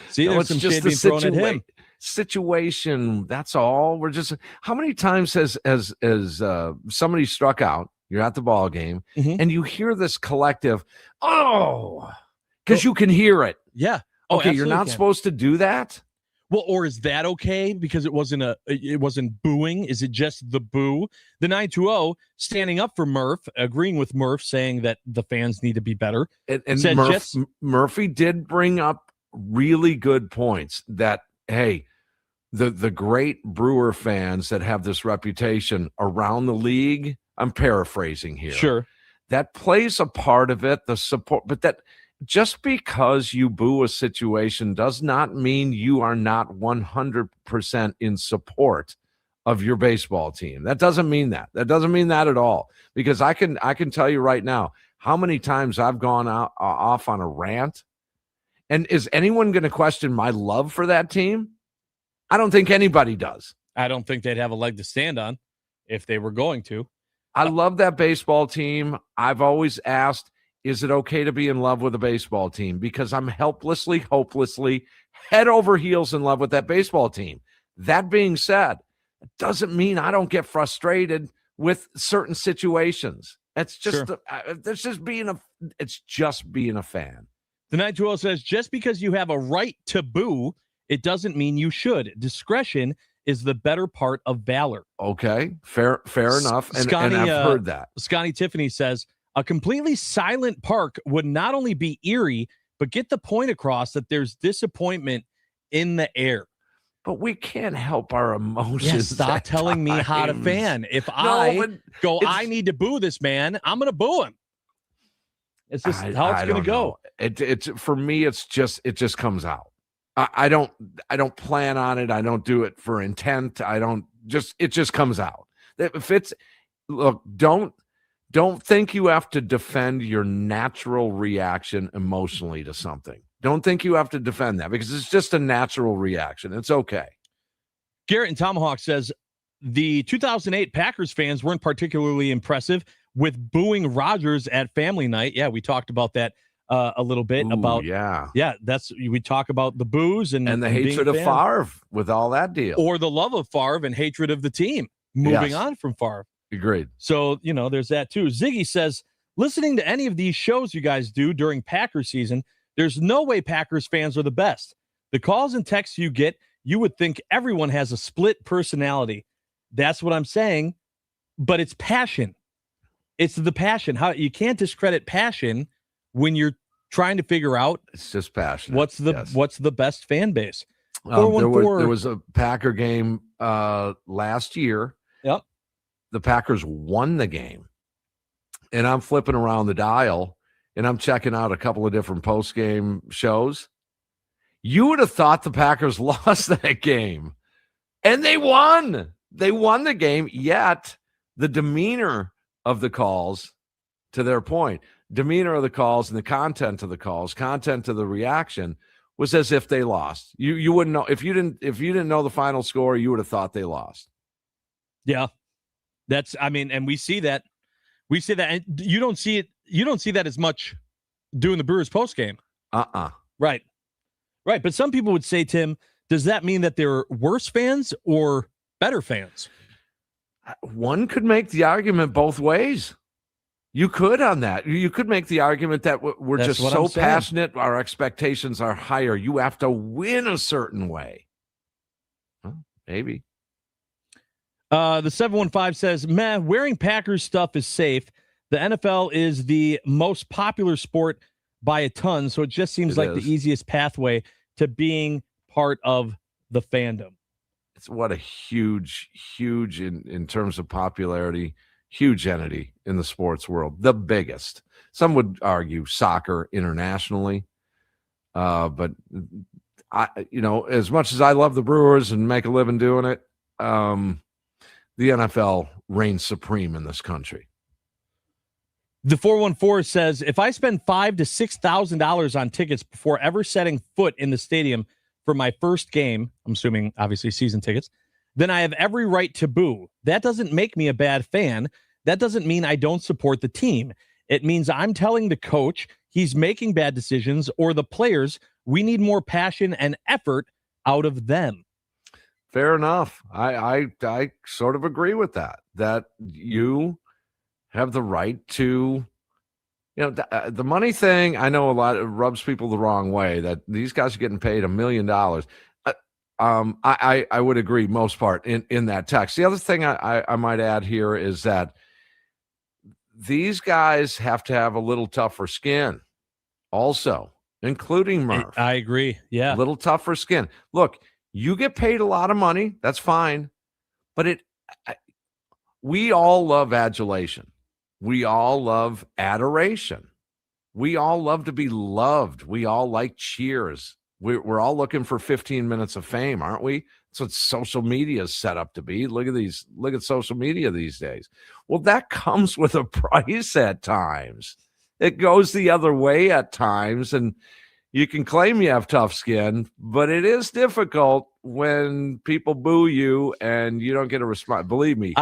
See, there's some shade being thrown at him. Situation, that's all. We're just, how many times has somebody struck out, you're at the ball game, and you hear this collective, because you can hear it. Yeah. Okay, you're not supposed to do that? Well, or is that okay because it wasn't booing? Is it just the boo? The 920 standing up for Murph, agreeing with Murph, saying that the fans need to be better. And Murphy did bring up really good points that, hey, the great Brewer fans that have this reputation around the league, I'm paraphrasing here. Sure. That plays a part of it, the support, but that just because you boo a situation does not mean you are not 100% in support of your baseball team. That doesn't mean that. That doesn't mean that at all. Because I can tell you right now how many times I've gone off on a rant. And is anyone going to question my love for that team? I don't think anybody does. I don't think they'd have a leg to stand on if they were going to. I love that baseball team. I've always asked, is it okay to be in love with a baseball team? Because I'm helplessly, hopelessly, head over heels in love with that baseball team. That being said, it doesn't mean I don't get frustrated with certain situations. It's just it's just being a fan. The 920 says, just because you have a right to boo, it doesn't mean you should. Discretion is the better part of valor. Okay, fair enough. And I've heard that. Scotty Tiffany says, a completely silent park would not only be eerie, but get the point across that there's disappointment in the air. But we can't help our emotions. Yeah, stop telling me how to fan. If I need to boo this man, I'm going to boo him. It's just how it's going to go. It's for me. It just comes out. I don't plan on it. I don't do it for intent. It just comes out. Don't think you have to defend your natural reaction emotionally to something. Don't think you have to defend that because it's just a natural reaction. It's okay. Garrett and Tomahawk says the 2008 Packers fans weren't particularly impressive with booing Rodgers at family night. Yeah, we talked about that a little bit. We talk about the boos and the hatred of Favre with all that deal, or the love of Favre and hatred of the team moving on from Favre. Agreed. So, there's that too. Ziggy says, listening to any of these shows you guys do during Packers season, there's no way Packers fans are the best. The calls and texts you get, you would think everyone has a split personality. That's what I'm saying. But it's passion. It's the passion. How you can't discredit passion when you're trying to figure out it's just passion. What's the best fan base? There was a Packer game last year. Yep. The Packers won the game. And I'm flipping around the dial and I'm checking out a couple of different post-game shows. You would have thought the Packers lost that game. And they won. They won the game, yet the demeanor of the calls, to their point, demeanor of the calls and the content of the calls, content of the reaction was as if they lost. You wouldn't know if you didn't know the final score, you would have thought they lost. Yeah. And we see that. We see that, and you don't see it. You don't see that as much doing the Brewers post game. Right. But some people would say, Tim, does that mean that they're worse fans or better fans? One could make the argument both ways. You could on that. You could make the argument that we're just so passionate. Our expectations are higher. You have to win a certain way. Well, maybe. The 715 says, wearing Packers stuff is safe. The NFL is the most popular sport by a ton, so it just seems like the easiest pathway to being part of the fandom. It's what a huge in terms of popularity, huge entity in the sports world. The biggest. Some would argue soccer internationally. But as much as I love the Brewers and make a living doing it, the NFL reigns supreme in this country. The 414 says, if I spend $5,000 to $6,000 on tickets before ever setting foot in the stadium for my first game, I'm assuming obviously season tickets, then I have every right to boo. That doesn't make me a bad fan. That doesn't mean I don't support the team. It means I'm telling the coach he's making bad decisions, or the players, we need more passion and effort out of them. Fair enough. I sort of agree with that you have the right to, The money thing, I know a lot it rubs people the wrong way that these guys are getting paid $1 million. I would agree most part in that text. The other thing I might add here is that these guys have to have a little tougher skin also, including Murph. I agree. Yeah. A little tougher skin. Look, you get paid a lot of money. That's fine. But we all love adulation. We all love adoration. We all love to be loved. We all like cheers. We're all looking for 15 minutes of fame, aren't we? That's what social media is set up to be. Look at social media these days. Well, that comes with a price at times. It goes the other way at times, and you can claim you have tough skin, but it is difficult when people boo you and you don't get a response. Believe me,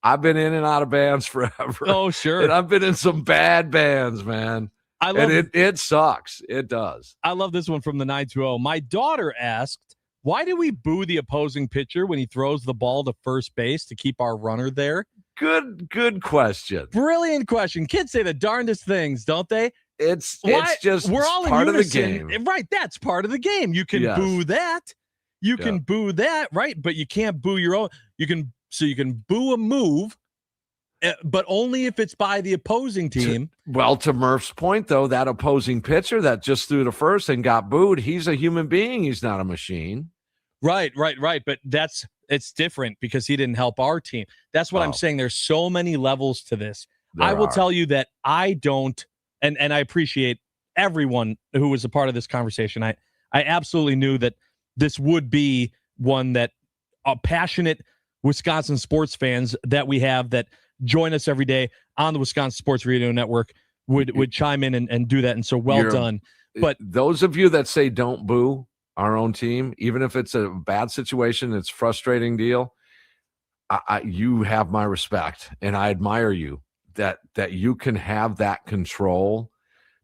I've been in and out of bands forever. Oh, sure. And I've been in some bad bands, man. It sucks. It does. I love this one from the 920. My daughter asked, why do we boo the opposing pitcher when he throws the ball to first base to keep our runner there? Good question. Brilliant question. Kids say the darndest things, don't they? It's just we're all part in unison. of the game. Right, that's part of the game. You can boo that. You can boo that, right? But you can't boo your own. You can boo a move, but only if it's by the opposing team. To Murph's point, though, that opposing pitcher that just threw to first and got booed, he's a human being. He's not a machine. Right. But it's different because he didn't help our team. That's what I'm saying. There's so many levels to this. I will tell you that I don't, and I appreciate everyone who was a part of this conversation. I absolutely knew that this would be one that passionate Wisconsin sports fans that we have that join us every day on the Wisconsin Sports Radio Network would chime in and do that. And so done. But those of you that say don't boo our own team, even if it's a bad situation, it's a frustrating deal, you have my respect, and I admire you that you can have that control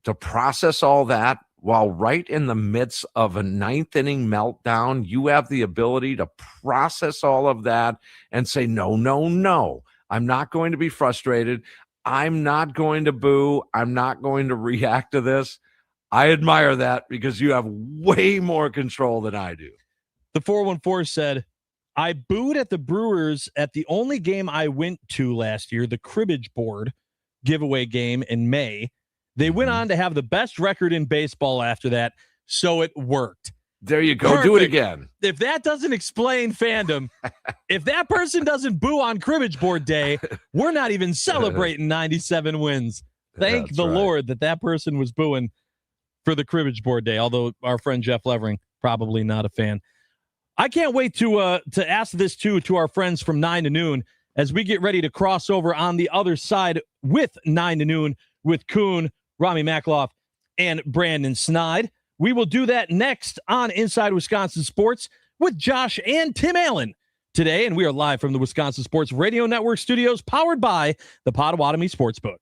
to process all that while right in the midst of a ninth inning meltdown. You have the ability to process all of that and say, no, I'm not going to be frustrated. I'm not going to boo. I'm not going to react to this. I admire that because you have way more control than I do. The 414 said, I booed at the Brewers at the only game I went to last year, the cribbage board giveaway game in May. They went on to have the best record in baseball after that, so it worked. There you go. Perfect. Do it again. If that doesn't explain fandom, if that person doesn't boo on cribbage board day, we're not even celebrating 97 wins. Thank the Lord that person was booing for the cribbage board day, although our friend Jeff Levering, probably not a fan. I can't wait to ask this to our friends from 9 to noon as we get ready to cross over on the other side with 9 to noon with Kuhn, Rami Makloff, and Brandon Snide. We will do that next on Inside Wisconsin Sports with Josh and Tim Allen today, and we are live from the Wisconsin Sports Radio Network studios, powered by the Potawatomi Sportsbook.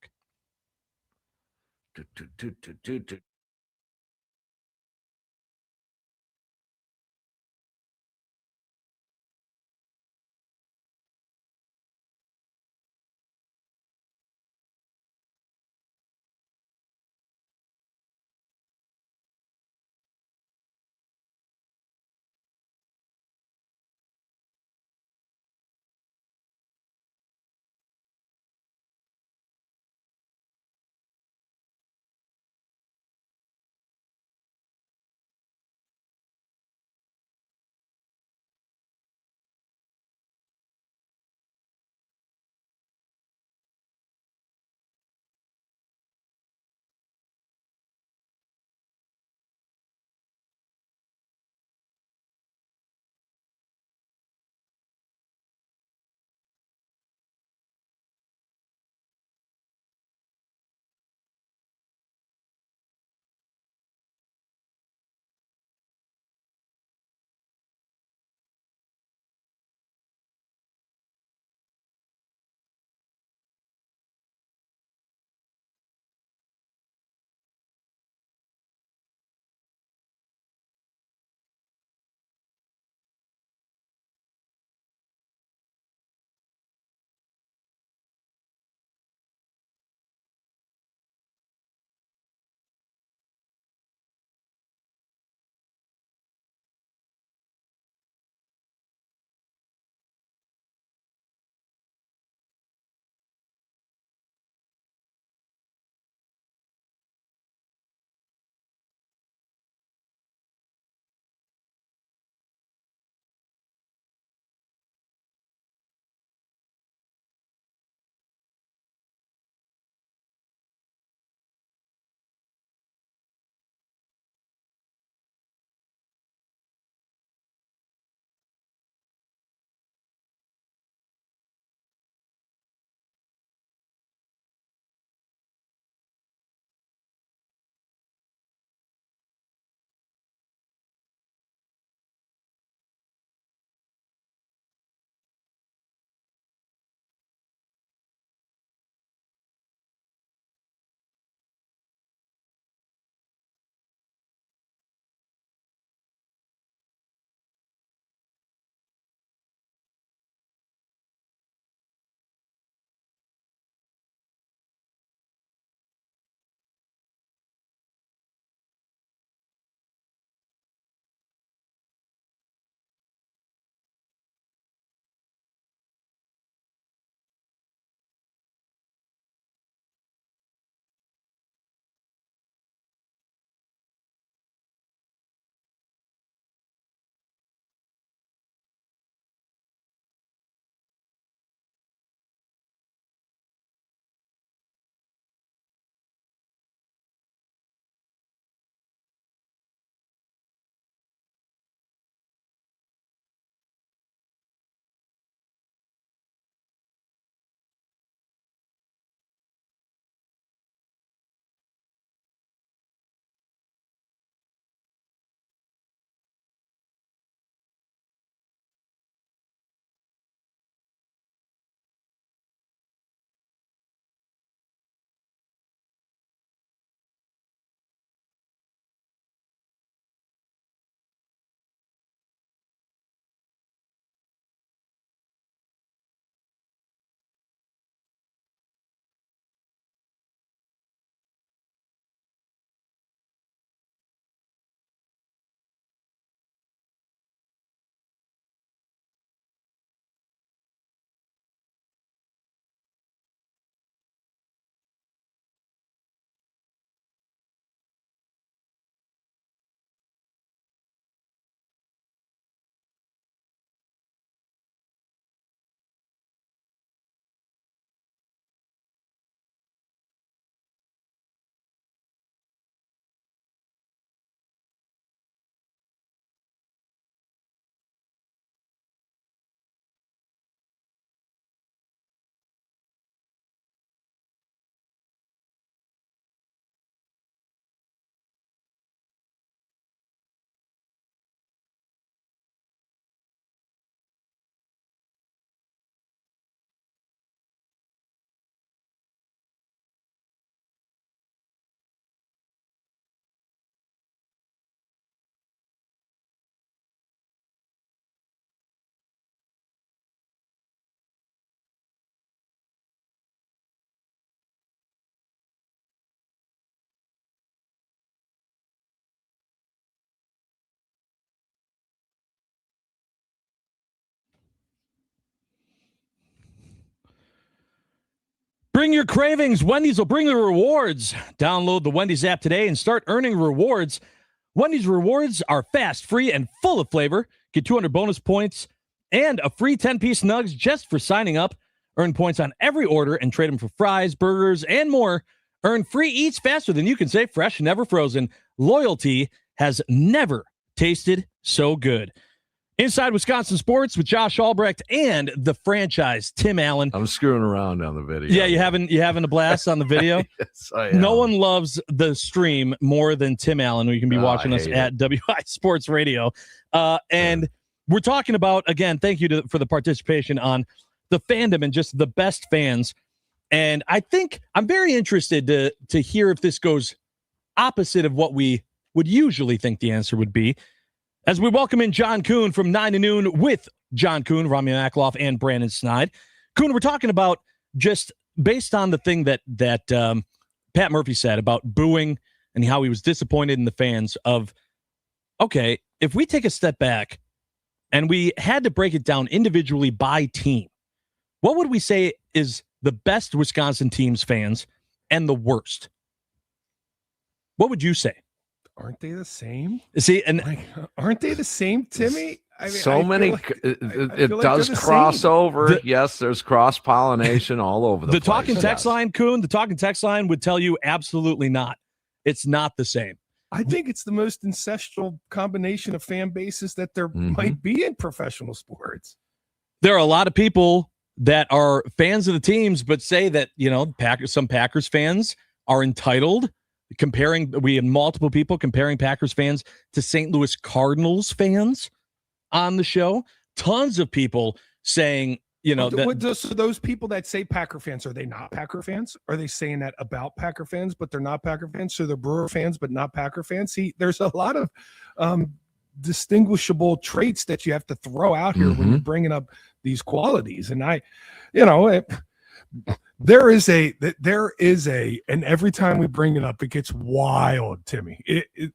Bring your cravings. Wendy's will bring the rewards. Download the Wendy's app today and start earning rewards. Wendy's rewards are fast, free, and full of flavor. Get 200 bonus points and a free 10-piece nugs just for signing up. Earn points on every order and trade them for fries, burgers, and more. Earn free eats faster than you can say, fresh, never frozen. Loyalty has never tasted so good. Inside Wisconsin Sports with Josh Albrecht and the franchise, Tim Allen. I'm screwing around on the video. Yeah, you having a blast on the video? Yes, I am. No one loves the stream more than Tim Allen, who you can be watching us at WI Sports Radio. And we're talking about, again, thank you for the participation on the fandom and just the best fans. And I think I'm very interested to hear if this goes opposite of what we would usually think the answer would be. As we welcome in John Kuhn from 9 to noon with John Kuhn, Rami Makloff, and Brandon Snide. Kuhn, we're talking about just based on the thing that Pat Murphy said about booing and how he was disappointed in the fans of, okay, if we take a step back and we had to break it down individually by team, what would we say is the best Wisconsin team's fans and the worst? What would you say? Aren't they the same? See, and aren't they the same, Timmy? I mean, so many. It does cross over. Yes, there's cross pollination all over the place. Talking text line, Kuhn. The talking text line would tell you absolutely not. It's not the same. I think it's the most ancestral combination of fan bases that there might be in professional sports. There are a lot of people that are fans of the teams, but say that some Packers fans are entitled. We have multiple people comparing Packers fans to St. Louis Cardinals fans on the show. Tons of people saying, so those people that say Packer fans, are they not Packer fans? Are they saying that about Packer fans, but they're not Packer fans? So they're Brewer fans, but not Packer fans? See, there's a lot of distinguishable traits that you have to throw out here when you're bringing up these qualities. And there is a, and every time we bring it up, it gets wild, Timmy.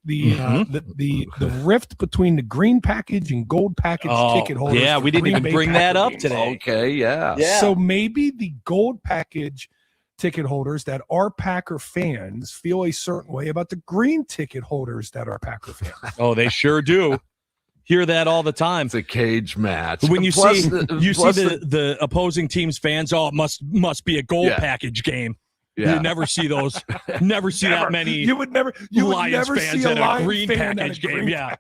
The rift between the green package and gold package ticket holders. Yeah, we didn't even bring that up today. Okay, yeah. So maybe the gold package ticket holders that are Packer fans feel a certain way about the green ticket holders that are Packer fans. Oh, they sure do. Hear that all the time. It's a cage match. When you see the opposing team's fans, it must be a gold package game. Yeah. You never see those. Never see that many. You would never fans see at a green package game. Yeah.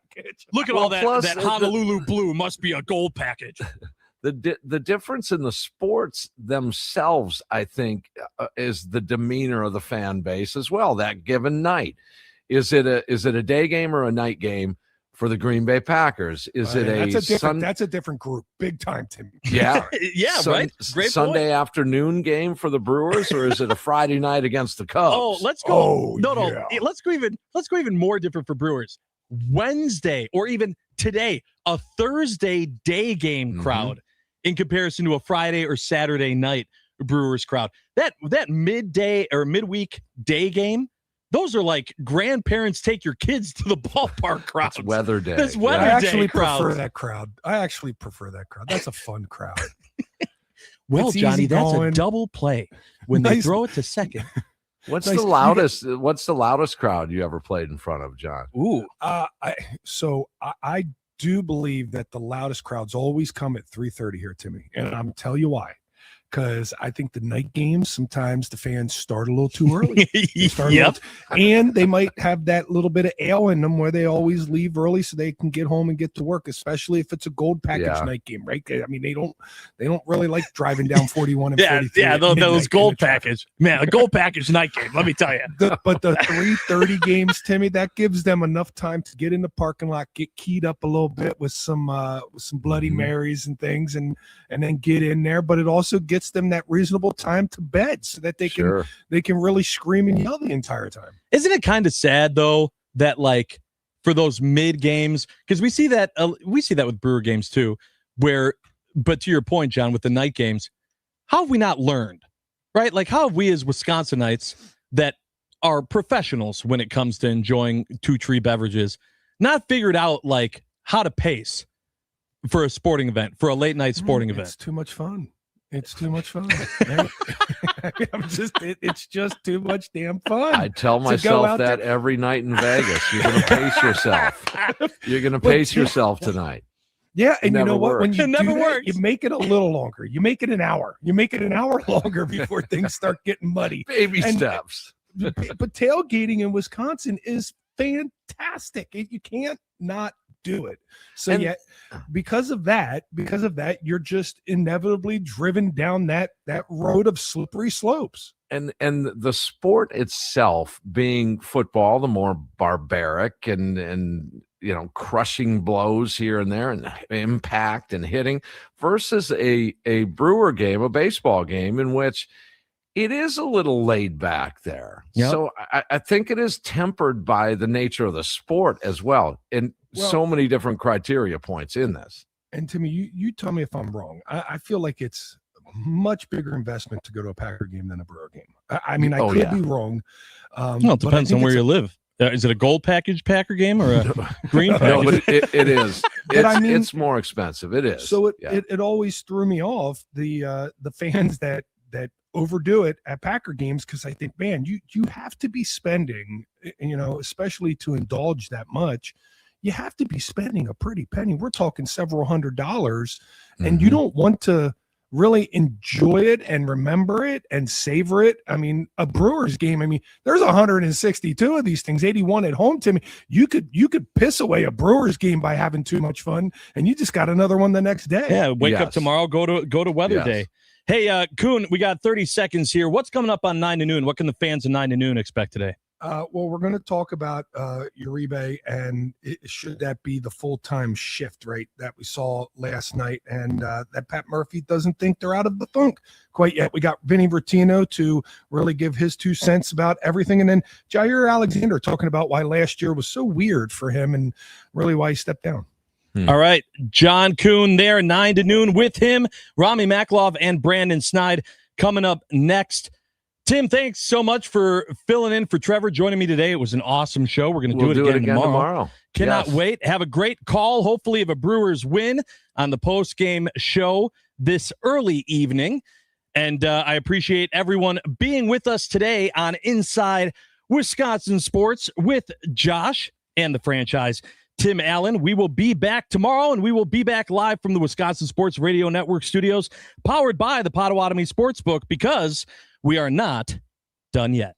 Look at all that. That Honolulu blue must be a gold package. The difference in the sports themselves, I think, is the demeanor of the fan base as well. That given night, is it a day game or a night game? For the Green Bay Packers, that's a different group, big time, Tim. Yeah, right. Great Sunday point. Afternoon game for the Brewers, or is it a Friday night against the Cubs? Oh, let's go. Let's go even more different for Brewers. Wednesday or even today, a Thursday day game crowd in comparison to a Friday or Saturday night Brewers crowd. That midday or midweek day game. Those are like grandparents take your kids to the ballpark crowds. It's weather day. That's weather day. I actually prefer that crowd. That's a fun crowd. Well, Johnny, that's a double play when they throw it to second. What's the loudest crowd you ever played in front of, John? Ooh. I do believe that the loudest crowds always come at 3:30 here, Timmy, and I'm tell you why. Because I think the night games, sometimes the fans start a little too early. And they might have that little bit of ale in them where they always leave early so they can get home and get to work, especially if it's a gold package night game, right? I mean, they don't really like driving down 41 and 43. Yeah, those gold package. Man, a gold package night game, let me tell you. But the 3:30 games, Timmy, that gives them enough time to get in the parking lot, get keyed up a little bit with some Bloody Marys and things, and then get in there. But it also gets them that reasonable time to bed so that they can really scream and yell the entire time. Isn't it kind of sad though that like for those mid games, because we see that with Brewer games too, but to your point, John, with the night games, how have we not learned, right? Like how have we as Wisconsinites that are professionals when it comes to enjoying two tree beverages not figured out like how to pace for a sporting event, for a late night sporting event? It's too much fun. It's too much fun. It's just too much damn fun. I tell myself that every night in Vegas. You're going to pace yourself. You're going to pace yourself tonight. Yeah, and you know what? Works. When you It never do that, works. you make it a little longer. You make it an hour. You make it an hour longer before things start getting muddy. Baby steps. But tailgating in Wisconsin is fantastic. You can't not do it. So And- yet, because of that, you're just inevitably driven down that road of slippery slopes. And the sport itself being football, the more barbaric and crushing blows here and there and impact and hitting versus a Brewer game, a baseball game in which it is a little laid back there. Yep. So I think it is tempered by the nature of the sport as well. And so many different criteria points in this. And Timmy, you tell me if I'm wrong. I feel like it's a much bigger investment to go to a Packer game than a Brewer game. I mean, I could be wrong. Well, it depends on where you live. Is it a gold package Packer game or a green package? No, but it is. But I mean, it's more expensive. It is. So it always threw me off the fans that overdo it at Packer games, because I think, man, you have to be spending, especially to indulge that much. You have to be spending a pretty penny. We're talking several $100s, and you don't want to really enjoy it and remember it and savor it. I mean, a Brewers game, there's 162 of these things, 81 at home. Timmy, you could piss away a Brewers game by having too much fun, and you just got another one the next day. Yeah, wake up tomorrow, go to weather day. Hey, Kuhn, we got 30 seconds here. What's coming up on 9 to noon? What can the fans of 9 to noon expect today? Well, we're going to talk about Uribe, and should that be the full-time shift, right, that we saw last night, and that Pat Murphy doesn't think they're out of the funk quite yet. We got Vinny Vertino to really give his 2 cents about everything, and then Jair Alexander talking about why last year was so weird for him and really why he stepped down. All right, John Kuhn there, 9 to noon with him, Rami Maklov and Brandon Snide coming up next. Tim, thanks so much for filling in for Trevor, joining me today. It was an awesome show. We're going to do it again tomorrow. Cannot wait. Have a great call, hopefully, of a Brewers win on the post-game show this early evening. And I appreciate everyone being with us today on Inside Wisconsin Sports with Josh and the franchise, Tim Allen. We will be back tomorrow, and we will be back live from the Wisconsin Sports Radio Network studios, powered by the Potawatomi Sportsbook, because we are not done yet.